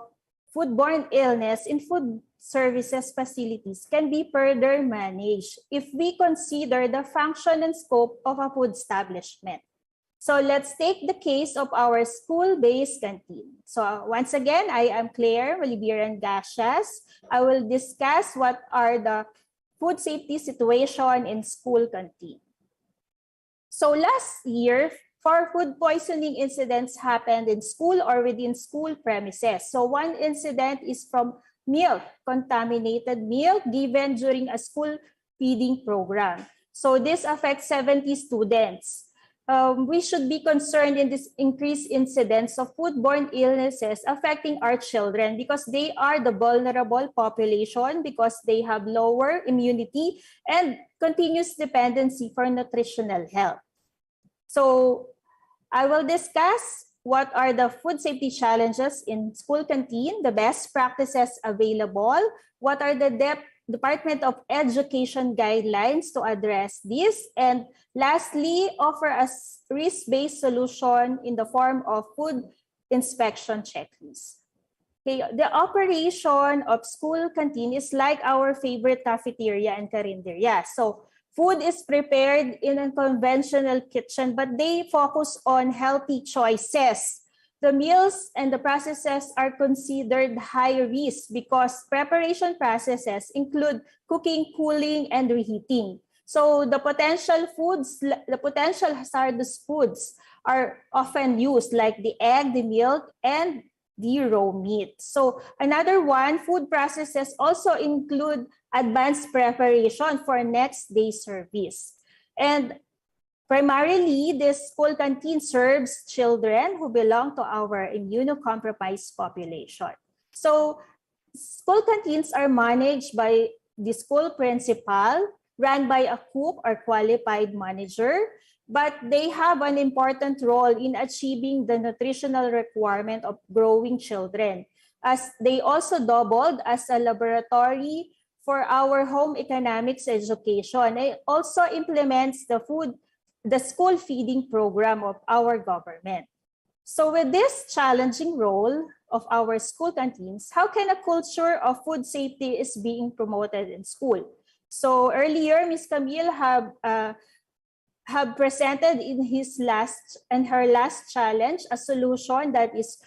foodborne illness in food services facilities can be further managed if we consider the function and scope of a food establishment. So let's take the case of our school-based canteen. So once again, I am Claire Malibiran Gasias. I will discuss what are the food safety situation in school canteen. So last year, 4 food poisoning incidents happened in school or within school premises. So one incident is from milk, contaminated milk given during a school feeding program. So this affects 70 students. We should be concerned in this increased incidence of foodborne illnesses affecting our children because they are the vulnerable population because they have lower immunity and continuous dependency for nutritional health. So I will discuss what are the food safety challenges in school canteen, the best practices available, what are the Department of Education guidelines to address this, and lastly, offer a risk-based solution in the form of food inspection checklist. Okay, the operation of school canteen is like our favorite cafeteria and carinderia. So food is prepared in a conventional kitchen, but they focus on healthy choices. The meals and the processes are considered high risk because preparation processes include cooking, cooling, and reheating. So the potential hazardous foods are often used like the egg, the milk, and the raw meat. So another one, food processes also include advanced preparation for next day service. And primarily, this school canteen serves children who belong to our immunocompromised population. So school canteens are managed by the school principal, run by a cook or qualified manager, but they have an important role in achieving the nutritional requirement of growing children, as they also doubled as a laboratory for our home economics education. It also implements the school feeding program of our government. So with this challenging role of our school canteens, how can a culture of food safety is being promoted in school? So earlier, Ms. Camille have presented in her last challenge a solution that is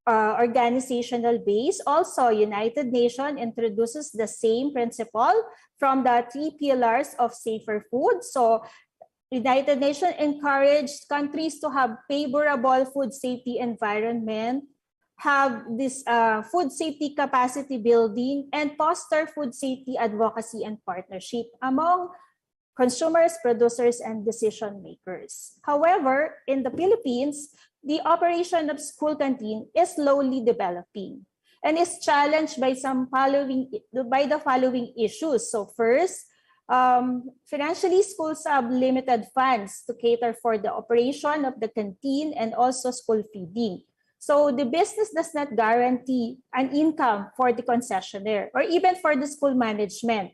organizational based. Also, United Nations introduces the same principle from the 3 pillars of safer food. So United Nations encouraged countries to have favorable food safety environment, have this food safety capacity building, and foster food safety advocacy and partnership among consumers, producers, and decision makers. However, in the Philippines, the operation of school canteen is slowly developing and is challenged by the following issues. So first, financially, schools have limited funds to cater for the operation of the canteen and also school feeding. So the business does not guarantee an income for the concessionaire or even for the school management.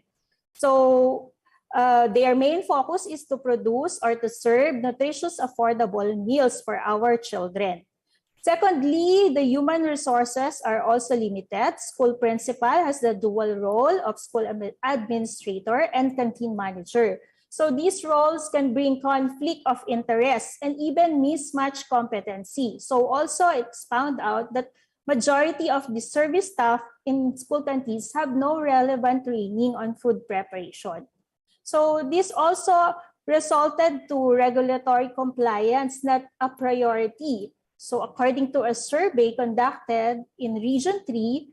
So their main focus is to produce or to serve nutritious, affordable meals for our children. Secondly, the human resources are also limited. School principal has the dual role of school administrator and canteen manager. So these roles can bring conflict of interest and even mismatch competency. So also it's found out that majority of the service staff in school canteens have no relevant training on food preparation. So this also resulted to regulatory compliance not a priority. So according to a survey conducted in Region 3,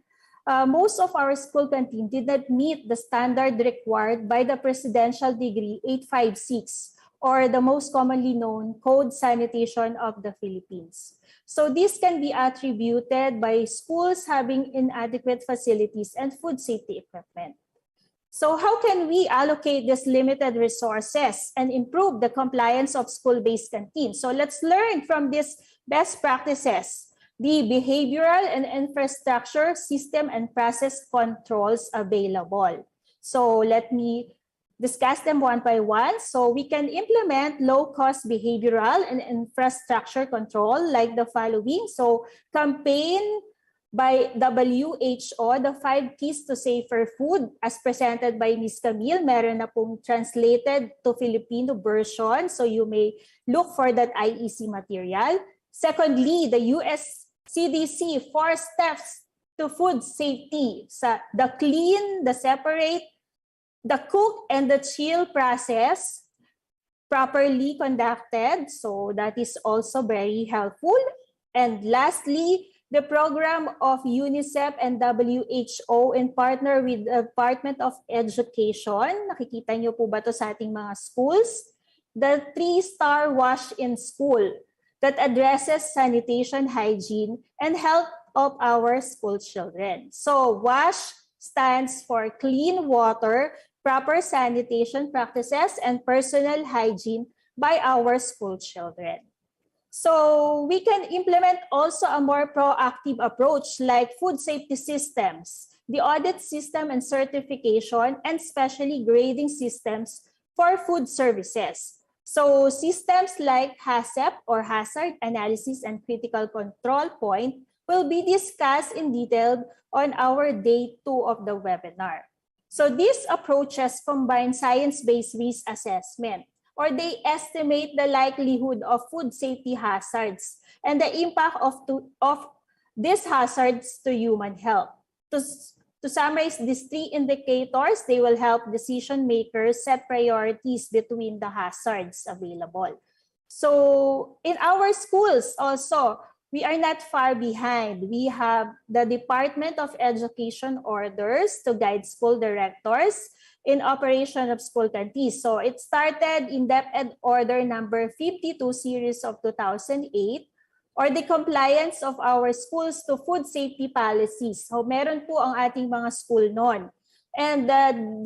most of our school canteen did not meet the standard required by the Presidential Decree 856, or the most commonly known Code Sanitation of the Philippines. So this can be attributed by schools having inadequate facilities and food safety equipment. So how can we allocate these limited resources and improve the compliance of school-based canteens? So let's learn from these best practices, the behavioral and infrastructure system and process controls available. So let me discuss them one by one. So we can implement low-cost behavioral and infrastructure control like the following. So campaign by WHO, the 5 Keys to Safer Food, as presented by Ms. Camille. Meron na pong translated to Filipino version, so you may look for that IEC material. Secondly, the US CDC 4 steps to food safety. The clean, the separate, the cook, and the chill process properly conducted. So that is also very helpful. And lastly, the program of UNICEF and WHO in partner with the Department of Education. Nakikita niyo po ba ito sa ating mga schools? The 3-star wash in school that addresses sanitation, hygiene, and health of our school children. So WASH stands for clean water, proper sanitation practices, and personal hygiene by our school children. So we can implement also a more proactive approach like food safety systems, the audit system and certification, and especially grading systems for food services. So systems like HACCP or Hazard Analysis and Critical Control Point will be discussed in detail on our day 2 of the webinar. So these approaches combine science-based risk assessment, or they estimate the likelihood of food safety hazards and the impact of these hazards to human health. To summarize these 3 indicators, they will help decision makers set priorities between the hazards available. So in our schools also, we are not far behind. We have the Department of Education orders to guide school directors in operation of school canteens. So it started in DepEd Order number 52 series of 2008, or the compliance of our schools to food safety policies. So meron po ang ating mga school noon. And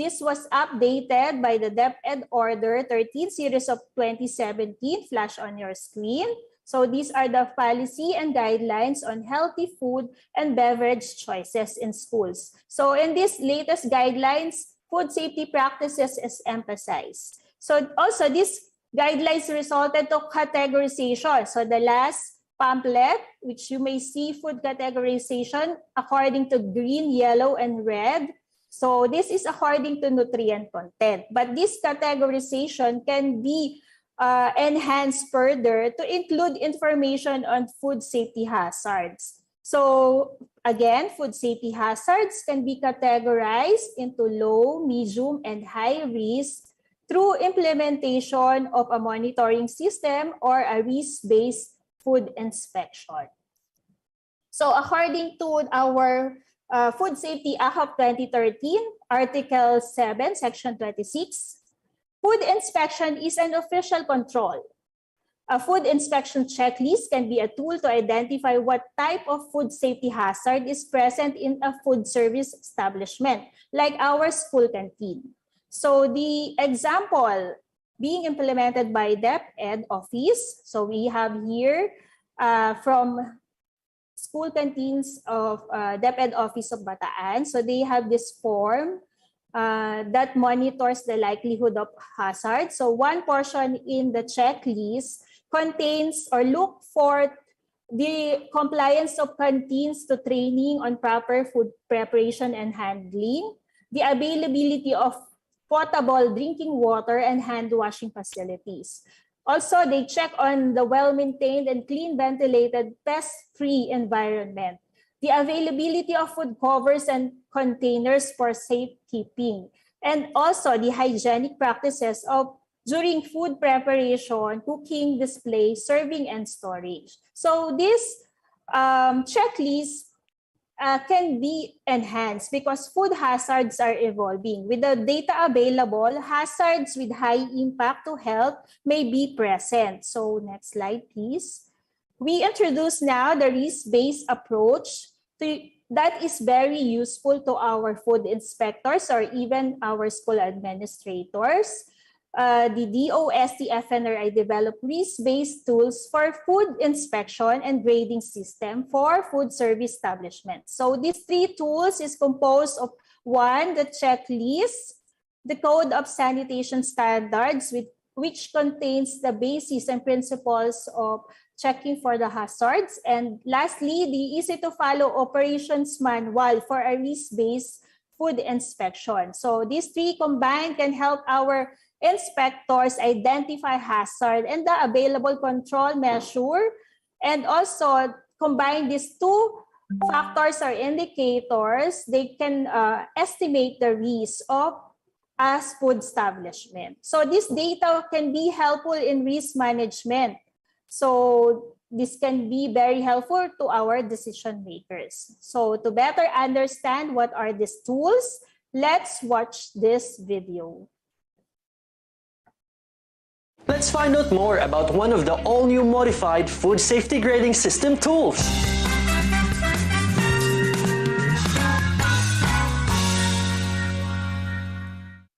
this was updated by the DepEd Order 13 series of 2017, flash on your screen. So these are the policy and guidelines on healthy food and beverage choices in schools. So in these latest guidelines, food safety practices is emphasized. So also these guidelines resulted to categorization. So the last pamphlet, which you may see food categorization according to green, yellow, and red. So this is according to nutrient content. But this categorization can be enhanced further to include information on food safety hazards. So again, food safety hazards can be categorized into low, medium, and high risk through implementation of a monitoring system or a risk-based food inspection. So according to our Food Safety Act of 2013, Article 7, Section 26, food inspection is an official control. A food inspection checklist can be a tool to identify what type of food safety hazard is present in a food service establishment, like our school canteen. So the example being implemented by DepEd office, so we have here from school canteens of DepEd office of Bataan. So they have this form that monitors the likelihood of hazard. So one portion in the checklist contains or look for the compliance of canteens to training on proper food preparation and handling, the availability of potable drinking water and hand washing facilities. Also, they check on the well-maintained and clean ventilated pest-free environment, the availability of food covers and containers for safekeeping, and also the hygienic practices of during food preparation, cooking, display, serving, and storage. So this checklist can be enhanced because food hazards are evolving. With the data available, hazards with high impact to health may be present. So next slide, please. We introduce now the risk-based approach that is very useful to our food inspectors or even our school administrators. The DOST FNRI developed risk-based tools for food inspection and grading system for food service establishments. So these 3 tools is composed of 1, the checklist, the code of sanitation standards which contains the basis and principles of checking for the hazards. And lastly, the easy-to-follow operations manual for a risk-based food inspection. So these three combined can help our inspectors identify hazard and the available control measure, and also combine these two factors or indicators, they can estimate the risk of as food establishment. So this data can be helpful in risk management. So this can be very helpful to our decision makers. So to better understand what are these tools, let's watch this video. Let's find out more about one of the all-new modified food safety grading system tools.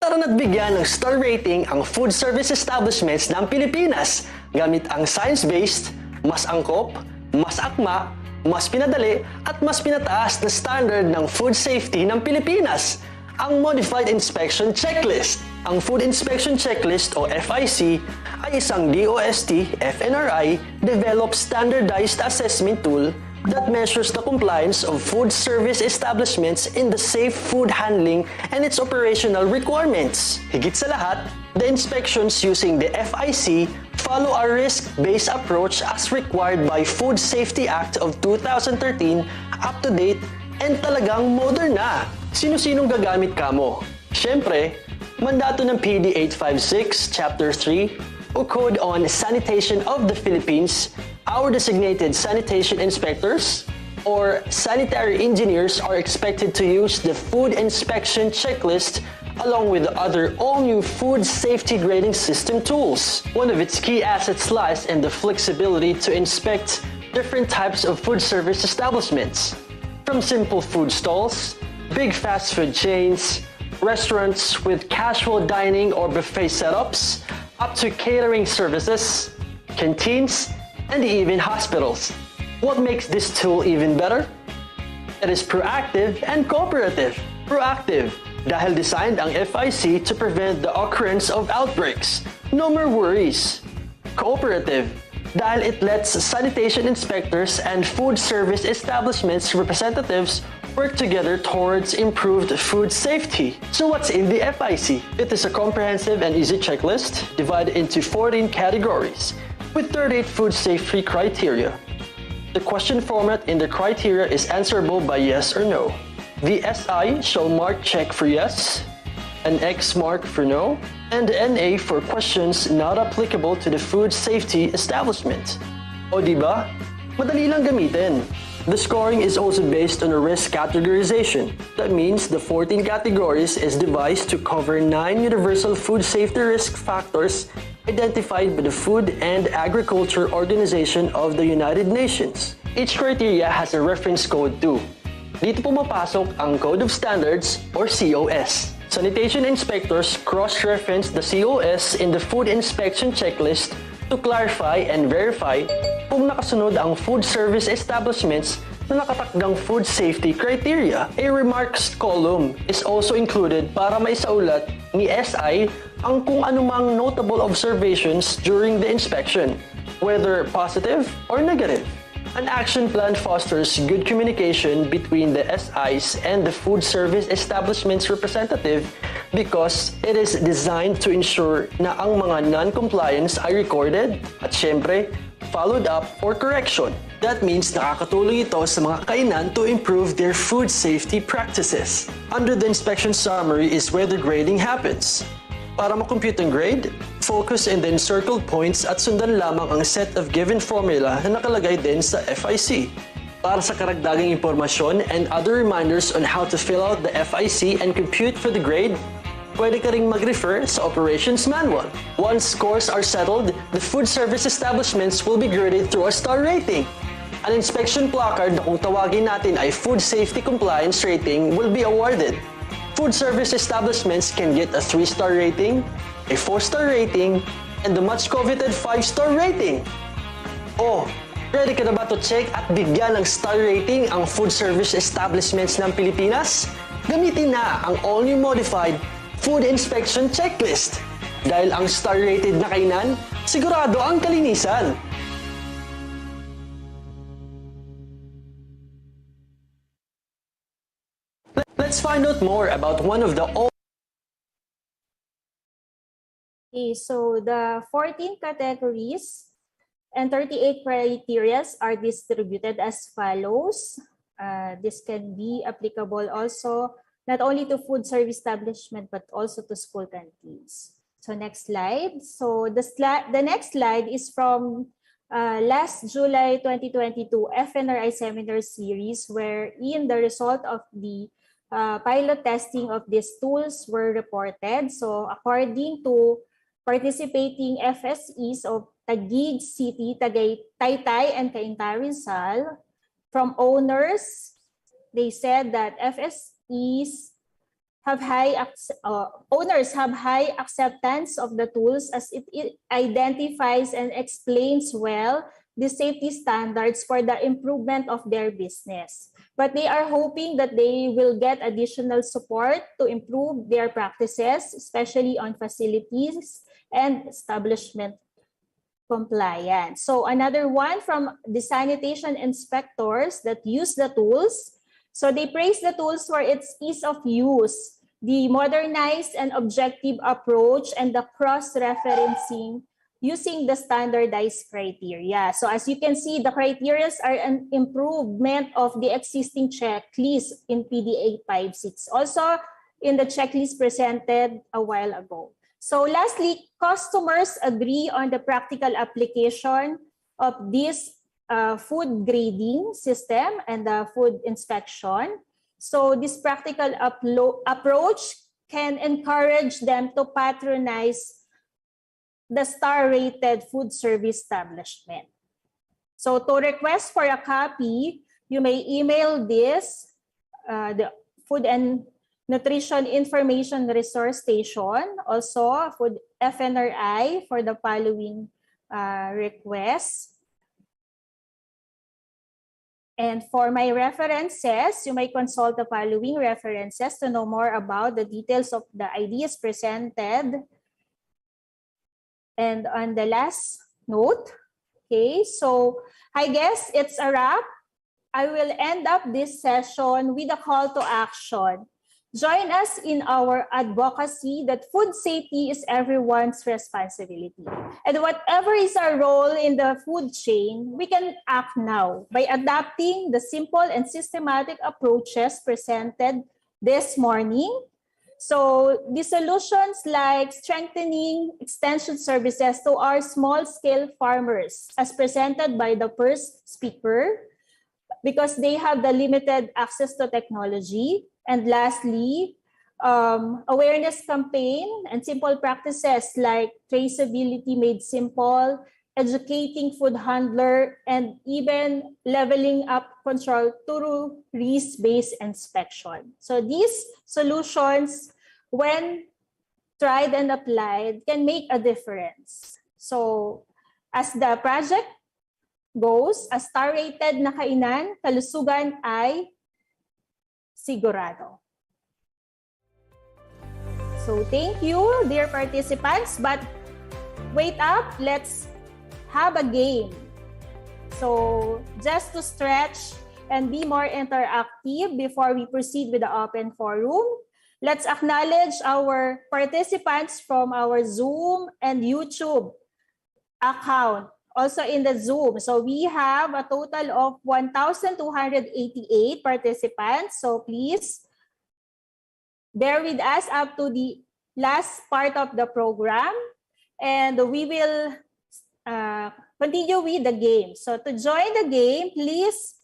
Tara na't bigyan ng star rating ang food service establishments ng Pilipinas gamit ang science-based, mas angkop, mas akma, mas pinadali at mas pinataas na standard ng food safety ng Pilipinas, ang Modified Inspection Checklist. Ang Food Inspection Checklist o FIC ay isang DOST FNRI developed standardized assessment tool that measures the compliance of food service establishments in the safe food handling and its operational requirements. Higit sa lahat, the inspections using the FIC follow a risk-based approach as required by Food Safety Act of 2013, up-to-date, and talagang modern na. Sino-sinong gagamit kamo? Siyempre, mandato ng PD 856 Chapter 3 o Code on Sanitation of the Philippines, our designated sanitation inspectors or sanitary engineers are expected to use the food inspection checklist along with the other all-new food safety grading system tools. One of its key assets lies in the flexibility to inspect different types of food service establishments, from simple food stalls, big fast food chains, restaurants with casual dining or buffet setups, up to catering services, canteens, and even hospitals. What makes this tool even better? It is proactive and cooperative. Proactive, dahil designed ang FIC to prevent the occurrence of outbreaks. No more worries. Cooperative, dahil it lets sanitation inspectors and food service establishments representatives work together towards improved food safety. So what's in the FIC? It is a comprehensive and easy checklist divided into 14 categories with 38 food safety criteria. The question format in the criteria is answerable by yes or no. The SI shall mark check for yes, an X mark for no, and NA for questions not applicable to the food safety establishment. O diba? Madali lang gamitin. The scoring is also based on a risk categorization. That means the 14 categories is devised to cover 9 universal food safety risk factors identified by the Food and Agriculture Organization of the United Nations. Each criteria has a reference code too. Dito pumapasok ang Code of Standards or COS. Sanitation inspectors cross-reference the COS in the food inspection checklist to clarify and verify kung nakasunod ang food service establishments na nakatakdang food safety criteria. A remarks column is also included para maisaulat ni SI ang kung anumang notable observations during the inspection, whether positive or negative. An action plan fosters good communication between the SIs and the food service establishment's representative because it is designed to ensure na ang mga non-compliance ay recorded at syempre, followed up for correction. That means nakakatulong ito sa mga kainan to improve their food safety practices. Under the inspection summary is where the grading happens. Para makompute ang grade, focus in the encircled points at sundan lamang ang set of given formula na nakalagay din sa FIC. Para sa karagdagang impormasyon and other reminders on how to fill out the FIC and compute for the grade, pwede ka ring mag-refer sa Operations Manual. Once scores are settled, the food service establishments will be graded through a star rating. An inspection placard na kung tawagin natin ay Food Safety Compliance Rating will be awarded. Food service establishments can get a 3-star rating, a 4-star rating, and the much coveted 5-star rating. Oh, ready ka na ba to check at bigyan ng star rating ang food service establishments ng Pilipinas? Gamitin na ang all-new modified Food Inspection Checklist. Dahil ang star-rated na kainan, sigurado ang kalinisan. find out more about one of the Okay, so the 14 categories and 38 criteria are distributed as follows. This can be applicable also not only to food service establishment but also to school canteens. So next slide. So the next slide is from last July 2022 FNRI seminar series, wherein the result of the pilot testing of these tools were reported. So according to participating FSEs of Taguig City, Taytay, and Cainta Rizal, from owners, they said that FSEs have owners have high acceptance of the tools as it identifies and explains well the safety standards for the improvement of their business. But they are hoping that they will get additional support to improve their practices, especially on facilities and establishment compliance. So another one from the sanitation inspectors that use the tools. So they praise the tools for its ease of use, the modernized and objective approach, and the cross-referencing using the standardized criteria. So as you can see, the criteria are an improvement of the existing checklist in PDA 5.6, also in the checklist presented a while ago. So lastly, customers agree on the practical application of this food grading system and the food inspection. So this practical approach can encourage them to patronize the star-rated food service establishment. So to request for a copy, you may email this, the Food and Nutrition Information Resource Station, also Food FNRI for the following requests. And for my references, you may consult the following references to know more about the details of the ideas presented. And on the last note, okay, so I guess it's a wrap. I will end up this session with a call to action. Join us in our advocacy that food safety is everyone's responsibility. And whatever is our role in the food chain, we can act now by adopting the simple and systematic approaches presented this morning. So the solutions like strengthening extension services to our small-scale farmers, as presented by the first speaker, because they have the limited access to technology. And lastly, awareness campaign and simple practices like traceability made simple, educating food handler, and even leveling up control through risk-based inspection. So these solutions, when tried and applied, can make a difference. So as the project goes, a star-rated na kainan, kalusugan ay sigurado. So thank you, dear participants, but wait up, let's have a game. So just to stretch and be more interactive before we proceed with the open forum, let's acknowledge our participants from our Zoom and YouTube account, also in the Zoom. So we have a total of 1,288 participants. So please bear with us up to the last part of the program, and we will continue with the game. So to join the game, please,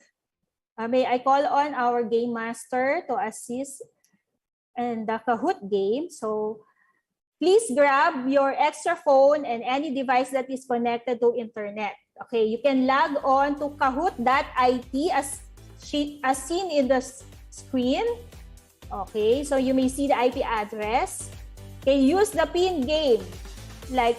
may I call on our game master to assist in the Kahoot game. So please grab your extra phone and any device that is connected to internet. Okay, you can log on to kahoot.it as seen in the screen. Okay, so you may see the IP address. Okay, use the pin game, like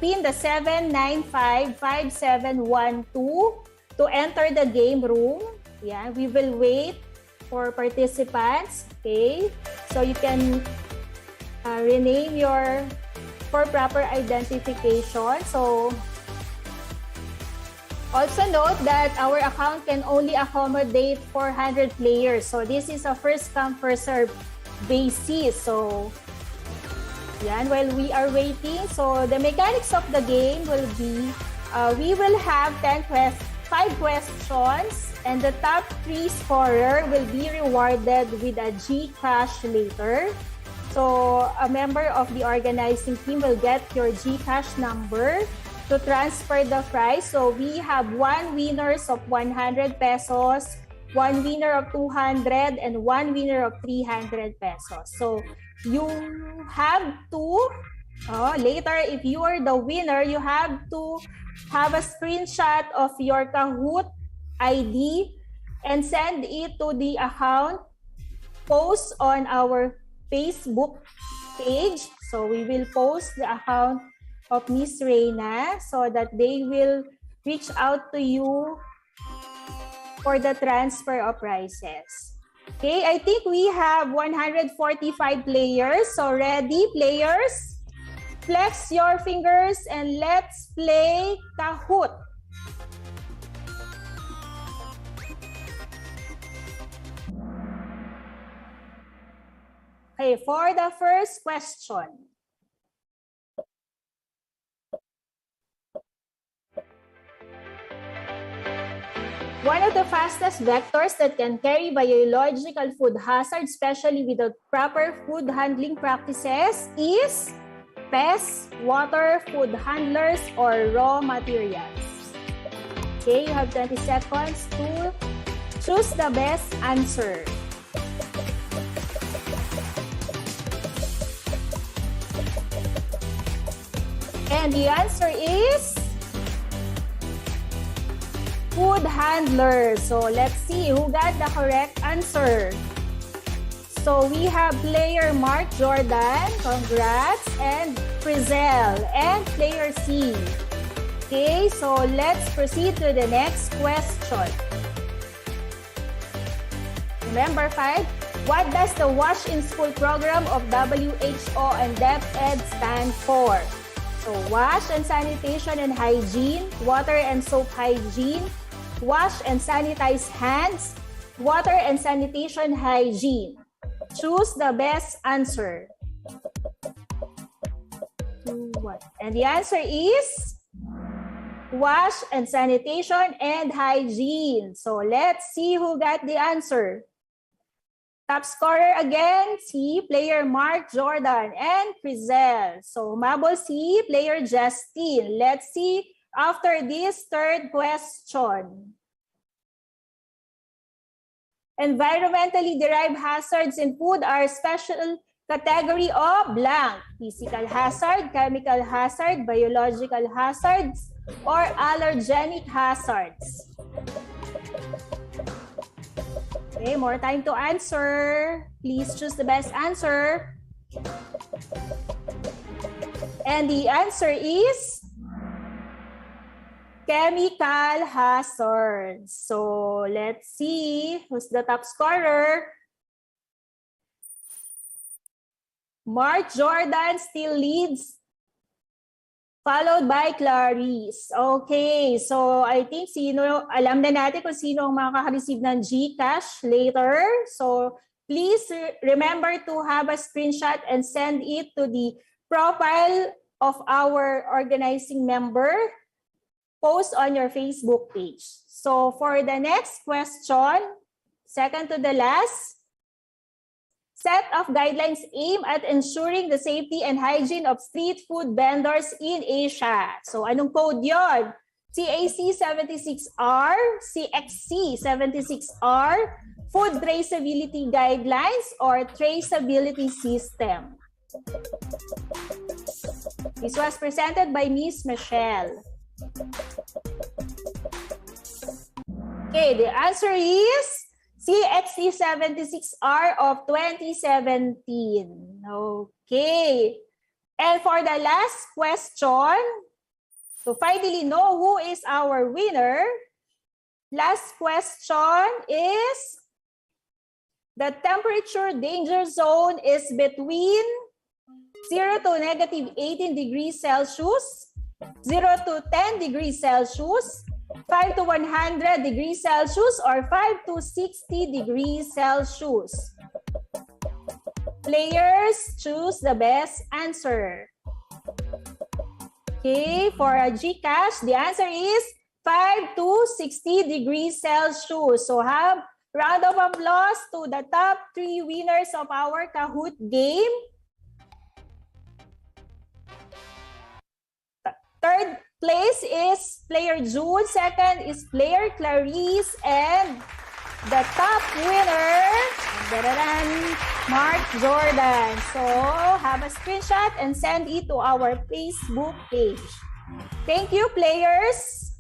pin the 7955712 to enter the game room. Yeah, we will wait for participants. Okay, so you can rename for proper identification. So Also note that our account can only accommodate 400 players. So this is a first come, first serve basis. So yan, while we are waiting, so the mechanics of the game will be, we will have 5 questions, and the top 3 scorer will be rewarded with a GCash later. So a member of the organizing team will get your GCash number to transfer the prize. So we have 1 winners of 100 pesos, 1 winner of 200, and 1 winner of 300 pesos. So you have to, later, if you are the winner, you have to have a screenshot of your Kahoot ID and send it to the account, post on our Facebook page. So we will post the account of Miss Reina so that they will reach out to you for the transfer of prizes. Okay, I think we have 145 players. So ready, players? Flex your fingers and let's play Kahoot. Okay, for the first question. One of the fastest vectors that can carry biological food hazard, especially without proper food handling practices, is pests, water, food handlers, or raw materials. Okay, you have 20 seconds to choose the best answer. And the answer is food handlers. So let's see who got the correct answer. So we have player Mark Jordan, congrats, and Frizzell, and player C. Okay, so let's proceed to the next question. Number 5, what does the Wash in School program of WHO and DepEd stand for? So wash and sanitation and hygiene, water and soap hygiene, wash and sanitize hands, water and sanitation hygiene. Choose the best answer. And the answer is wash and sanitation and hygiene. So let's see who got the answer. Top scorer again, C, player Mark Jordan and Frizzell. So Mabel C, player Justin. Let's see after this third question. Environmentally derived hazards in food are special category of blank. Physical hazard, chemical hazard, biological hazards, or allergenic hazards. Okay, more time to answer. Please choose the best answer. And the answer is chemical hazards. So let's see who's the top scorer. Mark Jordan still leads, followed by Clarice. Okay, so I think alam na natin kung sino ang makaka-receive ng GCash later. So please remember to have a screenshot and send it to the profile of our organizing member. Post on your Facebook page. So for the next question, second to the last, set of guidelines aim at ensuring the safety and hygiene of street food vendors in Asia. So anong code yon? CAC76R, CXC76R, Food Traceability Guidelines, or Traceability System. This was presented by Ms. Michelle. Okay, the answer is CXC76R of 2017. Okay. And for the last question, to finally know who is our winner, last question is, the temperature danger zone is between 0 to negative 18 degrees Celsius, 0 to 10 degrees Celsius, 5 to 100 degrees Celsius or 5 to 60 degrees Celsius? Players, choose the best answer. Okay, for a GCash, the answer is 5 to 60 degrees Celsius. So have round of applause to the top 3 winners of our Kahoot game. Third place is player June. Second is player Clarice. And the top winner, Mark Jordan. So have a screenshot and send it to our Facebook page. Thank you, players.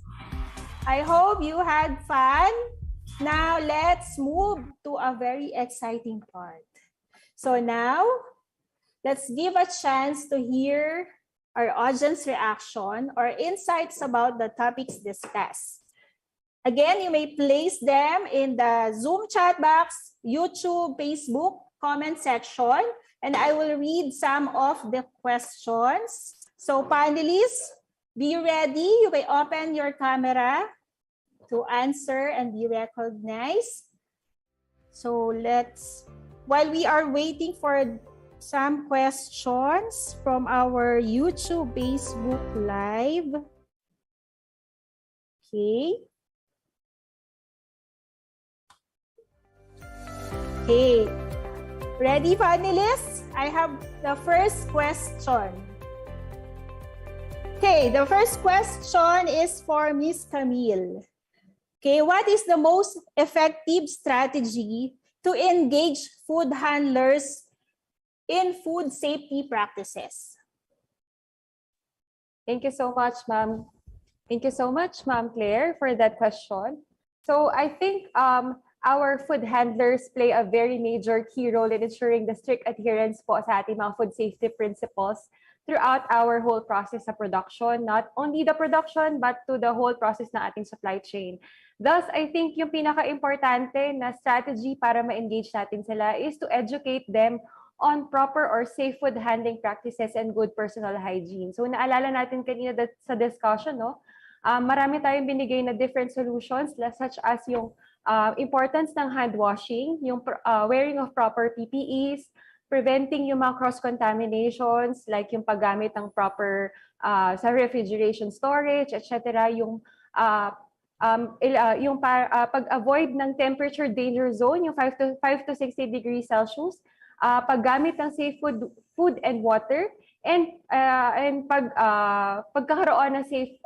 I hope you had fun. Now let's move to a very exciting part. So now let's give a chance to hear our audience reaction or insights about the topics discussed. Again, you may place them in the Zoom chat box, YouTube, Facebook comment section, and I will read some of the questions. So panelists, be ready. You may open your camera to answer and be recognized. So while we are waiting for some questions from our YouTube, Facebook Live. Okay. Okay. Ready, panelists? I have the first question. Okay, the first question is for Miss Camille. Okay, what is the most effective strategy to engage food handlers in food safety practices? Thank you so much, ma'am. Thank you so much, Ma'am Claire, for that question. So I think our food handlers play a very major key role in ensuring the strict adherence po sa ating mga food safety principles throughout our whole process of production, not only the production, but to the whole process ng ating supply chain. Thus, I think yung pinaka-importante na strategy para ma-engage natin sila is to educate them on proper or safe food handling practices and good personal hygiene. So naalala natin kanina sa discussion, no? Marami tayong binigay na different solutions such as yung importance ng hand washing, yung wearing of proper PPEs, preventing yung mga cross-contaminations like yung paggamit ng proper sa refrigeration storage, etc. Yung pag-avoid ng temperature danger zone, yung 5 to 60 degrees Celsius, paggamit ng safe food and water, and pagkakaroon ng safe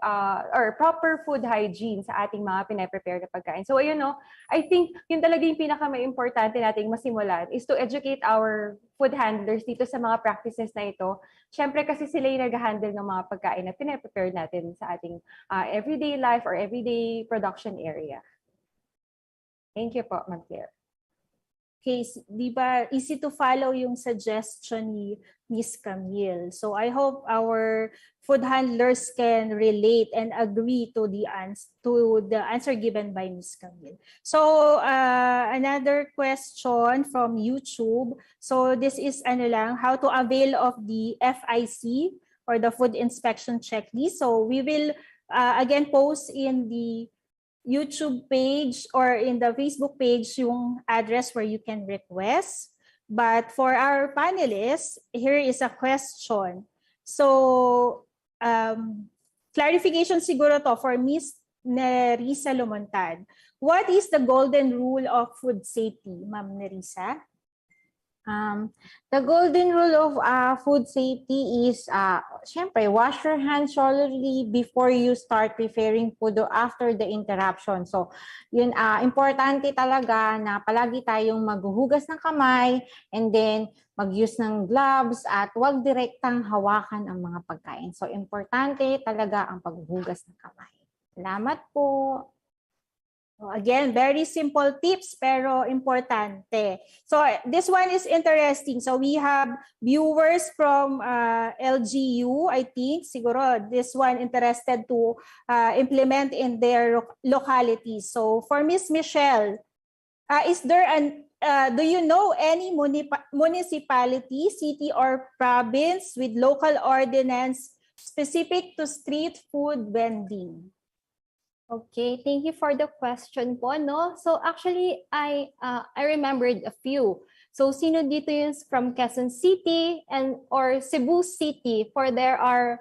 or proper food hygiene sa ating mga pinaprepare na pagkain. So ayun, no, I think yun talaga yung pinaka-importante nating masimulan is to educate our food handlers dito sa mga practices na ito. Siyempre kasi sila yung nag-handle ng mga pagkain na pinaprepare natin sa ating everyday life or everyday production area. Thank you po, Ma'am Claire. Okay, di ba easy to follow yung suggestion ni Miss Camille. So I hope our food handlers can relate and agree to the answer given by Miss Camille. So another question from YouTube. So this is how to avail of the FIC or the food inspection checklist. So we will again post in the YouTube page or in the Facebook page yung address where you can request. But for our panelists, here is a question. So, clarification siguro to for Ms. Nerissa Lumontad. What is the golden rule of food safety, Ma'am Nerissa? The golden rule of food safety is, syempre, wash your hands thoroughly before you start preparing food or after the interruption. So, yun, importante talaga na palagi tayong maghuhugas ng kamay and then mag-use ng gloves at huwag direktang hawakan ang mga pagkain. So, importante talaga ang paghuhugas ng kamay. Salamat po. Again, very simple tips pero importante. So this one is interesting. So we have viewers from LGU, I think. Siguro this one interested to implement in their localities. So for Miss Michelle, is there do you know any municipality, city or province with local ordinance specific to street food vending? Okay, thank you for the question po, no? So actually, I remembered a few. So sino dito yung from Quezon City and or Cebu City? For there are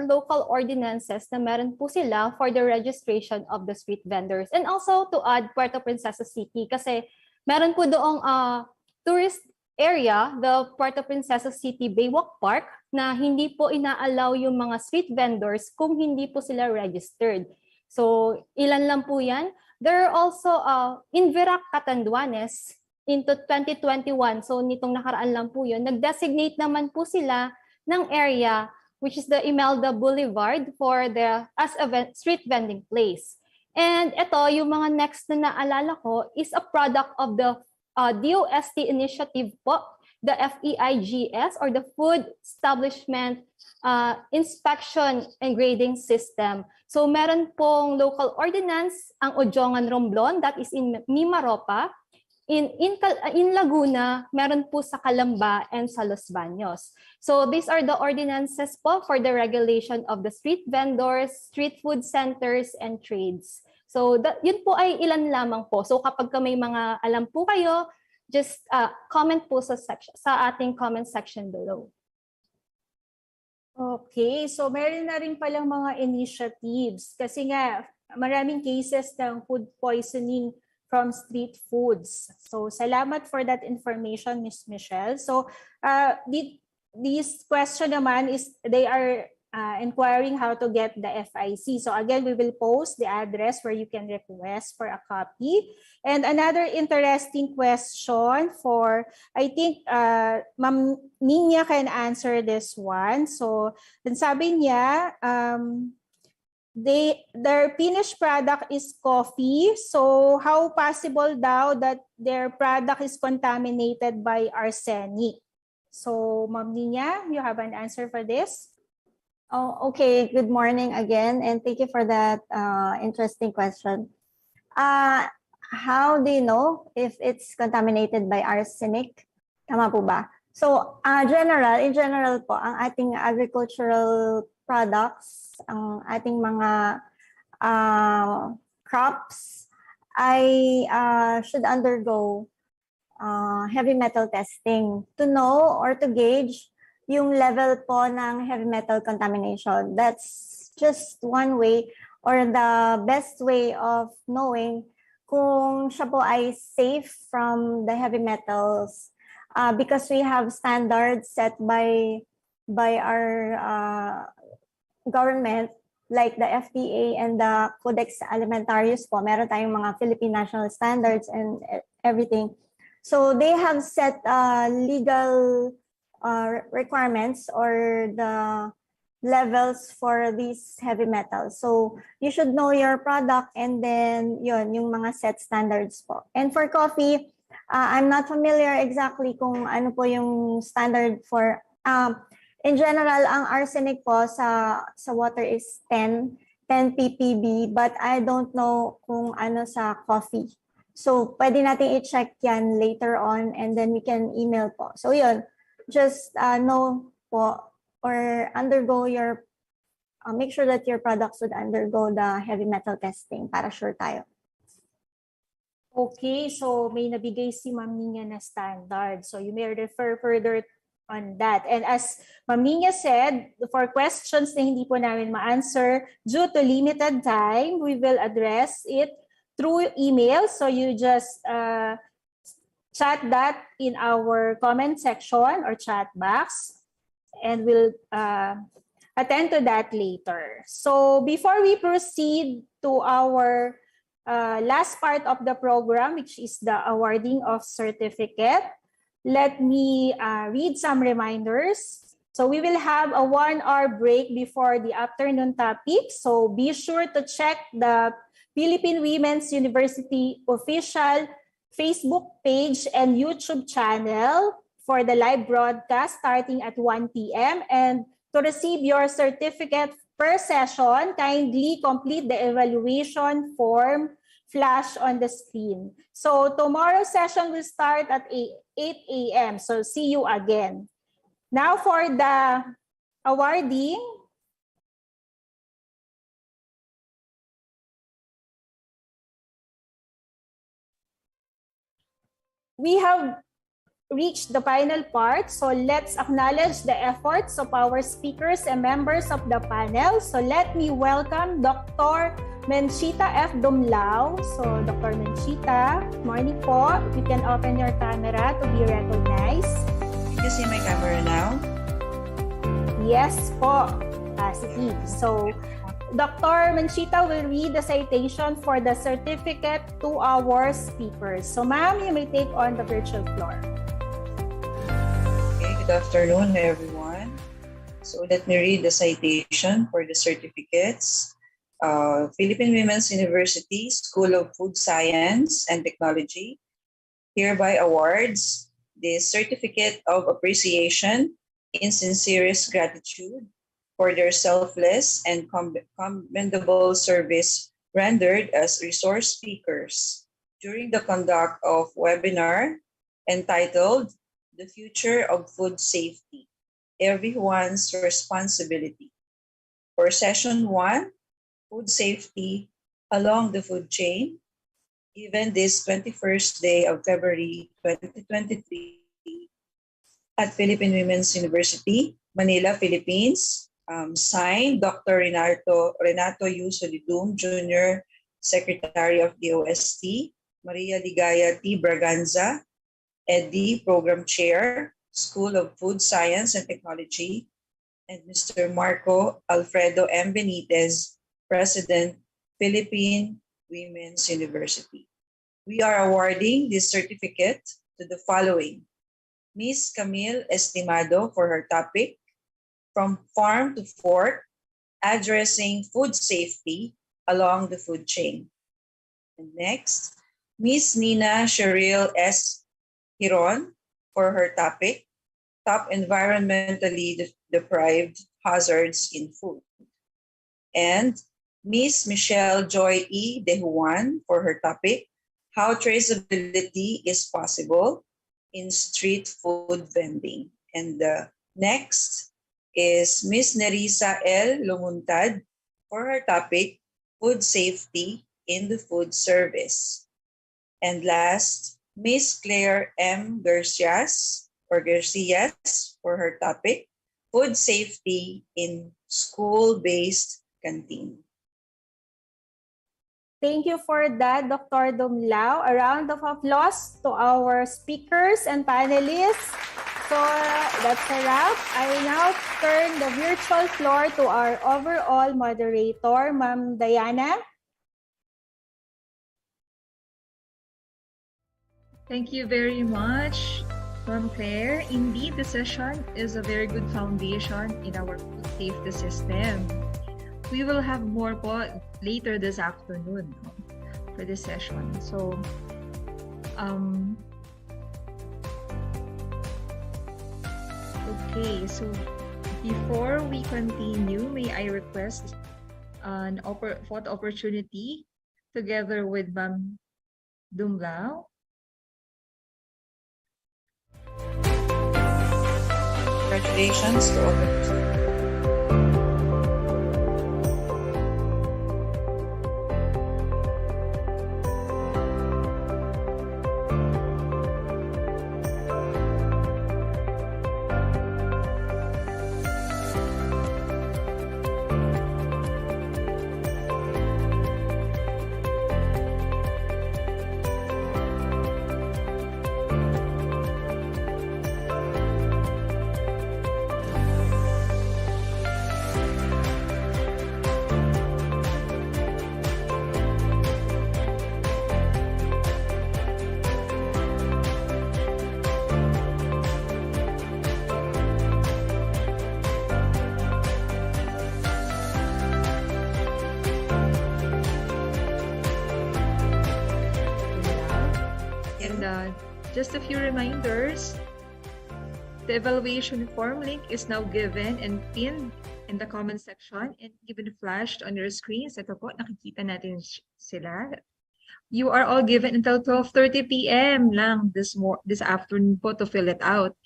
local ordinances na meron po sila for the registration of the street vendors. And also to add Puerto Princesa City kasi meron po doong tourist area, the Puerto Princesa City Baywalk Park, na hindi po ina-allow yung mga street vendors kung hindi po sila registered. So, ilan lang po yan. There are also in Verac, Catanduanes, into 2021, so nitong nakaraan lang po yun, nag-designate naman po sila ng area which is the Imelda Boulevard for the as a street vending place. And ito, yung mga next na naalala ko is a product of the DOST initiative po, the FEIGS or the Food Establishment Inspection and Grading System. So meron pong local ordinance ang Ojongan Romblon, that is in Mimaropa. In Laguna, meron po sa Calamba and sa Los Baños. So these are the ordinances po for the regulation of the street vendors, street food centers, and trades. So yun po ay ilan lamang po. So kapag may mga alam po kayo, just comment po sa ating comment section below. Okay, so meron na rin palang mga initiatives kasi nga maraming cases ng food poisoning from street foods. So salamat for that information, Ms. Michelle. So this question naman is they are inquiring how to get the FIC. So again, we will post the address where you can request for a copy. And another interesting question for, I think, Ma'am Nina can answer this one. So, sabi niya, their finished product is coffee. So, how possible daw that their product is contaminated by arsenic? So, Ma'am Nina, you have an answer for this? Oh, okay. Good morning again, and thank you for that interesting question. How do you know if it's contaminated by arsenic? Tama po ba? So, in general po, ang ating agricultural products, ang ating mga crops ay should undergo heavy metal testing to know or to gauge yung level po ng heavy metal contamination. That's just one way or the best way of knowing kung siya po ay safe from the heavy metals because we have standards set by our government like the FDA and the Codex Alimentarius po. Meron tayong mga Philippine National Standards and everything. So they have set legal requirements or the levels for these heavy metals. So you should know your product and then yung mga set standards po. And for coffee, I'm not familiar exactly kung ano po yung standard for, in general, ang arsenic po sa water is 10 ppb, but I don't know kung ano sa coffee. So pwede natin i-check yan later on and then we can email po. So yun. Just know po or undergo your, make sure that your products would undergo the heavy metal testing para sure tayo. Okay, so may nabigay si Ma'am Nina na standard. So you may refer further on that. And as Ma'am Nina said, for questions na hindi po namin ma-answer, due to limited time, we will address it through email. So you just chat that in our comment section or chat box and we'll attend to that later. So before we proceed to our last part of the program, which is the awarding of certificate, let me read some reminders. So we will have a 1-hour break before the afternoon topic. So be sure to check the Philippine Women's University official Facebook page and YouTube channel for the live broadcast starting at 1 p.m. And to receive your certificate per session, kindly complete the evaluation form flash on the screen. So tomorrow's session will start at 8 a.m. So see you again. Now for the awarding, we have reached the final part. So let's acknowledge the efforts of our speakers and members of the panel. So let me welcome Dr. Menchita F. Dumlao. So Dr. Menchita, morning po. You can open your camera to be recognized. Can you see my camera now? Yes po. Sige. So Dr. Menchita will read the citation for the certificate to our speakers. So ma'am, you may take on the virtual floor. Good afternoon, everyone. So let me read the citation for the certificates. Philippine Women's University School of Food Science and Technology hereby awards the Certificate of Appreciation in sincerest gratitude for their selfless and commendable service rendered as resource speakers during the conduct of webinar entitled The Future of Food Safety, Everyone's Responsibility. For Session 1, Food Safety Along the Food Chain, given this 21st day of February 2023 at Philippine Women's University, Manila, Philippines, signed Dr. Renato U. Solidum, Jr., Secretary of DOST, Maria Ligaya T. Braganza, ED Program Chair, School of Food Science and Technology, and Mr. Marco Alfredo M. Benitez, President, Philippine Women's University. We are awarding this certificate to the following: Ms. Camille Estimado for her topic, From Farm to Fork, Addressing Food Safety Along the Food Chain. And next, Ms. Nina Cheryl S. Hiron for her topic, Top Environmentally Deprived Hazards in Food. And Ms. Michelle Joy E. De Juan for her topic, How Traceability is Possible in Street Food Vending. And next is Ms. Nerissa L. Lumuntad for her topic, Food Safety in the Food Service. And last, Ms. Claire M. Garcias for her topic, Food Safety in School-Based Canteen. Thank you for that, Dr. Dumlao. A round of applause to our speakers and panelists. So that's a wrap. I now turn the virtual floor to our overall moderator, Ma'am Diana. Thank you very much, Ma'am Claire. Indeed, the session is a very good foundation in our food safety system. We will have more po later this afternoon for this session. So, okay, so before we continue, may I request an photo opportunity together with Ma'am Dumlao. Congratulations to all of you. Just a few reminders. The evaluation form link is now given and pinned in the comment section and even flashed on your screens. Ito po, nakikita natin sila. You are all given until 12:30 p.m. lang this afternoon po to fill it out.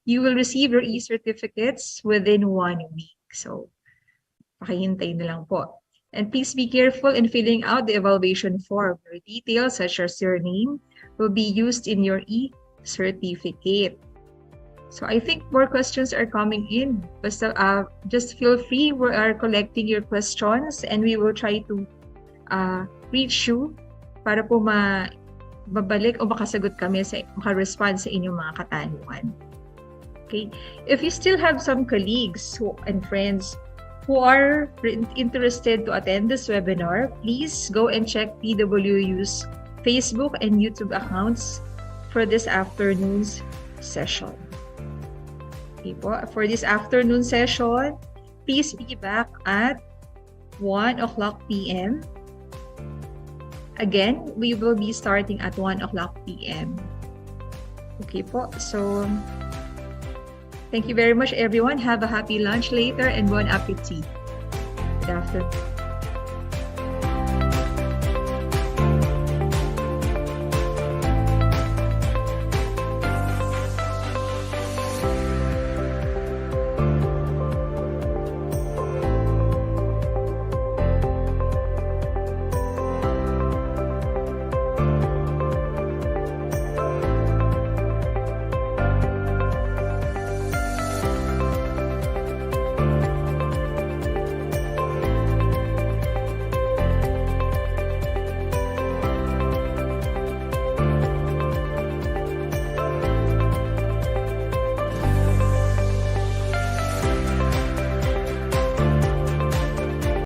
You will receive your e-certificates within 1 week. So, pakihintay na lang po. And please be careful in filling out the evaluation form. Your details, such as your name, will be used in your certificate. So I think more questions are coming in. Basta, just feel free. We are collecting your questions and we will try to reach you para po mabalik o makasagot kami makarespond sa inyong mga katanungan. Okay? If you still have some colleagues and friends who are interested to attend this webinar, please go and check PWU's Facebook and YouTube accounts for this afternoon's session. Okay po, for this afternoon session, please be back at 1 o'clock p.m. Again, we will be starting at 1 o'clock p.m. Okay po, so thank you very much everyone. Have a happy lunch later and bon appetit. Good afternoon.